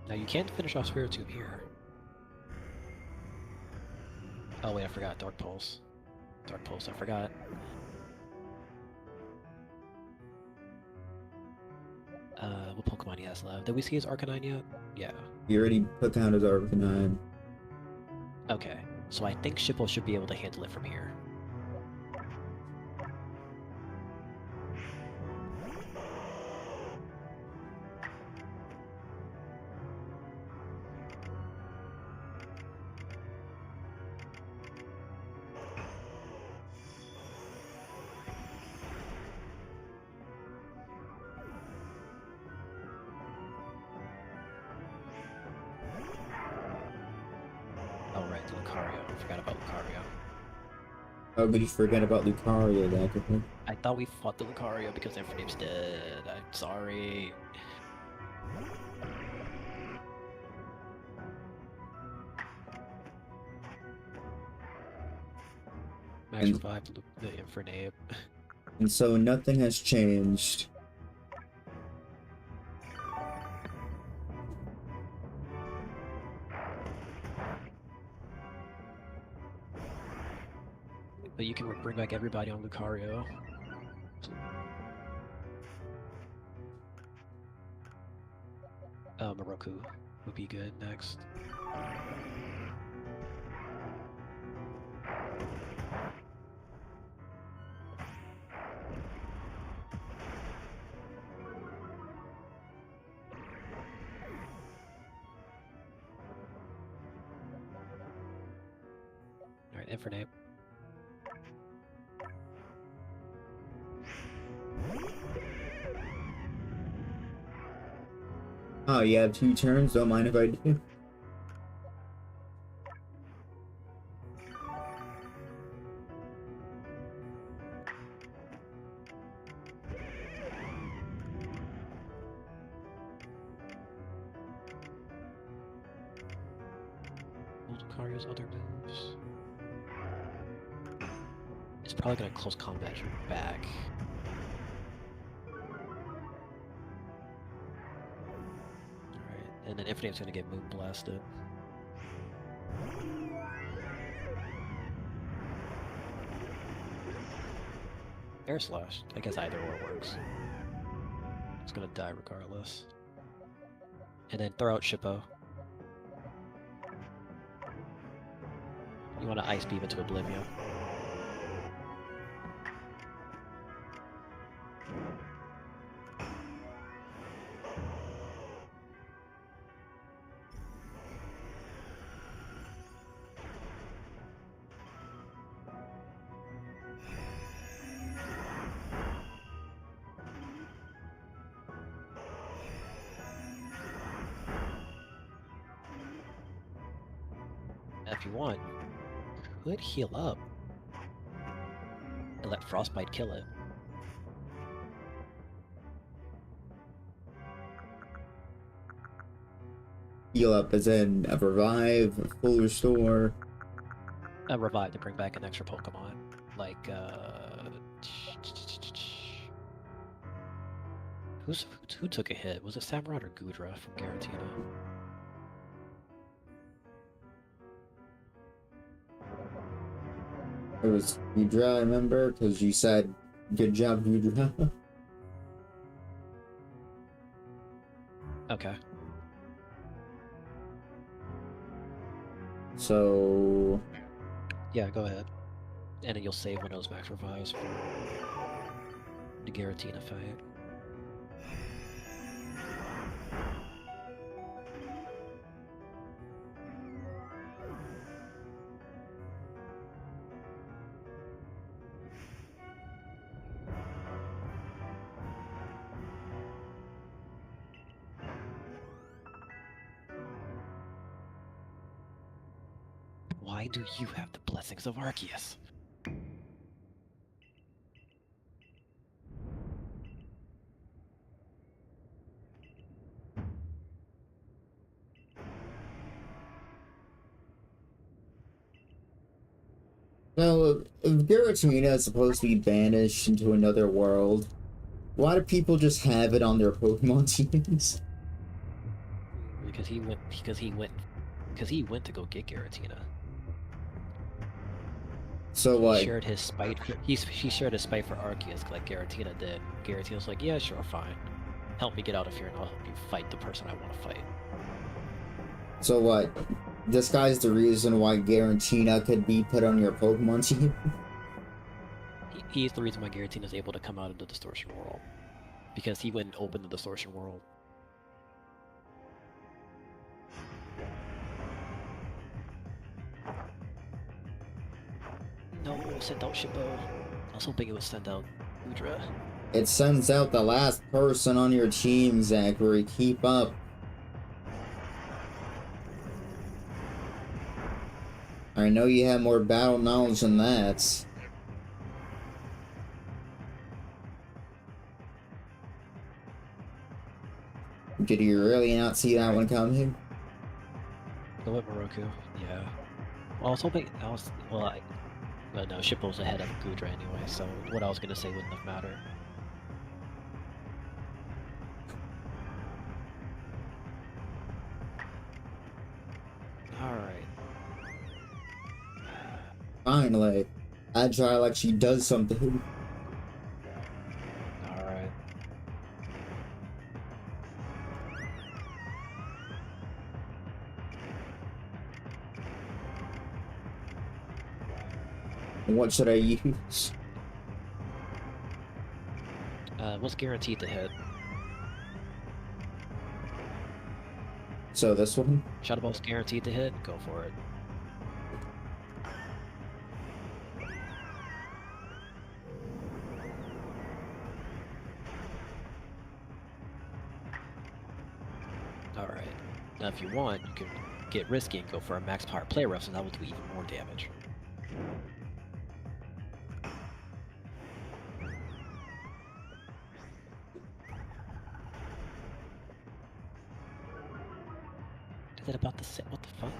Now you can't finish off Spiritomb here. Oh wait, I forgot. Dark Pulse. Dark Pulse, I forgot. What Pokemon he has left? Did we see his Arcanine yet? Yeah. You already put down his Arcanine. Okay. So I think Shippo should be able to handle it from here. Oh right, Lucario. I forgot about Lucario. How could you forget about Lucario, then? I thought we fought the Lucario because Infernape's dead. I'm sorry. Max And- revived the Infernape. And so nothing has changed. But you can bring back everybody on Lucario. Moroku would be good next. Alright, Infernape. Oh, you have 2 turns? Don't mind if I do. Lucario's other moves. It's probably gonna close combat you back. Alright, and then Infernape's gonna get Moon Blasted. Air Slash. I guess either or works. It's gonna die regardless. And then throw out Shippo. You want to Ice Beam into Oblivion. If you want, you could heal up and let Frostbite kill it. Heal up as in a revive, a full restore. A revive to bring back an extra Pokemon. Like, who took a hit? Was it Samurott or Gudra from Garatina? It was Gudra, I remember, because you said, good job, Gudra. Okay. So... Yeah, go ahead. And then you'll save one of those max revives for the Garatina fight. Why do you have the blessings of Arceus? So, if Giratina is supposed to be banished into another world, why do people just have it on their Pokemon teams? Because he went to go get Garatina. So, He like, shared his spite. He shared his spite for Arceus, like Garatina did. Garatina was like, "Yeah, sure, fine. Help me get out of here, and I'll help you fight the person I want to fight." so what? This guy's the reason why Giratina could be put on your Pokemon team? He's the reason why Garatina is able to come out of the Distortion World, because he went and opened the Distortion World. No, send out Shippo. I was hoping it would send out Udra. It sends out the last person on your team, Zachary. Keep up. I know you have more battle knowledge than that. Did you really not see that one coming? Go with Moroku. Yeah. Well, I was hoping. But no, Shippo's ahead of Gudra anyway, so what I was gonna say wouldn't have mattered. Alright. Finally, Agile actually does something. Alright. What should I use? What's guaranteed to hit? So this one? Shadow Ball's guaranteed to hit? Go for it. Alright. Now if you want, you can get risky and go for a max power play rough, so that will do even more damage. Is it about the same? What the fuck?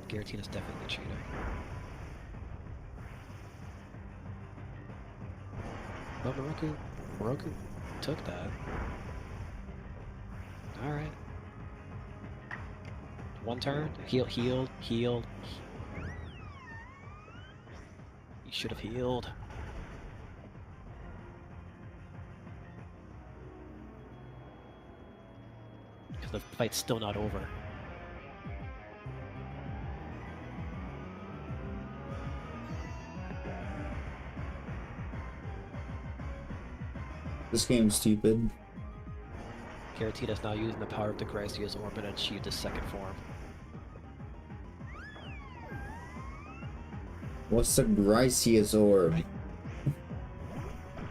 Garatina's definitely cheating. But Moroku took that. Alright. One turn. Healed. You should have healed. because the fight's still not over. This game's stupid. Giratina's now using the power of the Gracia's orb and achieved his second form. What's the Gracia's orb?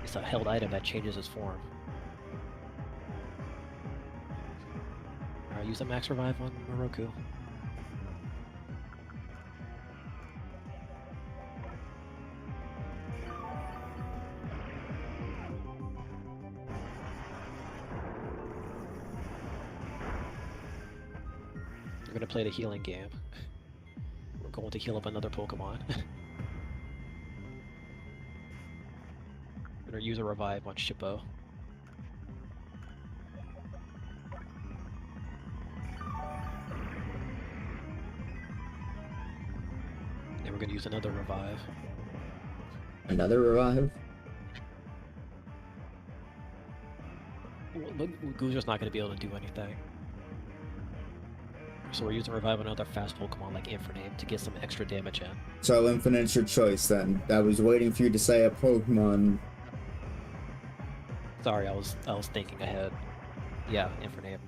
It's a held item that changes his form. Alright, use a max revive on Moroku. We're gonna play the healing game. We're going to heal up another Pokemon. We're gonna use a revive on Shippo. And we're gonna use another revive. Another revive? Well, Goozer's not gonna be able to do anything. So we're using revive on another fast Pokemon like Infernape to get some extra damage in. So Infinite's your choice then. I was waiting for you to say a Pokemon. Sorry, I was thinking ahead. Yeah, Infernape.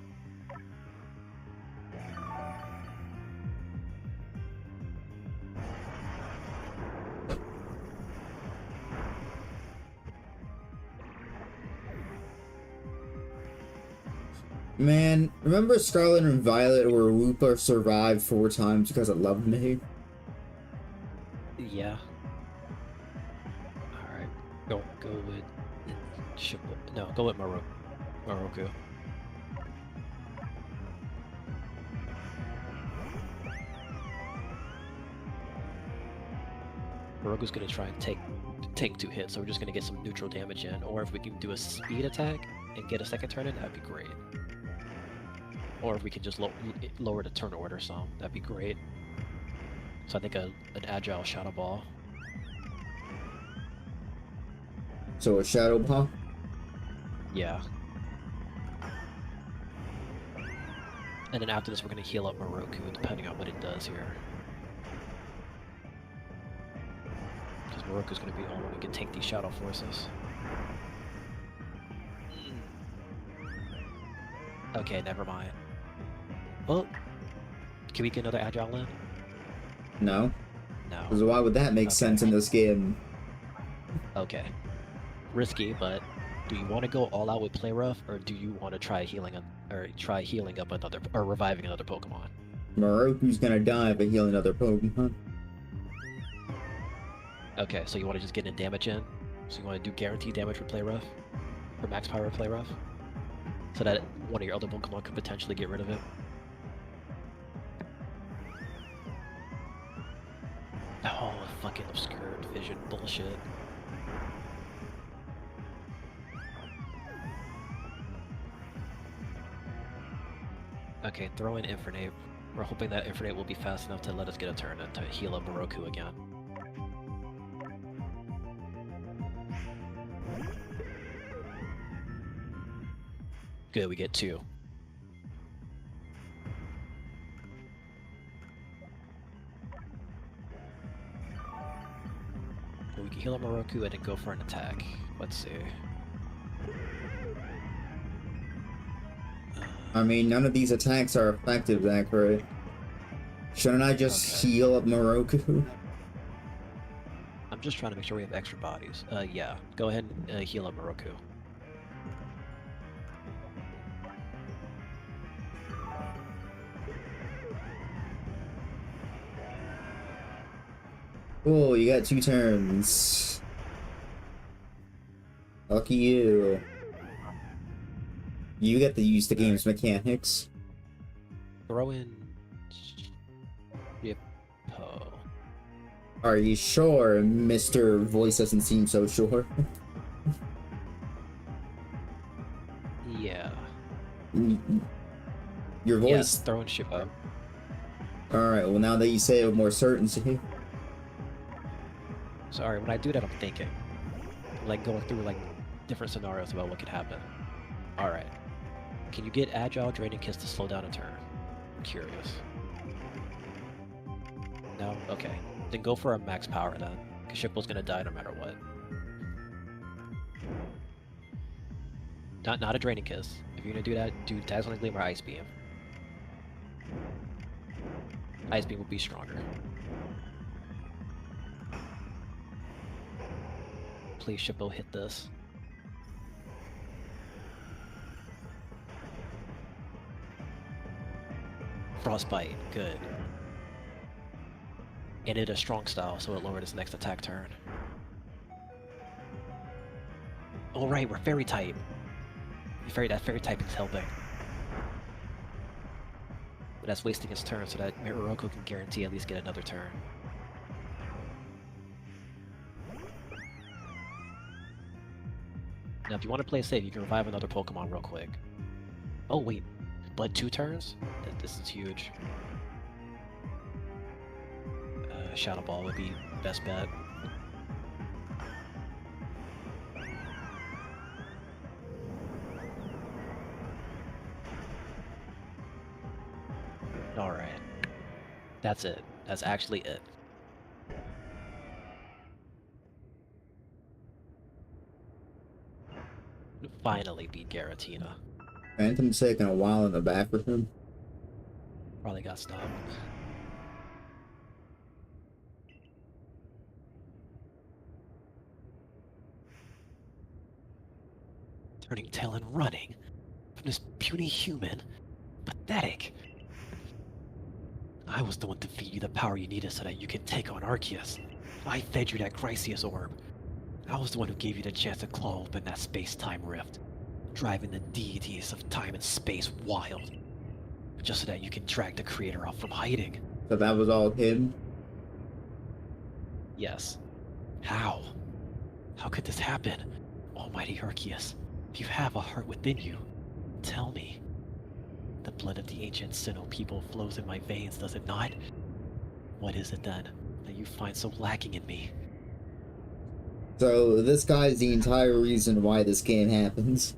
Man, remember Scarlet and Violet where Wooper survived 4 times because it loved me? Yeah. Alright. Go with Shippo. No, go with Moroku. Moroku's gonna try and take 2 hits, so we're just gonna get some neutral damage in. Or if we can do a speed attack and get a second turn in, that'd be great. Or if we can just lower the turn order some, that'd be great. So I think an agile Shadow Ball. So a Shadow Ball? Yeah. And then after this, we're gonna heal up Moroku, depending on what it does here. Because Moroku's gonna be the only one who can take these Shadow Forces. Okay, never mind. Well, can we get another Agile in? No. No. Because why would that make Okay. sense in this game? Okay. Risky, but do you want to go all out with Play Rough, or do you want to try healing up another, or reviving another Pokemon? Moroku's gonna die by healing other Pokemon. Okay, so you want to just get in damage in? So you want to do guaranteed damage with Play Rough? Or Max Power with Play Rough? So that one of your other Pokemon could potentially get rid of it? Oh, fucking obscured vision bullshit. Okay, throw in Infernape. We're hoping that Infernape will be fast enough to let us get a turn and to heal up Moroku again. Good, we get 2. So we can heal up Moroku and then go for an attack. Let's see. I mean, none of these attacks are effective, Zachary. Shouldn't I just Okay. heal up Moroku? I'm just trying to make sure we have extra bodies. Yeah. Go ahead and heal up Moroku. Cool, you got 2 turns. Lucky you. You get to use the game's mechanics. Throw in... Shippo. Are you sure Mr. Voice doesn't seem so sure? Yeah. Your voice... Yes, throw in Shippo. Alright, well now that you say it with more certainty. Sorry, when I do that, I'm thinking. Like, going through, like, different scenarios about what could happen. Alright. Can you get Agile Draining Kiss to slow down a turn? I'm curious. No? Okay. Then go for a max power then. Because Shippo's gonna die no matter what. Not a Draining Kiss. If you're gonna do that, do Dazzling Gleam or Ice Beam. Ice Beam will be stronger. Please, Shippo, hit this. Frostbite, good. And it is strong style, so it lowered its next attack turn. Oh right, we're fairy type. That fairy type is helping. But that's wasting its turn so that Miruroku can guarantee at least get another turn. Now if you want to play safe, you can revive another Pokemon real quick. Oh wait, but 2 turns? This is huge. Shadow Ball would be best bet. Alright. That's it. That's actually it. Finally beat Garatina. Phantom's taking a while in the back with him. Probably got stopped. Turning tail and running from this puny human. Pathetic. I was the one to feed you the power you needed so that you could take on Arceus. I fed you that Chryseus orb. I was the one who gave you the chance to claw open that space-time rift, driving the deities of time and space wild, just so that you can drag the creator out from hiding. So that was all him? Yes. How? How could this happen? Almighty Arceus, if you have a heart within you, tell me. The blood of the ancient Sinnoh people flows in my veins, does it not? What is it then that you find so lacking in me? So this guy's the entire reason why this game happens.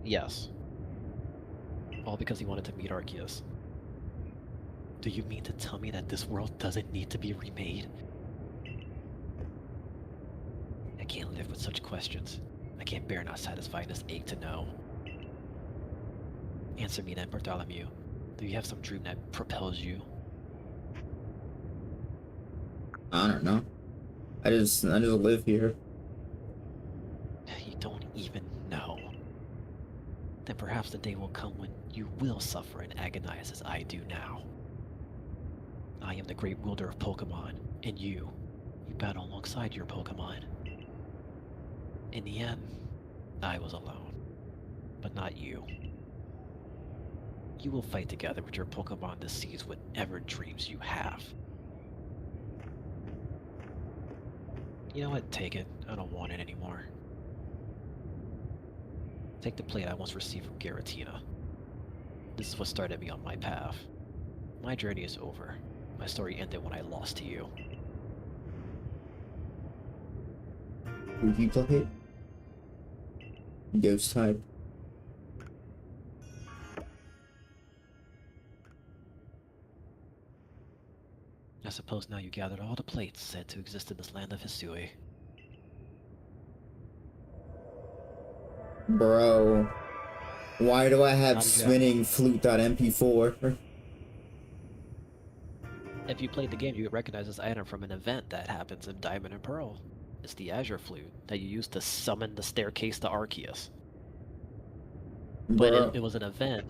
Yes. All because he wanted to meet Arceus. Do you mean to tell me that this world doesn't need to be remade? I can't live with such questions. I can't bear not satisfying this ache to know. Answer me then, Bartholomew. Do you have some dream that propels you? I don't know. I just live here. You don't even know. Then perhaps the day will come when you will suffer and agonize as I do now. I am the great wielder of Pokemon, and you battle alongside your Pokemon. In the end, I was alone, but not you. You will fight together with your Pokemon to seize whatever dreams you have. You know what? Take it. I don't want it anymore. Take the plate I once received from Garatina. This is what started me on my path. My journey is over. My story ended when I lost to you. Who do you play? Ghost type. I suppose now you gathered all the plates said to exist in this land of Hisui. Bro. Why do I have How did you spinning flute.mp4? If you played the game, you would recognize this item from an event that happens in Diamond and Pearl. It's the Azure Flute that you use to summon the staircase to Arceus. But Bro, it was an event.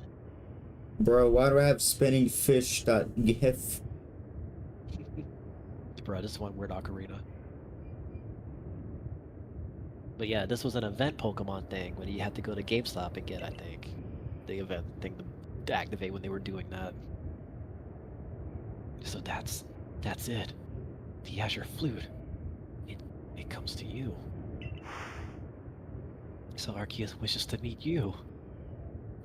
bro, why do I have spinning fish.gif? Bro, this is one word ocarina. But yeah, this was an event Pokemon thing when you had to go to GameStop and get, I think, the event thing to activate when they were doing that. So that's it. The Azure Flute. It comes to you. So Arceus wishes to meet you.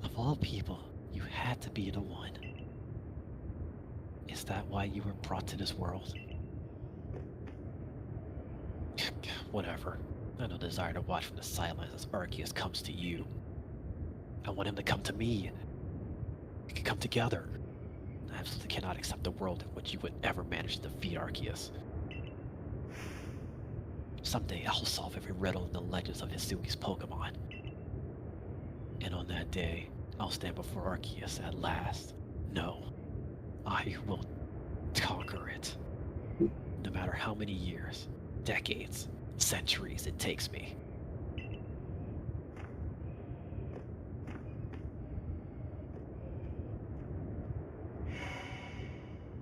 Of all people, you had to be the one. Is that why you were brought to this world? Whatever. I no desire to watch from the sidelines as Arceus comes to you. I want him to come to me. We can come together. I absolutely cannot accept a world in which you would ever manage to defeat Arceus. Someday I'll solve every riddle in the legends of Hisui's Pokémon. And on that day, I'll stand before Arceus at last. No, I will conquer it. No matter how many years, decades, centuries it takes me.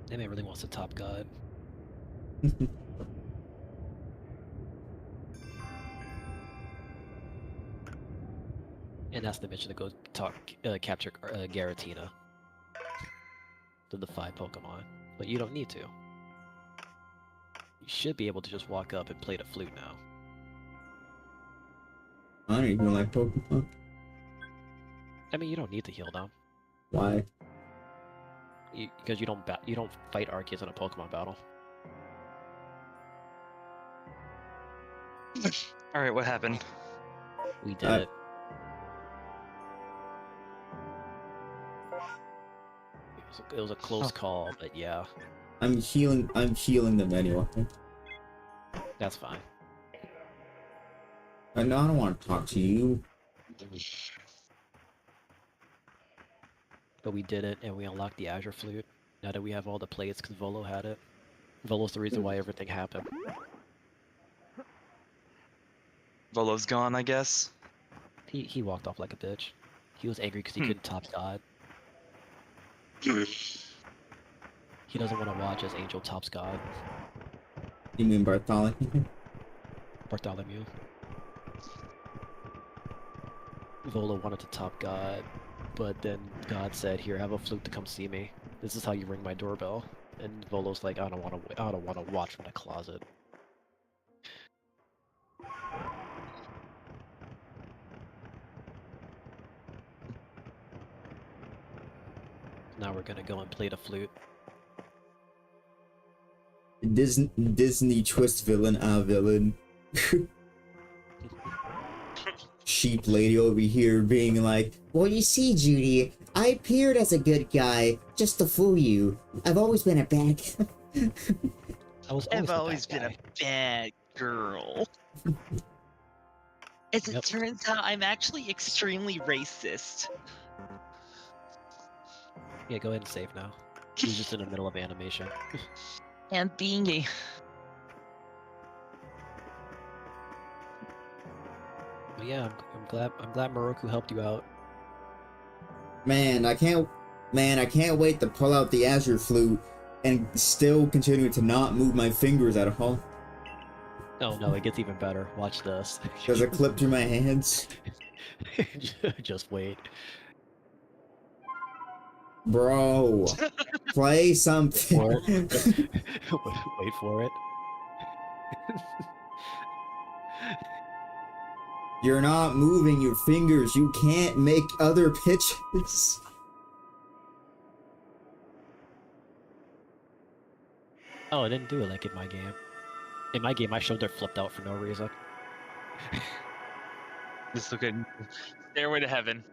That man really wants to top God. And that's the mission to go capture Garatina. To the 5 Pokemon. But you don't need to. You should be able to just walk up and play the flute now. I don't even like Pokemon. I mean, you don't need to heal them. Why? Because you don't fight Arceus in a Pokemon battle. Alright, what happened? We did it. It was a close call, but yeah, I'm healing them anyway. that's fine. I don't want to talk to you. But we did it, and we unlocked the Azure Flute. Now that we have all the plates, because Volo had it. Volo's the reason why everything happened. Volo's gone, I guess. He walked off like a bitch. He was angry because he couldn't top God. He doesn't want to watch as Angel tops God. You mean Bartholomew? Bartholomew. Volo wanted to top God, but then God said, "Here, have a flute to come see me. This is how you ring my doorbell." And Volo's like, "I don't want to watch from the closet." Now we're gonna go and play the flute. Disney twist villain, villain. Sheep lady over here being like, Well, you see, Judy, I appeared as a good guy just to fool you. I've always been a bad guy. I've always been a bad girl. As it Yep. turns out, I'm actually extremely racist. Yeah, go ahead and save now. He's just in the middle of animation. And being a... But yeah, I'm glad Moroku helped you out. man, I can't wait to pull out the Azure Flute and still continue to not move my fingers at all. Oh no, it gets even better. Watch this. Does it clip through my hands? Just wait. Bro, play something. Wait for it. You're not moving your fingers. You can't make other pitches. Oh, I didn't do it like in my game. In my game, my shoulder flipped out for no reason. Just look at Stairway to Heaven.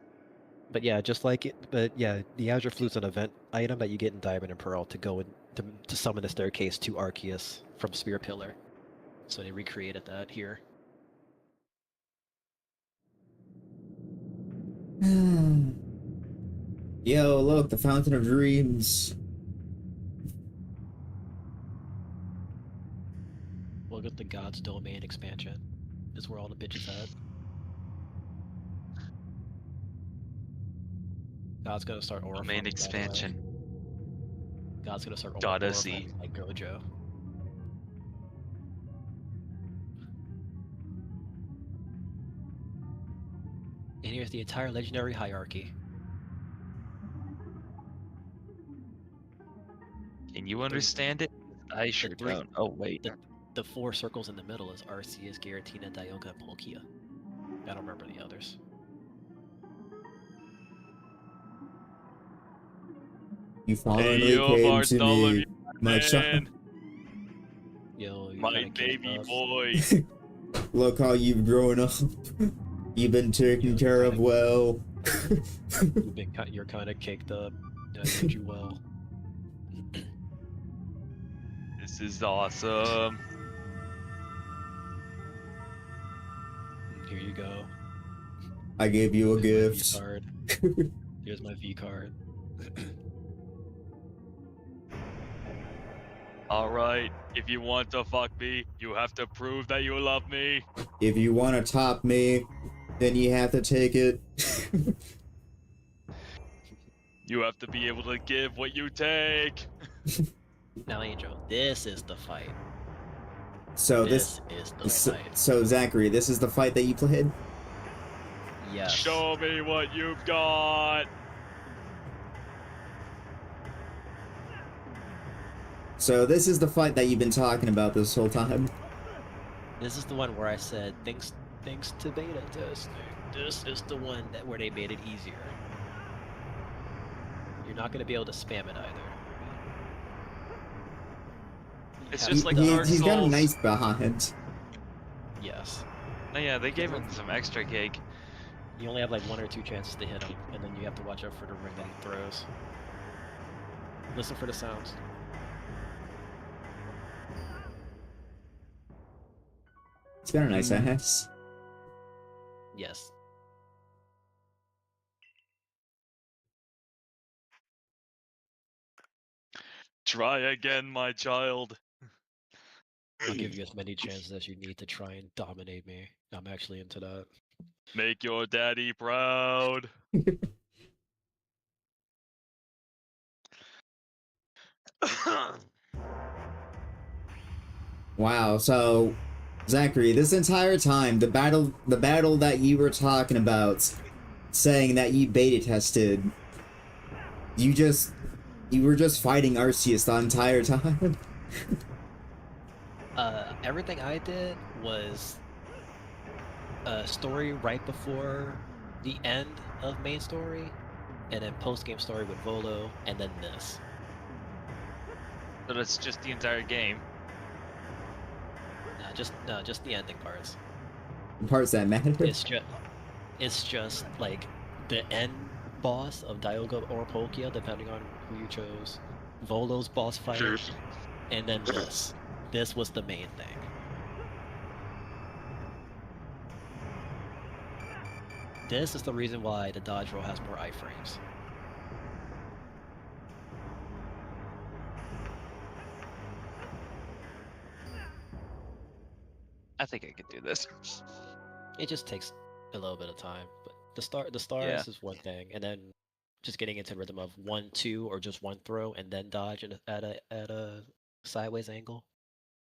But yeah, just like it. But yeah, the Azure Flute's an event item that you get in Diamond and Pearl to go in to summon the staircase to Arceus from Spear Pillar. So they recreated that here. Yo, look, the Fountain of Dreams. We'll get the God's Domain expansion. Is where all the bitches at. God's gonna start Aura. Main expansion. God's gonna start Gotta Aura see. like Gojo. And here's the entire legendary hierarchy. Can you understand it? I sure three- don't. Oh, wait. The 4 circles in the middle is Arceus, Giratina, Dialga, and Palkia. I don't remember the others. You finally Hey, yo, came to Bartholomew, me, my child. Yo, you My gotta kick baby us. boy. Look how you've grown up. You've been taken care of well. You're kind of caked up. I did you well. This is awesome. Here you go. I gave you a Here's gift. my V card. Here's my V card. Alright, if you want to fuck me, you have to prove that you love me. If you want to top me, then you have to take it. You have to be able to give what you take. Now, Angel, this is the fight. So This is the fight. so Zachary, this is the fight that you played? Yes. Show me what you've got. So this is the fight that you've been talking about this whole time? This is the one where I said, thanks to beta testing. This is the one where they made it easier. You're not going to be able to spam it either. It's have just to- like Dark He's got a Souls. nice behind. Yes. Oh, yeah, they gave him some extra cake. You only have like 1 or 2 chances to hit him, and then you have to watch out for the ring that he throws. Listen for the sounds. He's got a nice ass. Yes. Try again, my child. I'll give you as many chances as you need to try and dominate me. I'm actually into that. Make your daddy proud. Wow, so Zachary, this entire time, the battle that you were talking about, saying that you beta tested, you were just fighting Arceus the entire time? Everything I did was story right before the end of main story, and then post-game story with Volo, and then this. So that's just the entire game. No, just the ending parts. The parts that matter? It's just like the end boss of Dialga or Palkia, depending on who you chose. Volo's boss fight, and then this. This was the main thing. This is the reason why the dodge roll has more iframes. I think I could do this. It just takes a little bit of time, but the stars Yeah. is one thing, and then just getting into rhythm of 1, 2, or just one throw and then dodge at a sideways angle.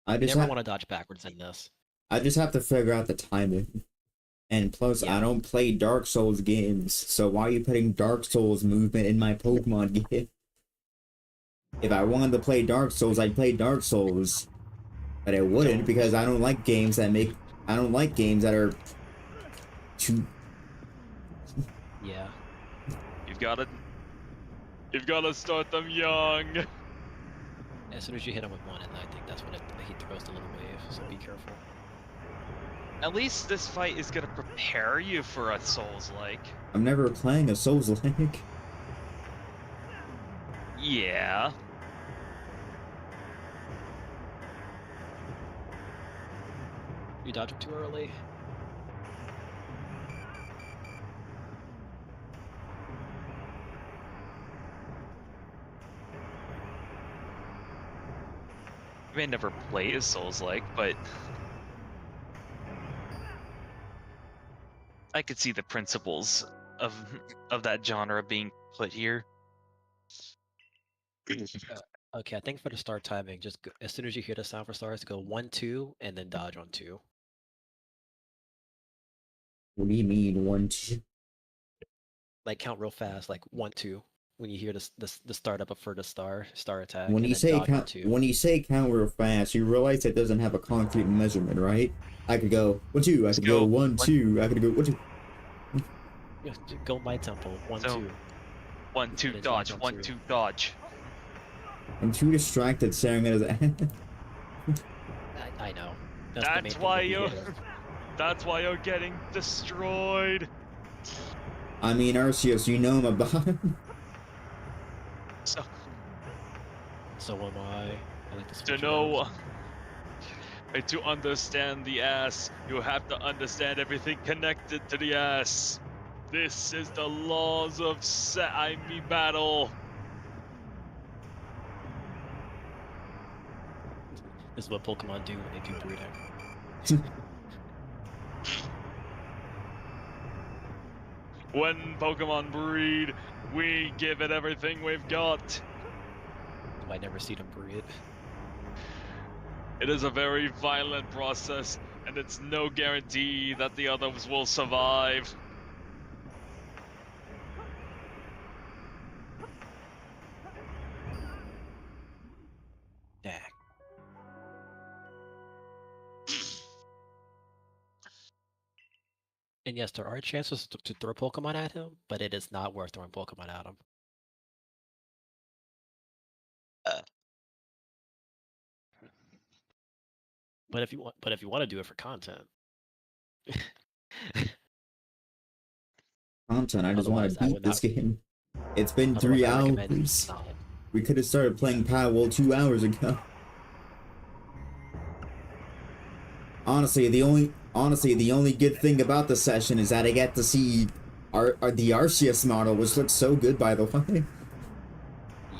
I You just never have, want to dodge backwards in this. I just have to figure out the timing. And plus, Yeah. I don't play Dark Souls games, so why are you putting Dark Souls movement in my Pokemon game? If I wanted to play Dark Souls, I'd play Dark Souls. But I wouldn't, because I don't like games that are too... Yeah. You've got to start them young. As soon as you hit him with one, and I think that's when he throws the little wave, so be careful. At least this fight is gonna prepare you for a Souls-like. I'm never playing a Souls-like. Yeah. You dodge him too early. I may never play as Souls-like, but I could see the principles of that genre being put here. Okay, I think for the start timing, just go, as soon as you hear the sound for stars, go 1, 2, and then dodge on 2. What do you mean, 1, 2? Like count real fast, like 1, 2. When you hear the startup for the star attack. When and you then say dodge on count, 2. when you say count real fast, you realize it doesn't have a concrete measurement, right? I could go 1, 2. I could go 1, 2. I could go 1, 2. Yeah, go my tempo. 1, So- 2. 1, 2, It's dodge. like 1, on 2, dodge. I'm too distracted staring at his ass. I know. the That's main why thing you. with the hit. That's why you're getting destroyed. I mean, Arceus, you know him about him. So So am I. I like to to switch know, around. to understand the ass, you have to understand everything connected to the ass. This is the laws of Saimi battle. This is what Pokemon do when they do breeding. When Pokemon breed, we give it everything we've got. You might never see them breed. It is a very violent process, and it's no guarantee that the others will survive. Dang. And yes, there are chances to throw Pokemon at him, but it is not worth throwing Pokemon at him. But if you want to do it for content, Content, I just want Otherwise, to I beat would this not- game. It's been otherwise 3 I recommend hours. not. We could have started playing Power 2 hours ago. Honestly, the only good thing about the session is that I get to see the Arceus model, which looks so good, by the way.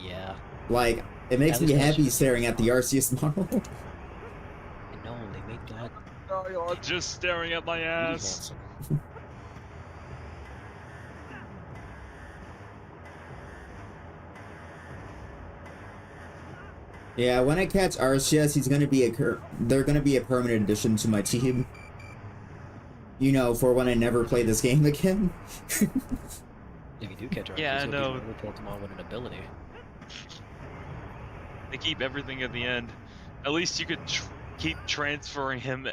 Yeah. Like, it makes At me least that's happy just- staring at the Arceus model. No, they made that Oh, you're just staring at my really ass. handsome. Yeah, when I catch Arceus, he's gonna be they're gonna be a permanent addition to my team. You know, for when I never play this game again. If you do catch Arceus, Yeah, I it'll be know. another Pokemon with an ability. They keep everything at the end. At least you could keep transferring him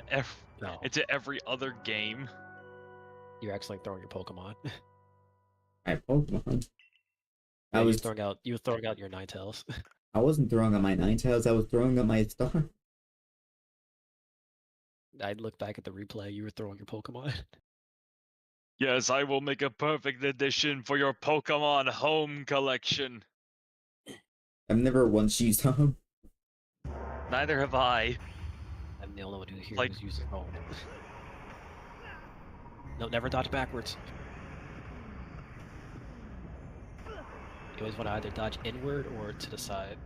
No, into every other game. you're actually throwing your Pokemon. Alright, Pokemon. Yeah, I was you were throwing out your Ninetales. I wasn't throwing out my Ninetales, I was throwing out my star. I'd look back at the replay, you were throwing your Pokemon. Yes, I will make a perfect addition for your Pokemon home collection. I've never once used him. Neither have I. I'm the only one who here Like- who's using home. No, never dodge backwards. You always want to either dodge inward or to the side.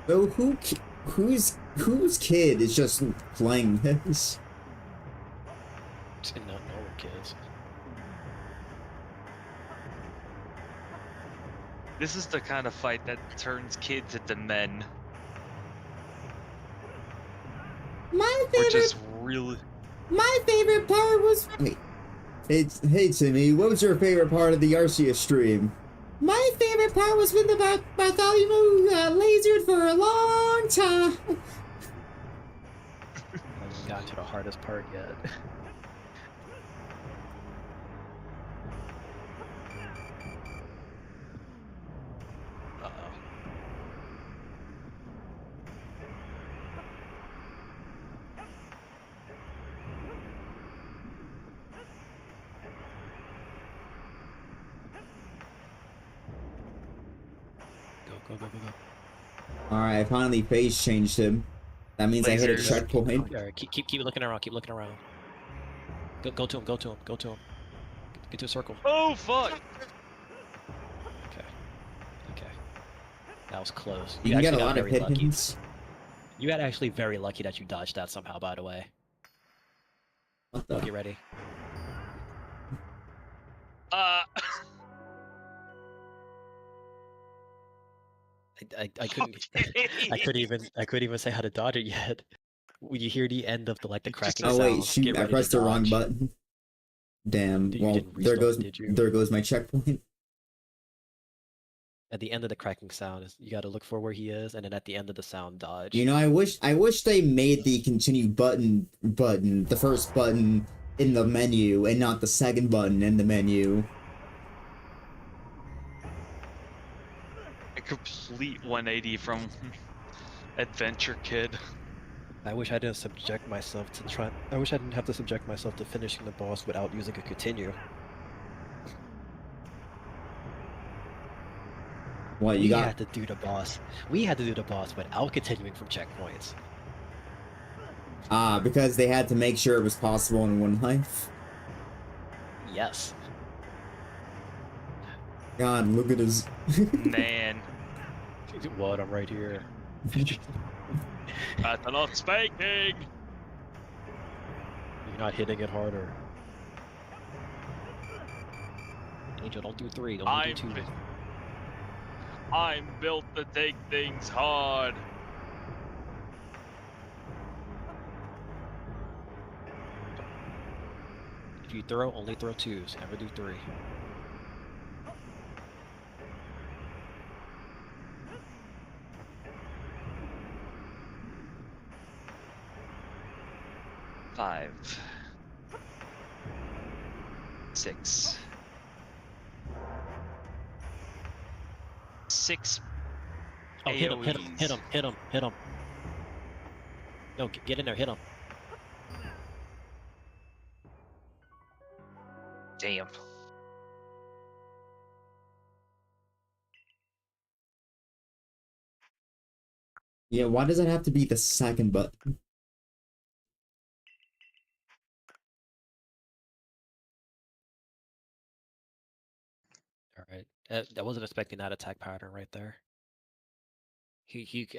So whose kid is just playing this? And not normal kids. This is the kind of fight that turns kids into men, My which is really. favorite part was wait. Hey Timmy, what was your favorite part of the Arceus stream? My favorite part was when the Bartholomew lasered for a long time. I haven't gotten to the hardest part yet. Uh-oh. Go. Alright, I finally phase changed him. That means I hit a Lasers. checkpoint. Alright, keep looking around, keep looking around. Go to him. Get to a circle. Oh fuck! Okay. That was close. You can get a actually got lot of very hit lucky. hits. You got actually very lucky that you dodged that somehow, by the way. What the? Get ready. I couldn't I couldn't even say how to dodge it yet. When you hear the end of the cracking Oh sound, wait, get shoot! I ready to pressed the wrong dodge. button. Damn. You Well, didn't there restart, did you? goes my checkpoint. At the end of the cracking sound, you gotta look for where he is, and then at the end of the sound, dodge. You know, I wish they made the continue button the first button in the menu and not the second button in the menu. A complete 180 from Adventure Kid. I wish I didn't subject myself to try. I wish I didn't have to subject myself to finishing the boss without using a continue. What you We got? had to do the boss. We had to do the boss without continuing from checkpoints. Because they had to make sure it was possible in one life. Yes. God, look at his. Man. What? I'm right here. That's not spanking! You're not hitting it harder. Angel, don't do 3. Only do 2. I'm built to take things hard. If you throw, only throw 2s. Never do 3. Five. 6. 6 Oh, hit him! Hit him! AoEs. Hit him! Hit him! Hit him! No, get in there! Hit him! Damn. Yeah, why does it have to be the second button? All right. I wasn't expecting that attack pattern right there.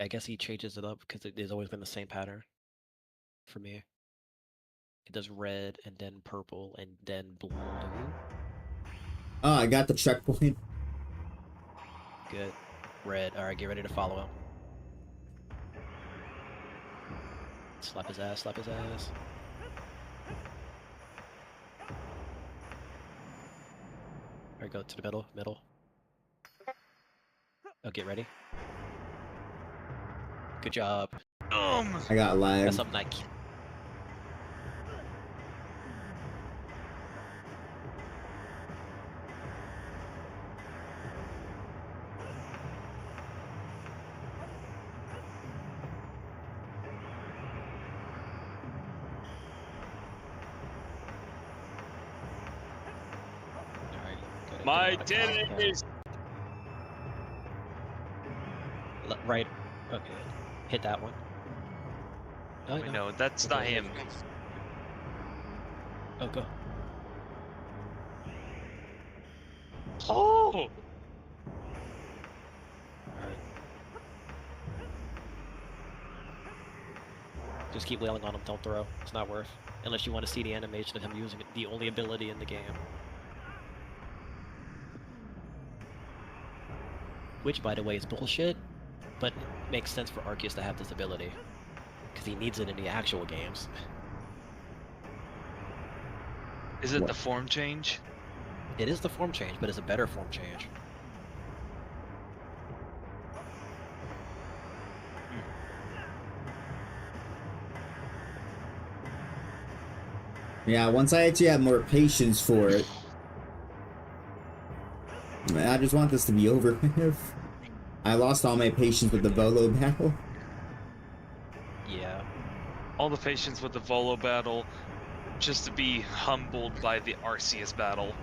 I guess he changes it up because it has always been the same pattern for me. It does red and then purple and then blue. Oh, I got the checkpoint. Good. Red. All right, get ready to follow him. Slap his ass. Slap his ass. All right, go to the middle. Middle. Oh, get ready. Good job. I got lag. That's something I can't. My titties! Right. Okay. Hit that one. Oh, Wait, no, that's not him. Oh, go. Oh! Alright. Just keep wailing on him, don't throw. It's not worth. Unless you want to see the animation of him using it, the only ability in the game. Which, by the way, is bullshit, but makes sense for Arceus to have this ability. Because he needs it in the actual games. Is it the form change? It is the form change, but it's a better form change. Yeah, once I actually have more patience for it. I just want this to be over with. I lost all my patience with the Volo battle. Yeah. All the patience with the Volo battle, just to be humbled by the Arceus battle.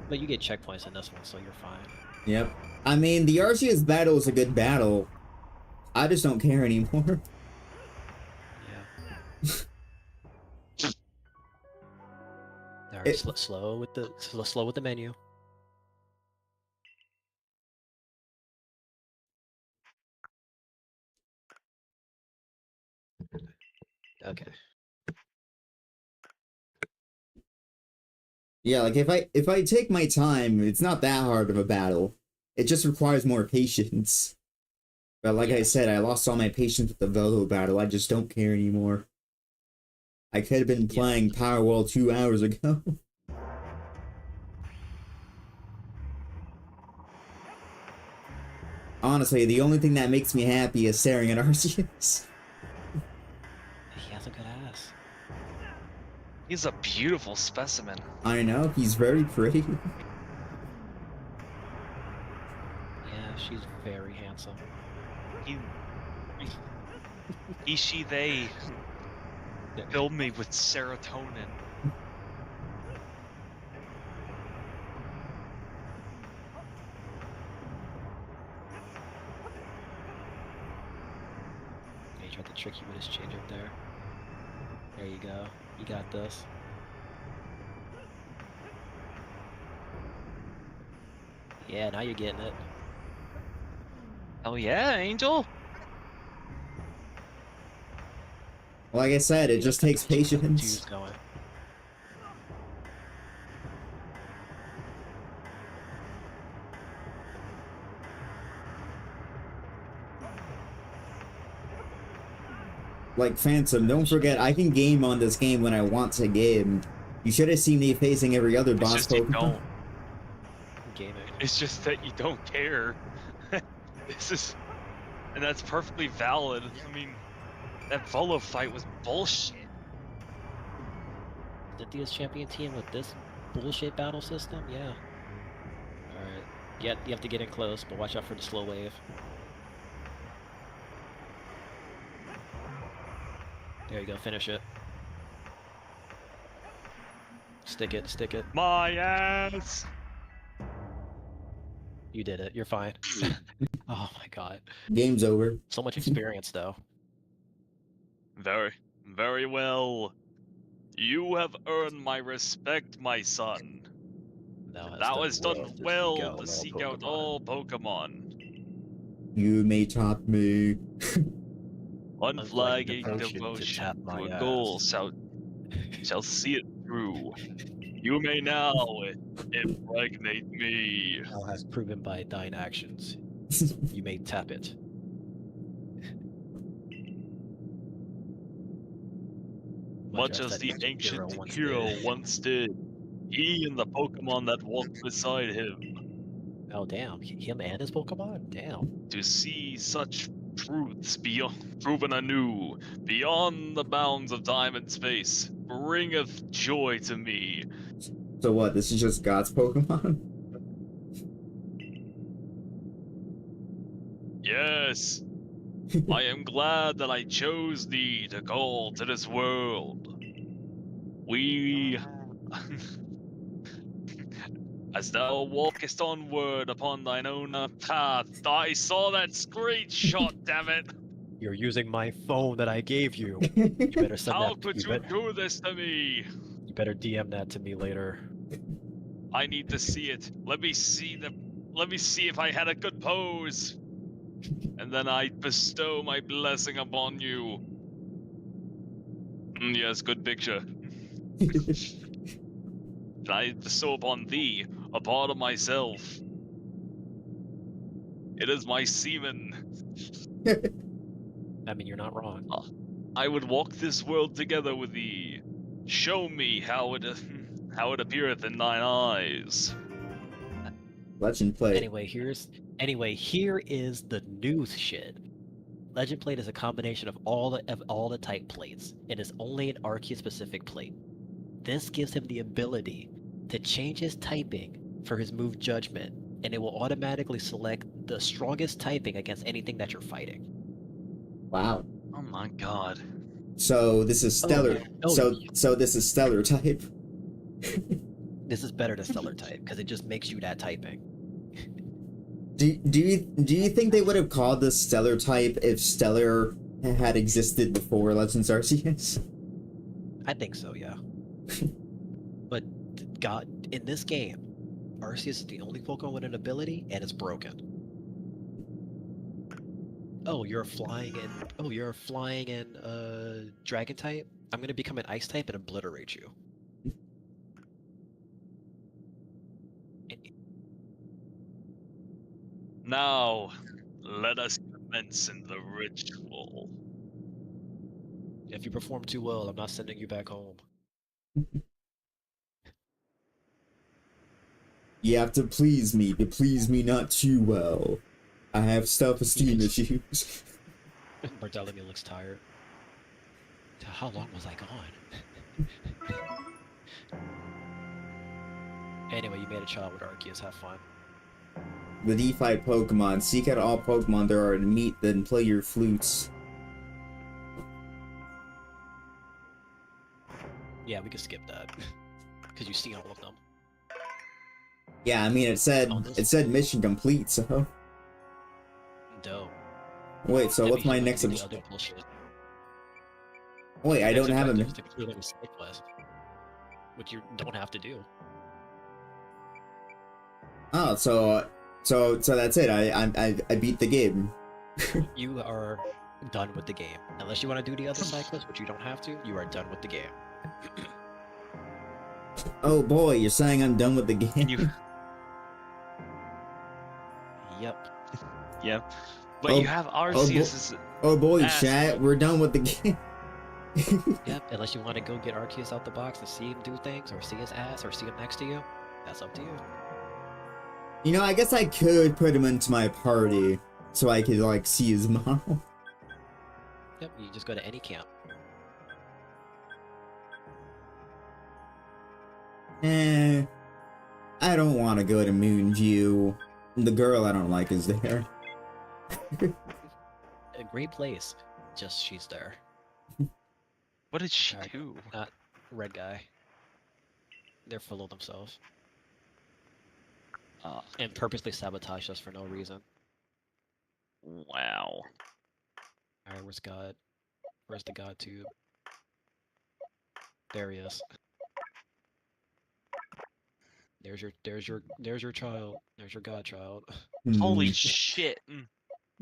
But you get checkpoints in this one, so you're fine. Yep. I mean, the Arceus battle is a good battle. I just don't care anymore. Yeah. Alright, slow with the menu. Okay. Yeah, like if I take my time, it's not that hard of a battle. It just requires more patience. But like I said, I lost all my patience with the Volo battle. I just don't care anymore. I could have been playing Power World 2 hours ago. Honestly, the only thing that makes me happy is staring at Arceus. He has a good ass. He's a beautiful specimen. I know, he's very pretty. Yeah, she's very handsome. He He, they fill me with serotonin. He tried to trick you with his change up there. There you go. You got this. Yeah, now you're getting it. Oh yeah, Angel. Like I said, it just takes Juice patience. going. Like Phantom, don't forget, I can game on this game when I want to game. You should have seen me facing every other It's boss just you Pokemon. don't. Gaming. It's just that you don't care. This is, and that's perfectly valid. I mean, that Volo fight was bullshit. Cynthia's champion team with this bullshit battle system? Yeah. Alright. Yeah, you have to get in close, but watch out for the slow wave. There you go, finish it. Stick it, stick it. My ass. You did it, you're fine. Oh my god. Game's over. So much experience though. Very, very well. You have earned my respect, my son. That was done well to seek out all Pokemon. You may top me. Unflagging devotion to devotion tap to my a ass. goal shall see it through. You may now impregnate me. Thou hast proven by thine actions. You may tap it. Much as the ancient hero once did. He and the Pokemon that walked beside him. Oh damn, him and his Pokemon? Damn. To see such truths beyond, proven anew, beyond the bounds of time and space, bringeth joy to me. So what, this is just God's Pokemon? Yes, I am glad that I chose thee to call to this world. We... As thou walkest onward upon thine own path, I saw that screenshot, damn it! You're using my phone that I gave you. You better send How that. could you do this to me? You better DM that to me later. I need to see it. Let me see if I had a good pose. And then I bestow my blessing upon you. Yes, good picture. And I bestow upon thee a part of myself. It is my semen. I mean, you're not wrong. I would walk this world together with thee. Show me how it appeareth in thine eyes. Legend play. Anyway, here is the news shit. Legend plate is a combination of all the type plates. It is only an Arceus specific plate. This gives him the ability to change his typing for his move Judgment, and it will automatically select the strongest typing against anything that you're fighting. Wow. Oh my god. So this is stellar. Oh, So this is stellar type. This is better than Stellar type because it just makes you that typing. Do you think they would have called this stellar type if Stellar had existed before Legends Arceus? I think so, yeah. But God, in this game, Arceus is the only Pokemon with an ability, and it's broken. Oh, you're flying in Dragon type? I'm gonna become an Ice type and obliterate you. Now, let us commence in the ritual. If you perform too well, I'm not sending you back home. You have to please me, but please me not too well. I have self-esteem issues. Bartholomew looks tired. How long was I gone? Anyway, you made a child with Arceus, have fun. The DeFi Pokemon. Seek out all Pokemon there are to meet, then play your flutes. Yeah, we can skip that. Because you've seen all of them. Yeah, I mean, it said mission complete, so. Dope. Wait, so That what's means my you next can do the objective? other bullshit. Wait, I Next don't have a objective mission. is to complete the side quest, which you don't have to do. Oh, so that's it. I beat the game. You are done with the game. Unless you want to do the other side quest, which you don't have to, you are done with the game. Oh boy, you're saying I'm done with the game. Can you? Yep. Yeah. But Oh, you have Arceus. Oh boy, Ass. chat, we're done with the game. Yep. Unless you want to go get Arceus out the box to see him do things, or see his ass, or see him next to you, that's up to you. You know, I guess I could put him into my party so I could like see his mom. Yep. You just go to any camp. I don't want to go to Moonview. The girl I don't like is there. A great place. Just she's there. What did she Alright. do? Not red guy. They're full of themselves. And purposely sabotage us for no reason. Wow. Alright, where's God? Where's the God tube? There he is. There's your child. There's your godchild. Holy Hmm. shit.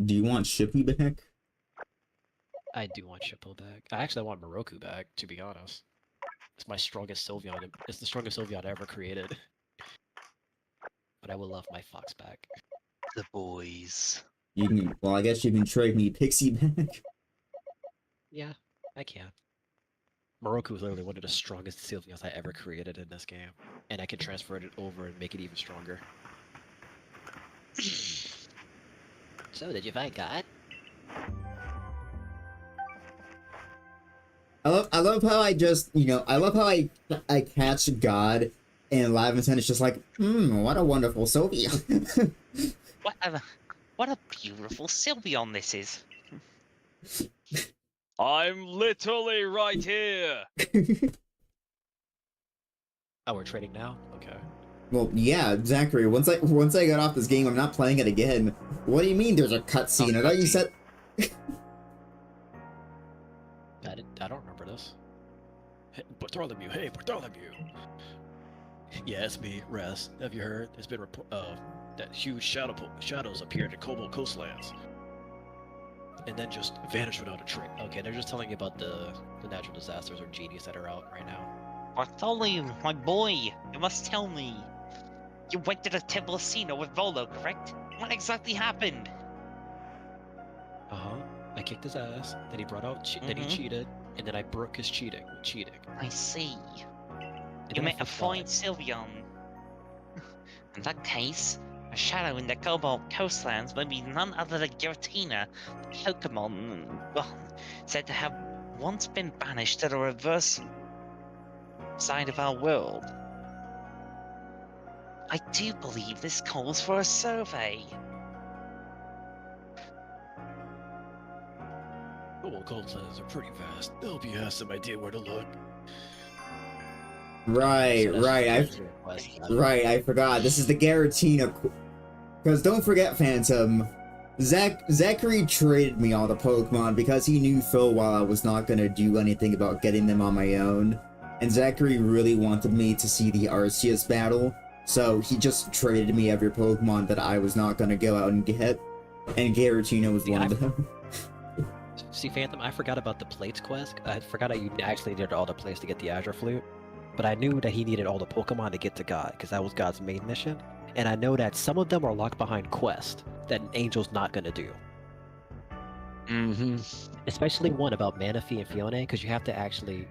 Do you want Shippy back? I do want Shippo back. I actually want Moroku back, to be honest. It's my strongest Sylveon. It's the strongest Sylveon ever created. But I would love my Fox back. The boys. You can. Well, I guess you can trade me Pixie back. Yeah, I can. Moroku is literally one of the strongest Sylveons I ever created in this game. And I can transfer it over and make it even stronger. So, did you find God? I love how I just, I love how I catch God and Laventon is just like, what a wonderful Sylvia. What a beautiful Sylveon this is. I'm literally right here. Oh, we're trading now? Okay. Well, yeah, Zachary, once I got off this game, I'm not playing it again. What do you mean there's a cutscene? I thought you said... I don't remember this. Hey, Bartholomew, hey, Bartholomew! Yeah, it's me, Res. Have you heard? There's been that huge shadows appeared in Cobalt Coastlands. And then just vanished without a trace. Okay, they're just telling you about the natural disasters or genies that are out right now. Bartholomew, my boy, you must tell me. You went to the Temple of Sino with Volo, correct? What exactly happened? Uh-huh. I kicked his ass, then he brought out then he cheated, and then I broke his cheating with cheating. I see. And You then I met a fought fine Sylveon. In that case, a shadow in the Cobalt Coastlands may be none other than Giratina, the Pokémon, well, said to have once been banished to the reverse side of our world. I do believe this calls for a survey. Cobalt Coastlands are pretty vast. They'll have some idea where to look. Right, So that's right, just a request, Right, I forgot. This is the Giratina. Because don't forget, Phantom. Zachary traded me all the Pokemon because he knew full well I was not going to do anything about getting them on my own. And Zachary really wanted me to see the Arceus battle. So he just traded me every Pokemon that I was not going to go out and get. And Giratina was one of them. See, Phantom, I forgot about the plates quest. I forgot that you actually did all the plates to get the Azure Flute. But I knew that he needed all the Pokemon to get to God, because that was God's main mission. And I know that some of them are locked behind quests that an Angel's not going to do. Mm-hmm. Especially one about Manaphy and Fiona, because you have to actually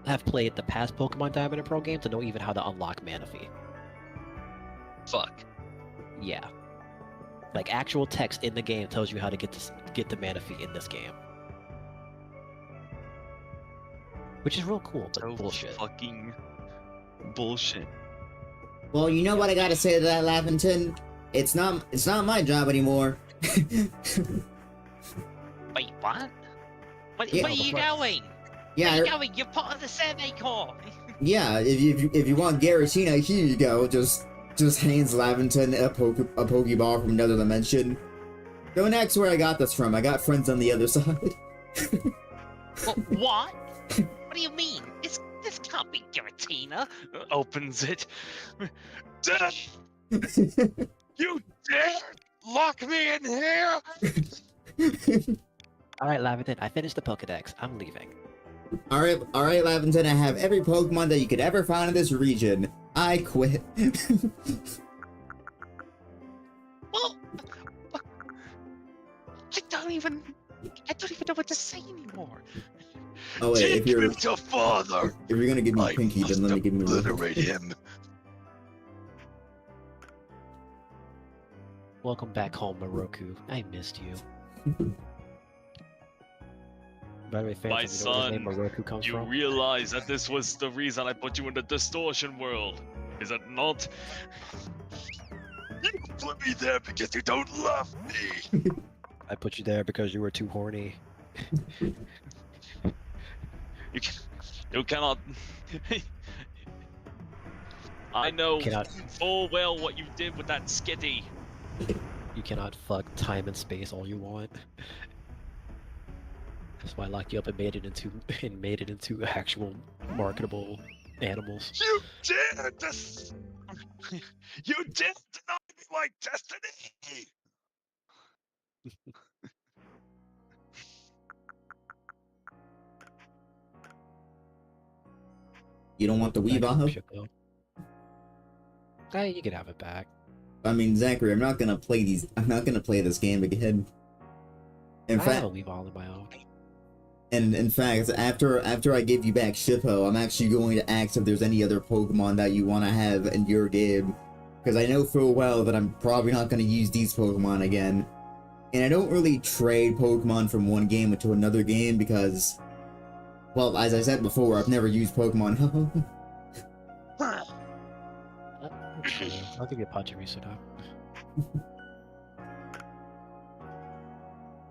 have played the past Pokemon Diamond and Pearl game to know even how to unlock Manaphy. Fuck. Yeah. Like, actual text in the game tells you how to get to Manaphy in this game. Which is real cool, but So bullshit. fucking bullshit. Well, you know what I gotta say to that, Laventon? It's not my job anymore. Wait, what? Yeah, Where are you going? Yeah, Where you going? You're part of the Survey Corps. yeah. If you want Garatina, here you go. Just hands Laventon a Pokeball from another dimension. Don't ask where I got this from. I got friends on the other side. What? What do you mean? This can't be Giratina. Opens it. You dare lock me in here? Alright, Laventon, I finished the Pokedex. I'm leaving. Alright, Laventon, I have every Pokemon that you could ever find in this region. I quit. Well, I don't even know what to say anymore. Oh wait, if you're your father, gonna give me Pinky, then let me give me obliterate him. Welcome back home, Moroku. I missed you. By the way, Phantom, My you know where the name son, Moroku comes You from? realize that this was the reason I put you in the distortion world, is it not? You put me there because you don't love me. I put you there because you were too horny. You cannot. I know Cannot. full well what you did with that skitty. You cannot fuck time and space all you want. That's why I locked you up and made it into actual marketable animals. You dare You dare deny me my destiny. You don't want the Back up, Weavile? Shippo. Hey, you can have it back. I mean, Zachary, I'm not gonna play this game again. In I fact, have a Weavile in my own. and in fact, after I give you back Shippo, I'm actually going to ask if there's any other Pokemon that you want to have in your game, because I know full well that I'm probably not going to use these Pokemon again. And I don't really trade Pokemon from one game into another game because, well, as I said before, I've never used Pokemon. Sure. I'll give you a Pachirisu now.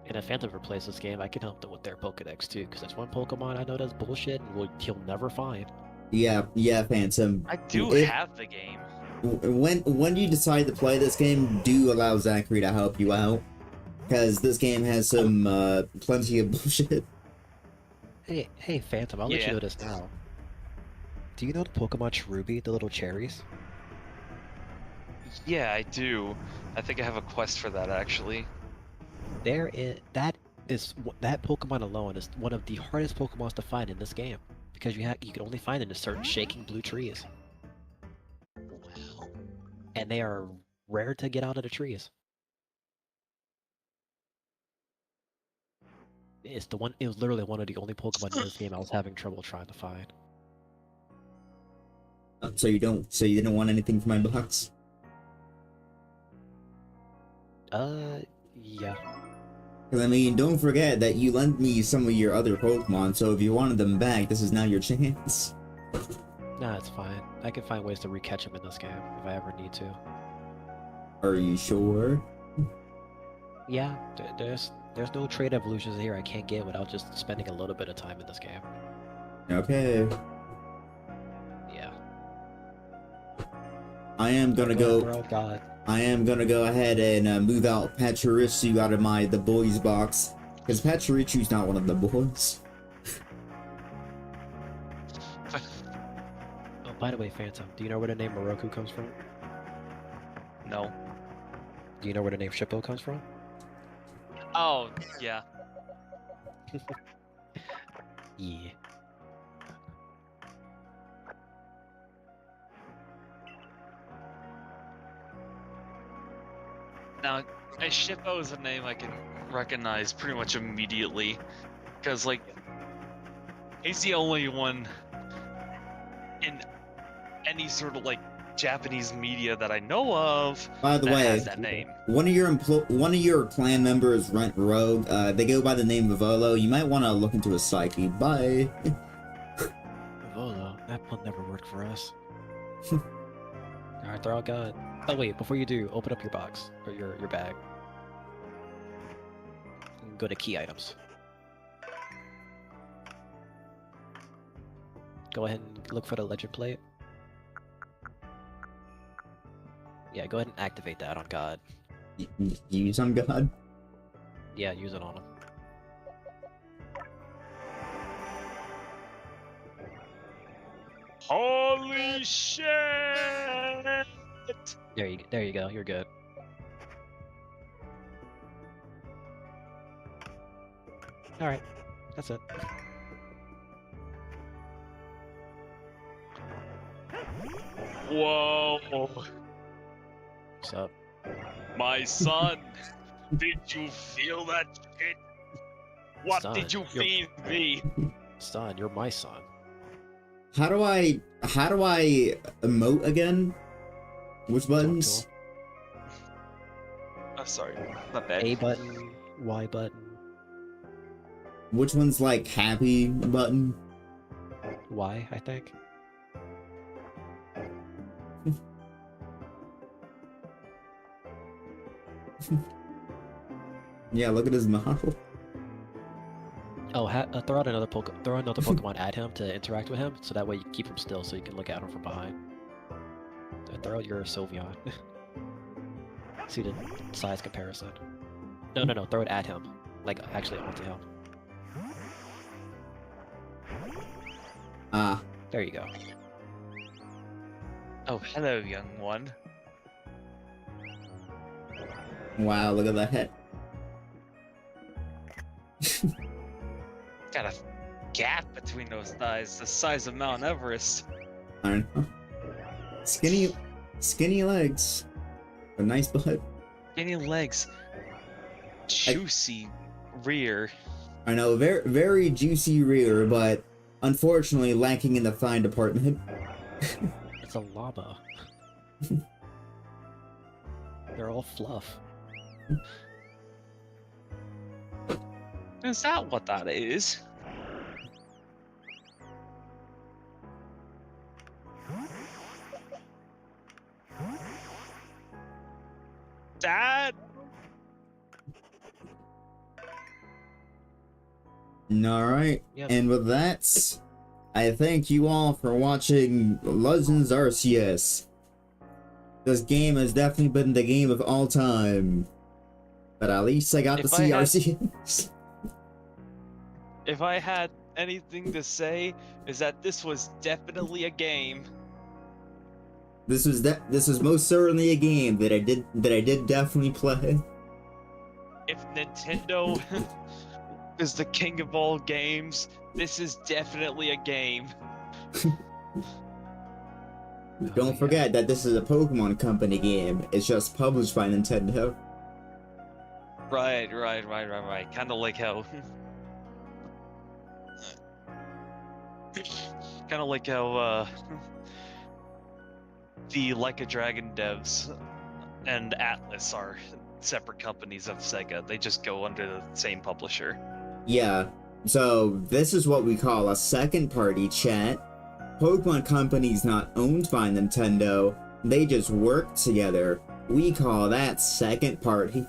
And if Phantom ever plays this game, I can help them with their Pokedex too, because that's one Pokemon I know does bullshit and he'll never find. Yeah, Phantom. I do If- have the game. When you decide to play this game, do allow Zachary to help you out, because this game has some plenty of bullshit. Hey, Phantom, I'll let Yeah. you know this now. Do you know the Pokemon Cherubi, the little cherries? Yeah, I do. I think I have a quest for that actually. That Pokemon alone is one of the hardest Pokemons to find in this game, because you can only find it in certain shaking blue trees, Wow. and they are rare to get out of the trees. It was literally one of the only Pokemon in this game I was having trouble trying to find. So you didn't want anything from my box? Yeah. Because I mean, don't forget that you lent me some of your other Pokemon, so if you wanted them back, this is now your chance. Nah, it's fine. I can find ways to recatch them in this game if I ever need to. Are you sure? Yeah, there's no trade evolutions here I can't get without just spending a little bit of time in this game. Okay. Yeah. I am gonna Oh god. I am gonna go ahead and move out Pachirisu out of the boys box, because Pachirisu's not one of the boys. Oh, by the way, Phantom, do you know where the name Moroku comes from? No. Do you know where the name Shippo comes from? Oh, yeah. Yeah. Now, Shippo is a name I can recognize pretty much immediately, because like, he's the only one in any sort of like Japanese media that I know of By the that way, has that name. one of your clan members went rogue. They go by the name of Volo. You might want to look into his psyche. Bye. Volo, that pun never worked for us. Alright, they're all gone. Oh wait, before you do, open up your box, or your bag. And go to key items. Go ahead and look for the legend plate. Yeah, go ahead and activate that on God. Use on God. Yeah, use it on him. Holy shit! There you go. You're good. All right, that's it. Whoa! What's up? My son! Did you feel that shit? What Son, did you you're- feed me? Son, you're my son. How do I emote again? Which buttons? Oh, sorry, not bad. A button, Y button, Which one's like happy button? Y, I think. Yeah, look at his model. Oh, throw out another Pokemon at him to interact with him, so that way you keep him still, so you can look at him from behind. Throw out your Sylveon. See the size comparison. No, throw it at him, like actually onto him. Ah, There you go. Oh, hello, young one. wow, look at that. Got a gap between those thighs, the size of Mount Everest. I don't know. Skinny legs. A nice butt. Skinny legs. Juicy rear. I know, very juicy rear, but unfortunately lacking in the thigh department. It's a llama. They're all fluff. Is that what that is? Dad? Alright, Yep. and with that, I thank you all for watching Legends Arceus. This game has definitely been the game of all time. But at least I got to If see I had- Arceus. If I had anything to say, is that this was definitely a game. This was most certainly a game that I did definitely play. If Nintendo is the king of all games, this is definitely a game. Don't forget that this is a Pokemon Company game. It's just published by Nintendo. Right. Kind of like how. Kind of like how the Like a Dragon devs and Atlas are separate companies of Sega. They just go under the same publisher. Yeah, so this is what we call a second party chat. Pokemon Company's not owned by Nintendo, they just work together. We call that second party.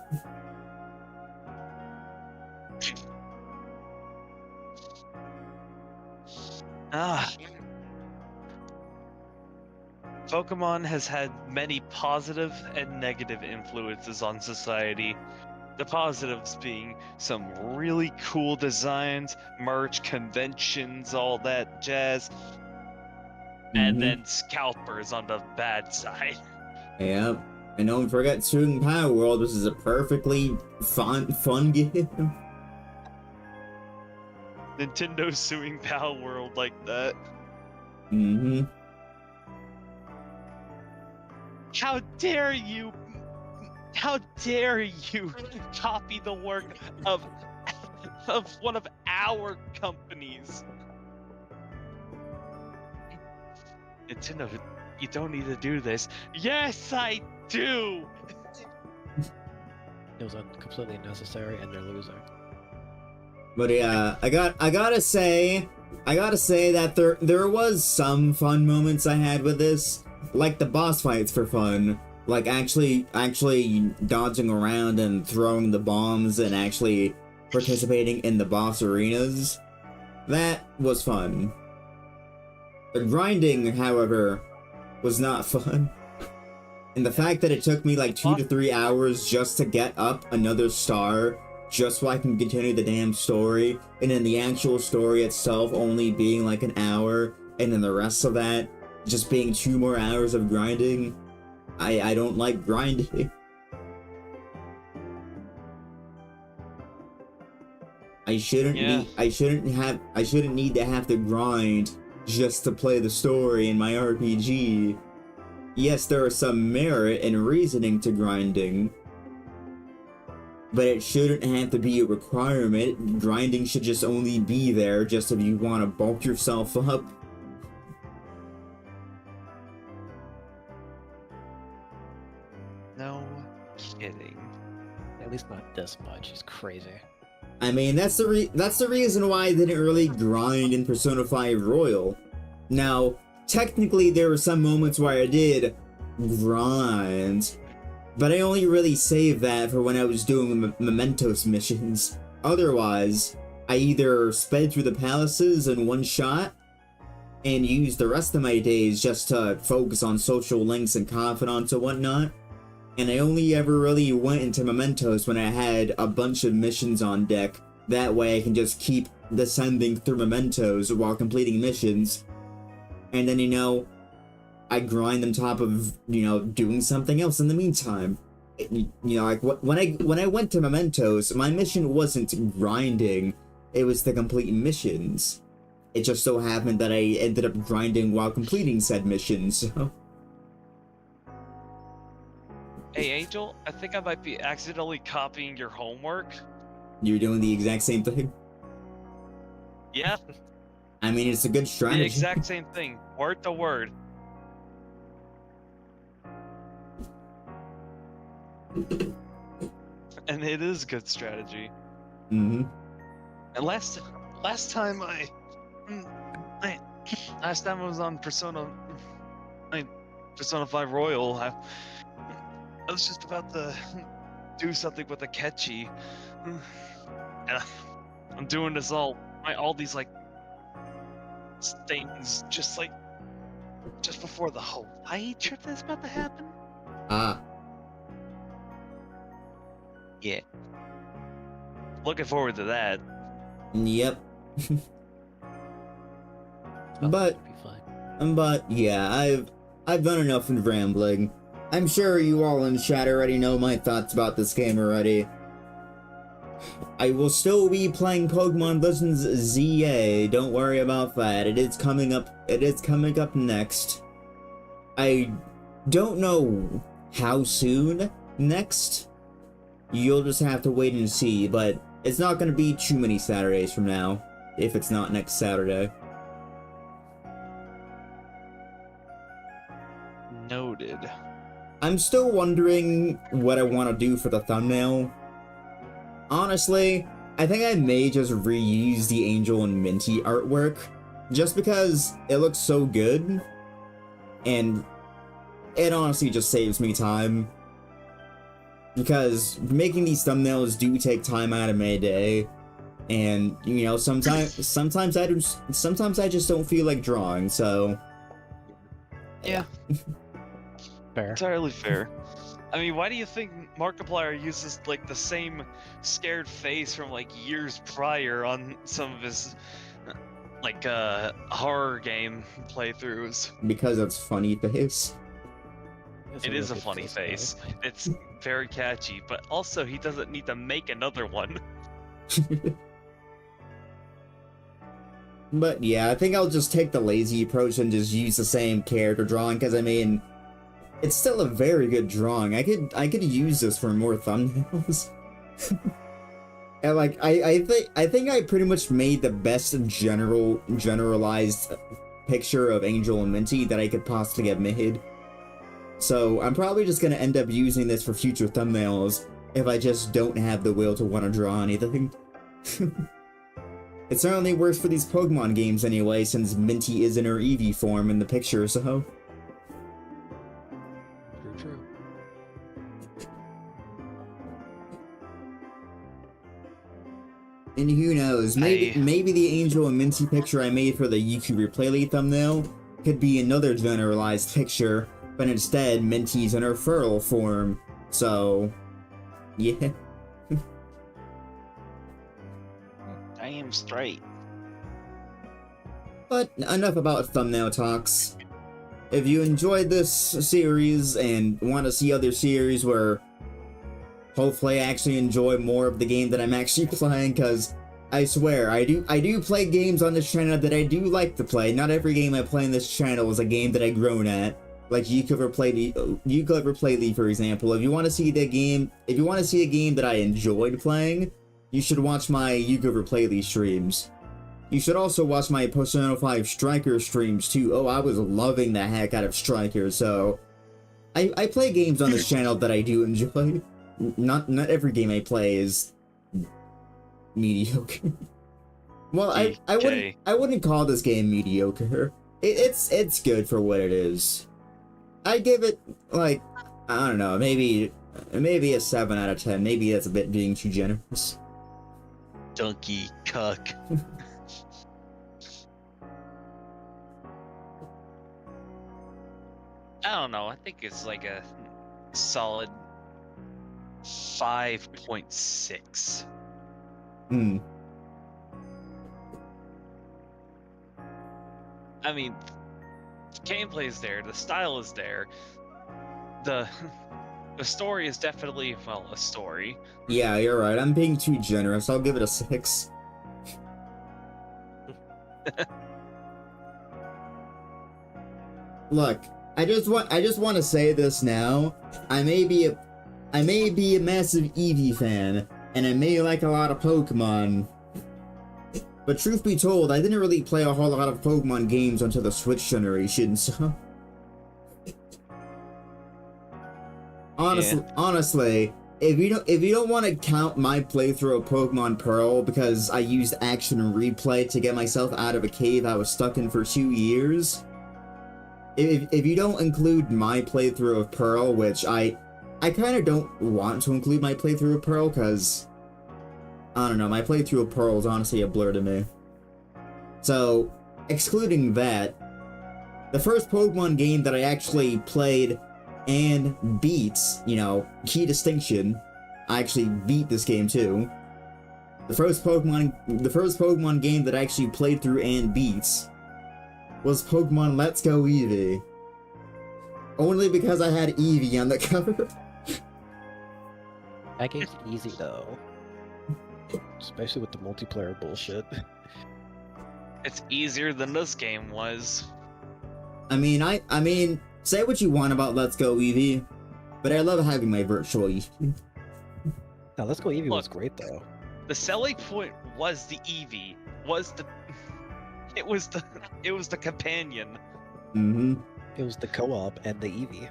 Pokemon has had many positive and negative influences on society. The positives being some really cool designs, merch, conventions, all that jazz. And Mhm. then scalpers on the bad side. Yep. And don't forget Swing Power World, which is a perfectly fun game. Nintendo suing Pal World like that. Mm-hmm. How dare you? How dare you copy the work of one of our companies? Nintendo, you don't need to do this. Yes, I do. It was completely unnecessary, and they're losing. But yeah, I gotta say that there was some fun moments I had with this, like the boss fights for fun, like actually dodging around and throwing the bombs and actually participating in the boss arenas. That was fun. The grinding, however, was not fun. And the fact that it took me like 2 to 3 hours just to get up another star, just so I can continue the damn story, and then the actual story itself only being like an hour, and then the rest of that just being 2 more hours of grinding. I don't like grinding. I shouldn't need to have to grind just to play the story in my RPG. Yes, there is some merit and reasoning to grinding, but it shouldn't have to be a requirement. Grinding should just only be there just if you want to bulk yourself up. No kidding. At least not this much. It's crazy. I mean, that's the reason why I didn't really grind in Persona 5 Royal. Now, technically there were some moments where I did grind, but I only really saved that for when I was doing Mementos missions. Otherwise, I either sped through the palaces in one shot, and used the rest of my days just to focus on social links and confidants and whatnot, and I only ever really went into Mementos when I had a bunch of missions on deck. That way I can just keep descending through Mementos while completing missions. And then, you know, I grind on top of, you know, doing something else in the meantime. You know, like, when I went to Mementos, my mission wasn't grinding, it was to complete missions. It just so happened that I ended up grinding while completing said missions, so... Hey, Angel, I think I might be accidentally copying your homework. You're doing the exact same thing? Yeah, I mean, it's a good strategy. the exact same thing, word to word. And it is good strategy. Mm-hmm. And last time I was on Persona 5 Royal, I was just about to do something with Akechi, and I'm doing this all these like things just before the Hawaii trip that's about to happen. Ah. Yeah. Looking forward to that. Yep. Well, But- it'll be fine. But yeah, I've done enough in rambling. I'm sure you all in chat already know my thoughts about this game already. I will still be playing Pokemon Legends ZA, don't worry about that. It is coming up next. I don't know how soon next. You'll just have to wait and see, but it's not gonna be too many Saturdays from now, if it's not next Saturday. Noted. I'm still wondering what I want to do for the thumbnail. Honestly, I think I may just reuse the Angel and Minty artwork, just because it looks so good, and it honestly just saves me time. Because making these thumbnails do take time out of my day, and you know, sometimes I just don't feel like drawing, so Yeah. Fair. Entirely fair. I mean, why do you think Markiplier uses like the same scared face from like years prior on some of his like horror game playthroughs? because it's funny face. It's It real is a good funny though. face. It's very catchy, but also he doesn't need to make another one. But yeah, I think I'll just take the lazy approach and just use the same character drawing, because I mean, it's still a very good drawing. I could use this for more thumbnails. And like I think I pretty much made the best generalized picture of Angel and Minty that I could possibly have made. So I'm probably just gonna end up using this for future thumbnails if I just don't have the will to want to draw anything. It certainly works for these Pokemon games anyway, since Minty is in her Eevee form in the picture, so... True. And who knows, maybe the Angel and Minty picture I made for the YouTube Replay thumbnail could be another generalized picture, but instead Minty's in her feral form. So, yeah. I am straight. But enough about thumbnail talks. If you enjoyed this series and want to see other series where hopefully I actually enjoy more of the game that I'm actually playing, because I swear, I do play games on this channel that I do like to play. Not every game I play on this channel is a game that I've grown at. Like You Could Ever Play Lee, for example. If you want to see a game that I enjoyed playing, you should watch my You Could Ever Play Lee streams. You should also watch my Persona 5 Striker streams too. Oh, I was loving the heck out of Striker, so I play games on this channel that I do enjoy. Not every game I play is mediocre. Well, I wouldn't call this game mediocre. It's good for what it is. I give it, like, I don't know, maybe a 7 out of 10. Maybe that's a bit being too generous. Donkey cuck. I don't know. I think it's like a solid 5.6. I mean, gameplay is there, the style is there, the story is definitely, well, a story. Yeah, you're right. I'm being too generous. I'll give it a 6. Look, I just want to say this now. I may be a massive Eevee fan, and I may like a lot of Pokemon. But truth be told, I didn't really play a whole lot of Pokemon games until the Switch generation, so... Honestly, if you don't want to count my playthrough of Pokemon Pearl because I used Action Replay to get myself out of a cave I was stuck in for 2 years, if you don't include my playthrough of Pearl, which I kind of don't want to include my playthrough of Pearl, because I don't know, my playthrough of Pearl is honestly a blur to me. So, excluding that, the first Pokemon game that I actually played and beat, you know, key distinction, I actually beat this game too. The first Pokemon game that I actually played through and beat was Pokemon Let's Go Eevee. Only because I had Eevee on the cover. That game's easy though. Especially with the multiplayer bullshit. It's easier than this game was. I mean, say what you want about Let's Go Eevee, but I love having my virtual Eevee. Now, Let's Go Eevee was great though. The selling point was the Eevee. It was the companion. Mm-hmm. It was the co-op and the Eevee.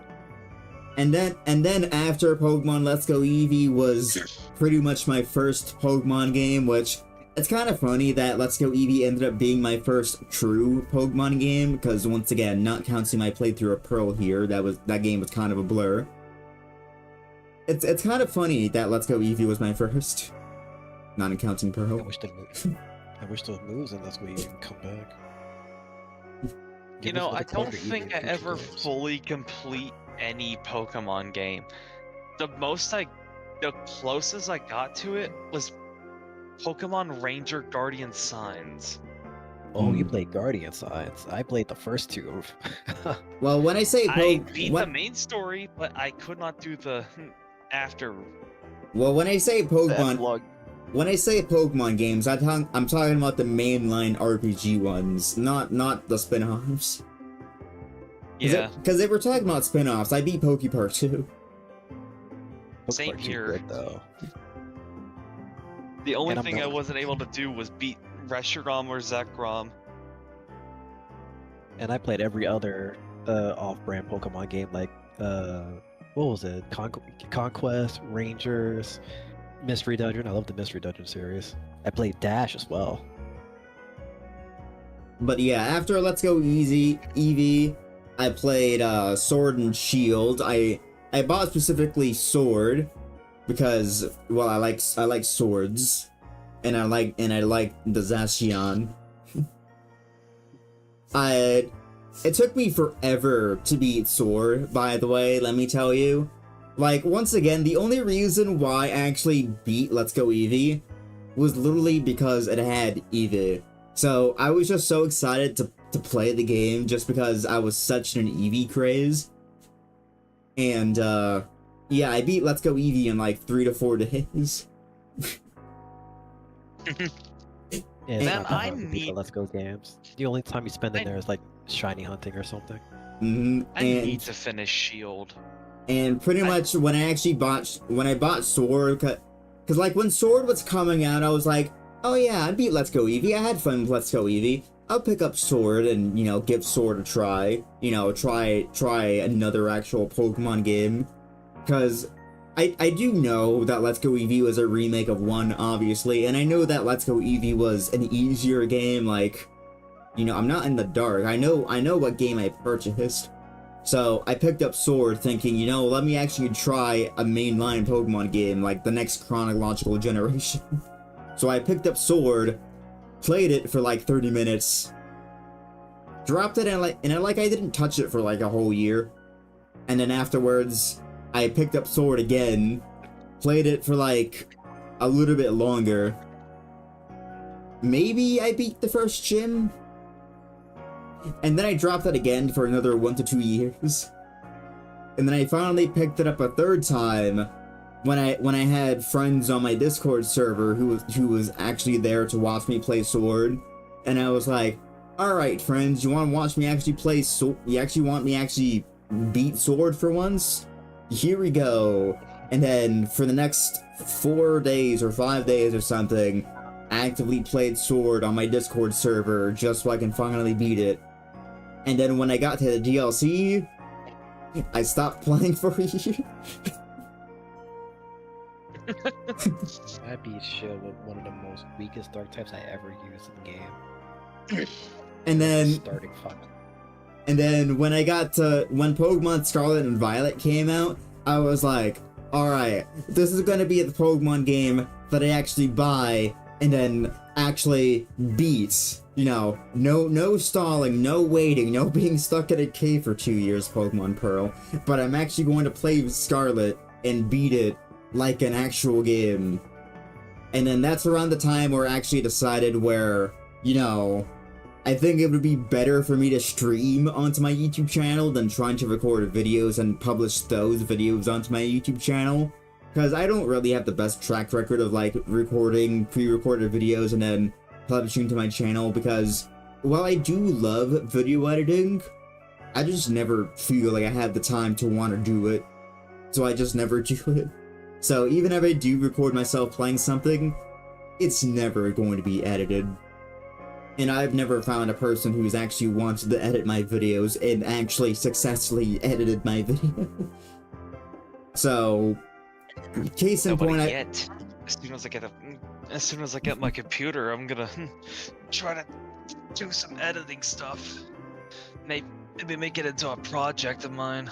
And then after Pokemon Let's Go Eevee was pretty much my first Pokemon game, which it's kind of funny that Let's Go Eevee ended up being my first true Pokemon game, because once again, not counting my playthrough of Pearl here, that game was kind of a blur. It's kind of funny that Let's Go Eevee was my first, not counting Pearl. I wish those moves in Let's Go Eevee would come back. You know, I don't think I ever fully complete any Pokemon game. The closest I got to it was Pokemon Ranger Guardian Signs. Oh, you played Guardian Signs. I played the first two. Well, when I say I beat the main story, but I could not do the after. Well, when I say Pokemon games, I'm talking about the mainline RPG ones, not the spin-offs. Yeah. Because if we're talking about spin-offs, I beat Pokepark 2. Same here. Good, though. The only thing I wasn't able to do was beat Reshiram or Zekrom. And I played every other off-brand Pokemon game, like what was it? Conquest, Rangers, Mystery Dungeon. I love the Mystery Dungeon series. I played Dash as well. But yeah, after Let's Go Eevee, I played Sword and Shield. I bought specifically Sword because, well, I like swords, and I like the Zacian. I it took me forever to beat Sword, by the way, let me tell you. Like, once again, the only reason why I actually beat Let's Go Eevee was literally because it had Eevee. So, I was just so excited to play the game just because I was such an Eevee craze. And, yeah, I beat Let's Go Eevee in like 3 to 4 days. Yeah, it's Man, not that I hard to beat the need- Let's Go games. The only time you spend in there is like shiny hunting or something. I need to finish Shield. And pretty much when I bought Sword, cause like when Sword was coming out, I was like, oh yeah, I beat Let's Go Eevee. I had fun with Let's Go Eevee. I'll pick up Sword and, you know, give Sword a try. You know, try another actual Pokemon game. Cause I do know that Let's Go Eevee was a remake of 1, obviously, and I know that Let's Go Eevee was an easier game, like, you know, I'm not in the dark. I know what game I purchased. So I picked up Sword thinking, you know, let me actually try a mainline Pokemon game, like the next chronological generation. So I picked up Sword, played it for like 30 minutes, dropped it, and I didn't touch it for like a whole year. And then afterwards, I picked up Sword again, played it for like a little bit longer. Maybe I beat the first gym? And then I dropped it again for another 1 to 2 years. And then I finally picked it up a third time when I had friends on my Discord server who was actually there to watch me play Sword. And I was like, alright friends, you wanna watch me actually play Sword? You actually want me actually beat Sword for once? Here we go. And then for the next 4 days or 5 days or something, actively played Sword on my Discord server just so I can finally beat it. And then when I got to the DLC, I stopped playing for a year. I beat Shield with one of the most weakest dark types I ever used in the game. And then Starting fight. And then when Pokemon Scarlet and Violet came out, I was like, alright, this is gonna be the Pokemon game that I actually buy and then actually beat. You know, no stalling, no waiting, no being stuck in a cave for 2 years, Pokemon Pearl. But I'm actually going to play Scarlet and beat it like an actual game. And then that's around the time where I actually decided where, you know, I think it would be better for me to stream onto my YouTube channel than trying to record videos and publish those videos onto my YouTube channel. Because I don't really have the best track record of, like, recording pre-recorded videos and then publishing to my channel, because while I do love video editing, I just never feel like I have the time to want to do it. So I just never do it. So even if I do record myself playing something, it's never going to be edited. And I've never found a person who's actually wanted to edit my videos and actually successfully edited my video. So, case in point, yet. As soon as I get my computer, I'm gonna try to do some editing stuff. Maybe make it into a project of mine.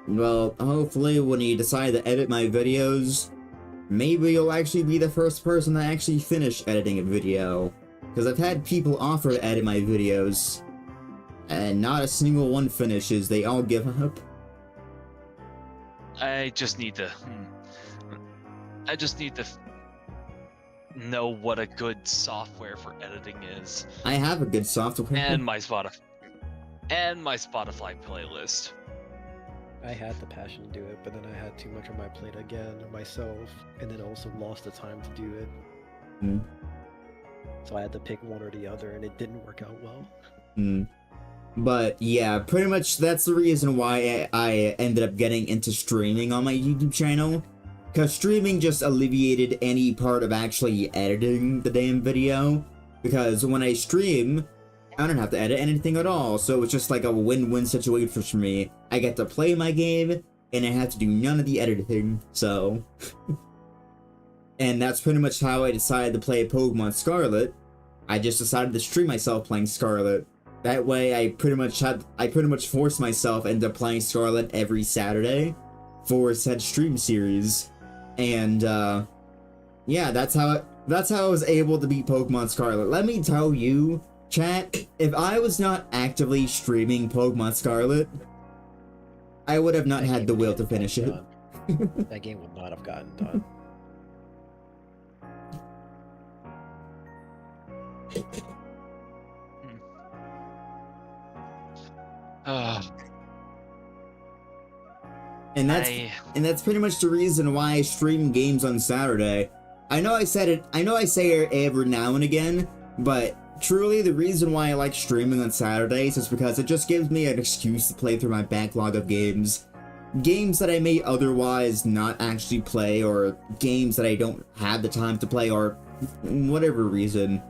Well, hopefully when you decide to edit my videos, maybe you'll actually be the first person to actually finish editing a video. Because I've had people offer to edit my videos, and not a single one finishes, they all give up. I just need to know what a good software for editing is. I have a good software. And my Spotify playlist. I had the passion to do it, but then I had too much on my plate again myself, and then also lost the time to do it. Mm. So I had to pick one or the other, and it didn't work out well. Mm. But yeah, pretty much that's the reason why I ended up getting into streaming on my YouTube channel. Because streaming just alleviated any part of actually editing the damn video. Because when I stream, I don't have to edit anything at all, so it's just like a win-win situation for me. I get to play my game, and I have to do none of the editing, so... And that's pretty much how I decided to play Pokemon Scarlet. I just decided to stream myself playing Scarlet. That way, I pretty much forced myself into playing Scarlet every Saturday for said stream series. And, yeah, that's how I was able to beat Pokemon Scarlet. Let me tell you, Chat, if I was not actively streaming Pokemon Scarlet, I would have not That had game the will would to get finish it. done. That game would not have gotten done. And that's pretty much the reason why I stream games on Saturday. I know I say it every now and again, but truly the reason why I like streaming on Saturdays is because it just gives me an excuse to play through my backlog of games. Games that I may otherwise not actually play, or games that I don't have the time to play, or whatever reason.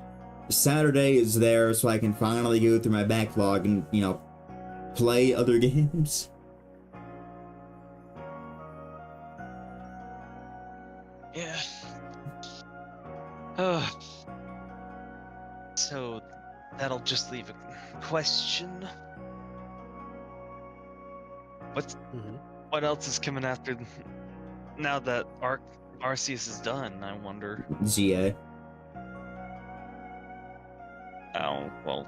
Saturday is there so I can finally go through my backlog and, you know, play other games. Yeah. So that'll just leave a question. What else is coming after now that Arceus is done? I wonder. ZA. Oh, well,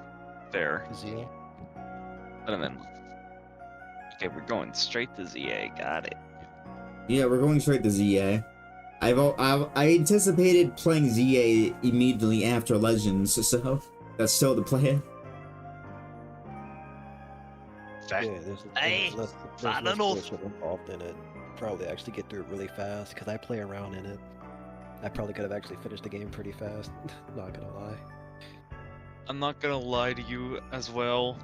fair. ZA? But then, okay, we're going straight to ZA. Got it. Yeah, we're going straight to ZA. I anticipated playing ZA immediately after Legends, so that's still the plan. Fact. Yeah, there's Hey, less I don't know. bullshit involved in it. Probably actually get through it really fast because I play around in it. I probably could have actually finished the game pretty fast. Not gonna lie. I'm not gonna lie to you as well.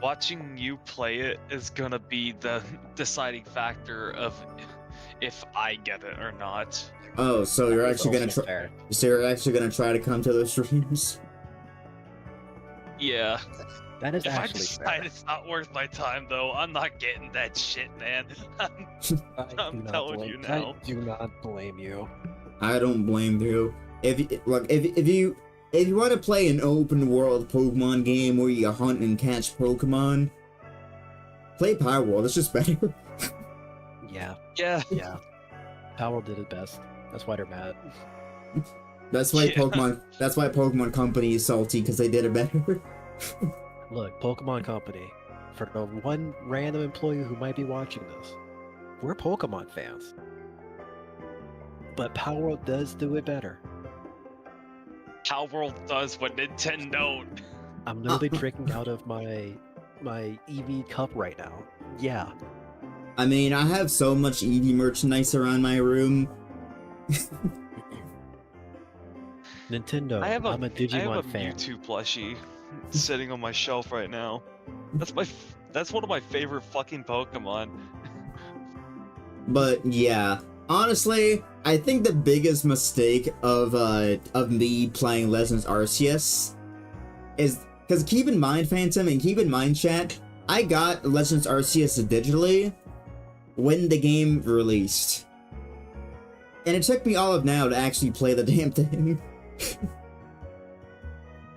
Watching you play it is gonna be the deciding factor of if I get it or not. Oh, so you're It's actually gonna also try? fair. So you're actually gonna try to come to those streams? Yeah. That is If I actually decide fair. it's not worth my time, though, I'm not getting that shit, man. I I'm do not telling blame- you now. I do not blame you. I don't blame you. If you want to play an open world Pokemon game where you hunt and catch Pokemon, play Power World. It's just better. Yeah, Yeah. yeah. Power did it best. That's why they're mad. That's why Yeah. Pokemon Company is salty, because they did it better. Look, Pokemon Company, for the one random employee who might be watching this, we're Pokemon fans. But Power World does do it better. How World does what Nintendo don't. I'm literally drinking out of my EV cup right now. Yeah. I mean, I have so much EV merchandise around my room. Nintendo, I have a I'm a Digimon fan. Mewtwo plushie sitting on my shelf right now. That's one of my favorite fucking Pokemon. But yeah, honestly, I think the biggest mistake of me playing Legends Arceus is because keep in mind, Phantom, and keep in mind, chat, I got Legends Arceus digitally when the game released, and it took me all of now to actually play the damn thing.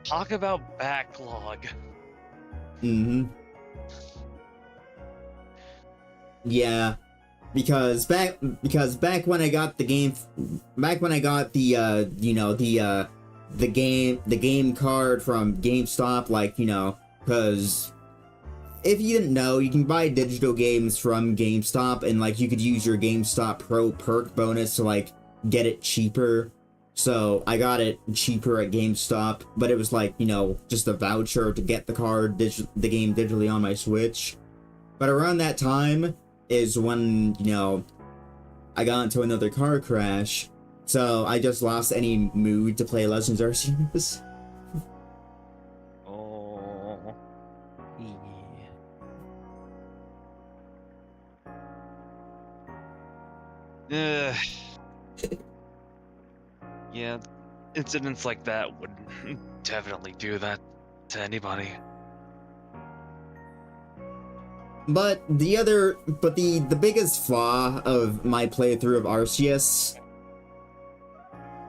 Talk about backlog. Mm-hmm. Yeah. Because back when I got the game, back when I got the game card from GameStop, like, you know, because if you didn't know, you can buy digital games from GameStop, and like you could use your GameStop Pro perk bonus to like get it cheaper. So I got it cheaper at GameStop, but it was like, you know, just a voucher to get the the game digitally on my Switch. But around that time is when, you know, I got into another car crash, so I just lost any mood to play Legends Arceus. Oh. Yeah. Yeah, incidents like that would definitely do that to anybody. But the biggest flaw of my playthrough of Arceus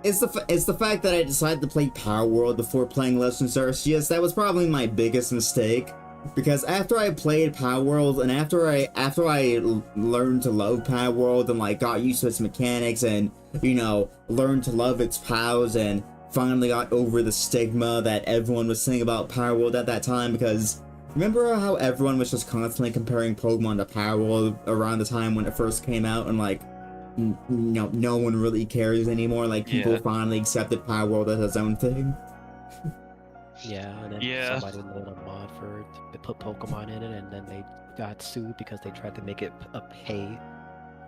is the fact that I decided to play Power World before playing Legends Arceus. That was probably my biggest mistake, because after I played Power World and after I learned to love Power World and like got used to its mechanics and, you know, learned to love its POWs and finally got over the stigma that everyone was saying about Power World at that time, because remember how everyone was just constantly comparing Pokemon to Power World around the time when it first came out, and like, no one really cares anymore. Like, people finally accepted Power World as its own thing. Yeah, and then somebody made a mod for it. They put Pokemon in it, and then they got sued because they tried to make it a pay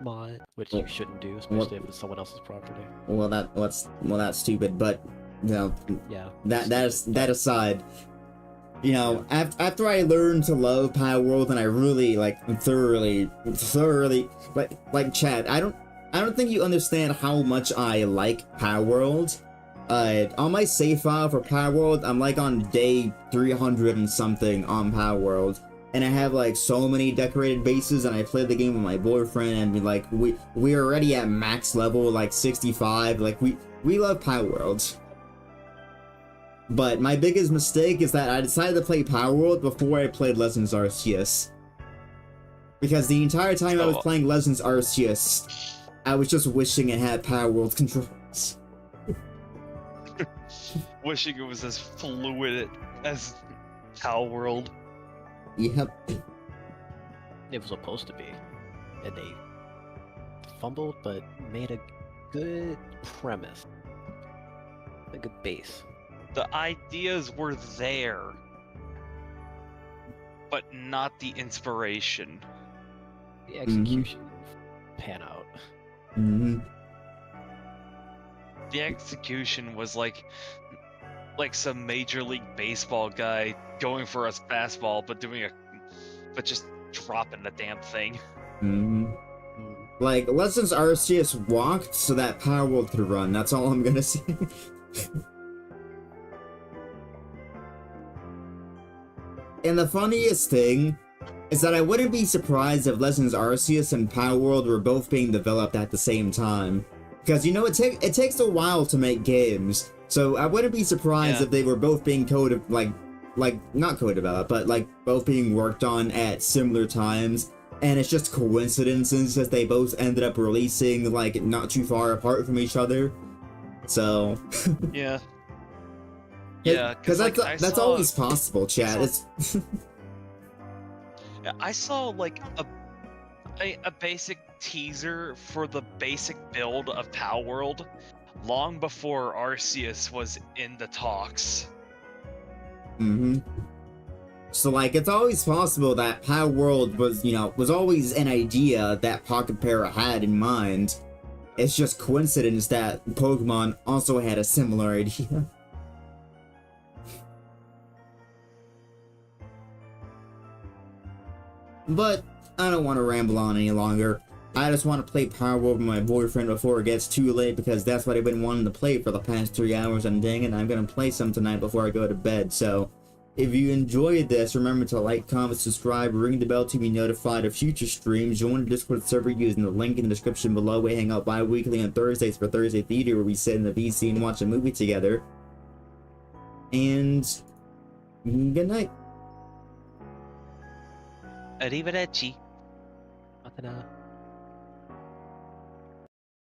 mod, which you shouldn't do, especially if it's someone else's property. Well, that's stupid. But Yeah. that aside, after I learned to love Power World and I really thoroughly like chat, I don't think you understand how much I like Power World. On my save file for Power World, I'm like on day 300 and something on Power World, and I have like so many decorated bases, and I played the game with my boyfriend, and like we're already at max level, like 65. Like we love Power World. But my biggest mistake is that I decided to play Power World before I played Legends Arceus, because the entire time I was playing Legends Arceus, I was just wishing it had Power World controls. Wishing it was as fluid as Power World. Yep. It was supposed to be. And they fumbled, but made a good premise. A good base. The ideas were there, but not the inspiration. The execution pan out. Mm-hmm. The execution was like some Major League Baseball guy going for a fastball, but just dropping the damn thing. Mm-hmm. Like, Legends Arceus walked so that Power World could run. That's all I'm gonna say. And the funniest thing is that I wouldn't be surprised if Legends Arceus and Power World were both being developed at the same time. Because, it takes a while to make games, so I wouldn't be surprised if they were both being not co-developed, but both being worked on at similar times, and it's just coincidences that they both ended up releasing, not too far apart from each other. So... Yeah. Because that's always possible, chat. I saw a basic teaser for the basic build of Power World long before Arceus was in the talks. Mm-hmm. So it's always possible that Power World was always an idea that Pocket Para had in mind. It's just coincidence that Pokemon also had a similar idea. But I don't want to ramble on any longer. I just want to play Power World with my boyfriend before it gets too late, because that's what I've been wanting to play for the past 3 hours, and dang it, I'm gonna play some tonight before I go to bed. So, if you enjoyed this, remember to like, comment, subscribe, ring the bell to be notified of future streams, join the Discord server using the link in the description below. We hang out bi-weekly on Thursdays for Thursday Theater, where we sit in the VC and watch a movie together. And... good night. Arrivederci. Nothing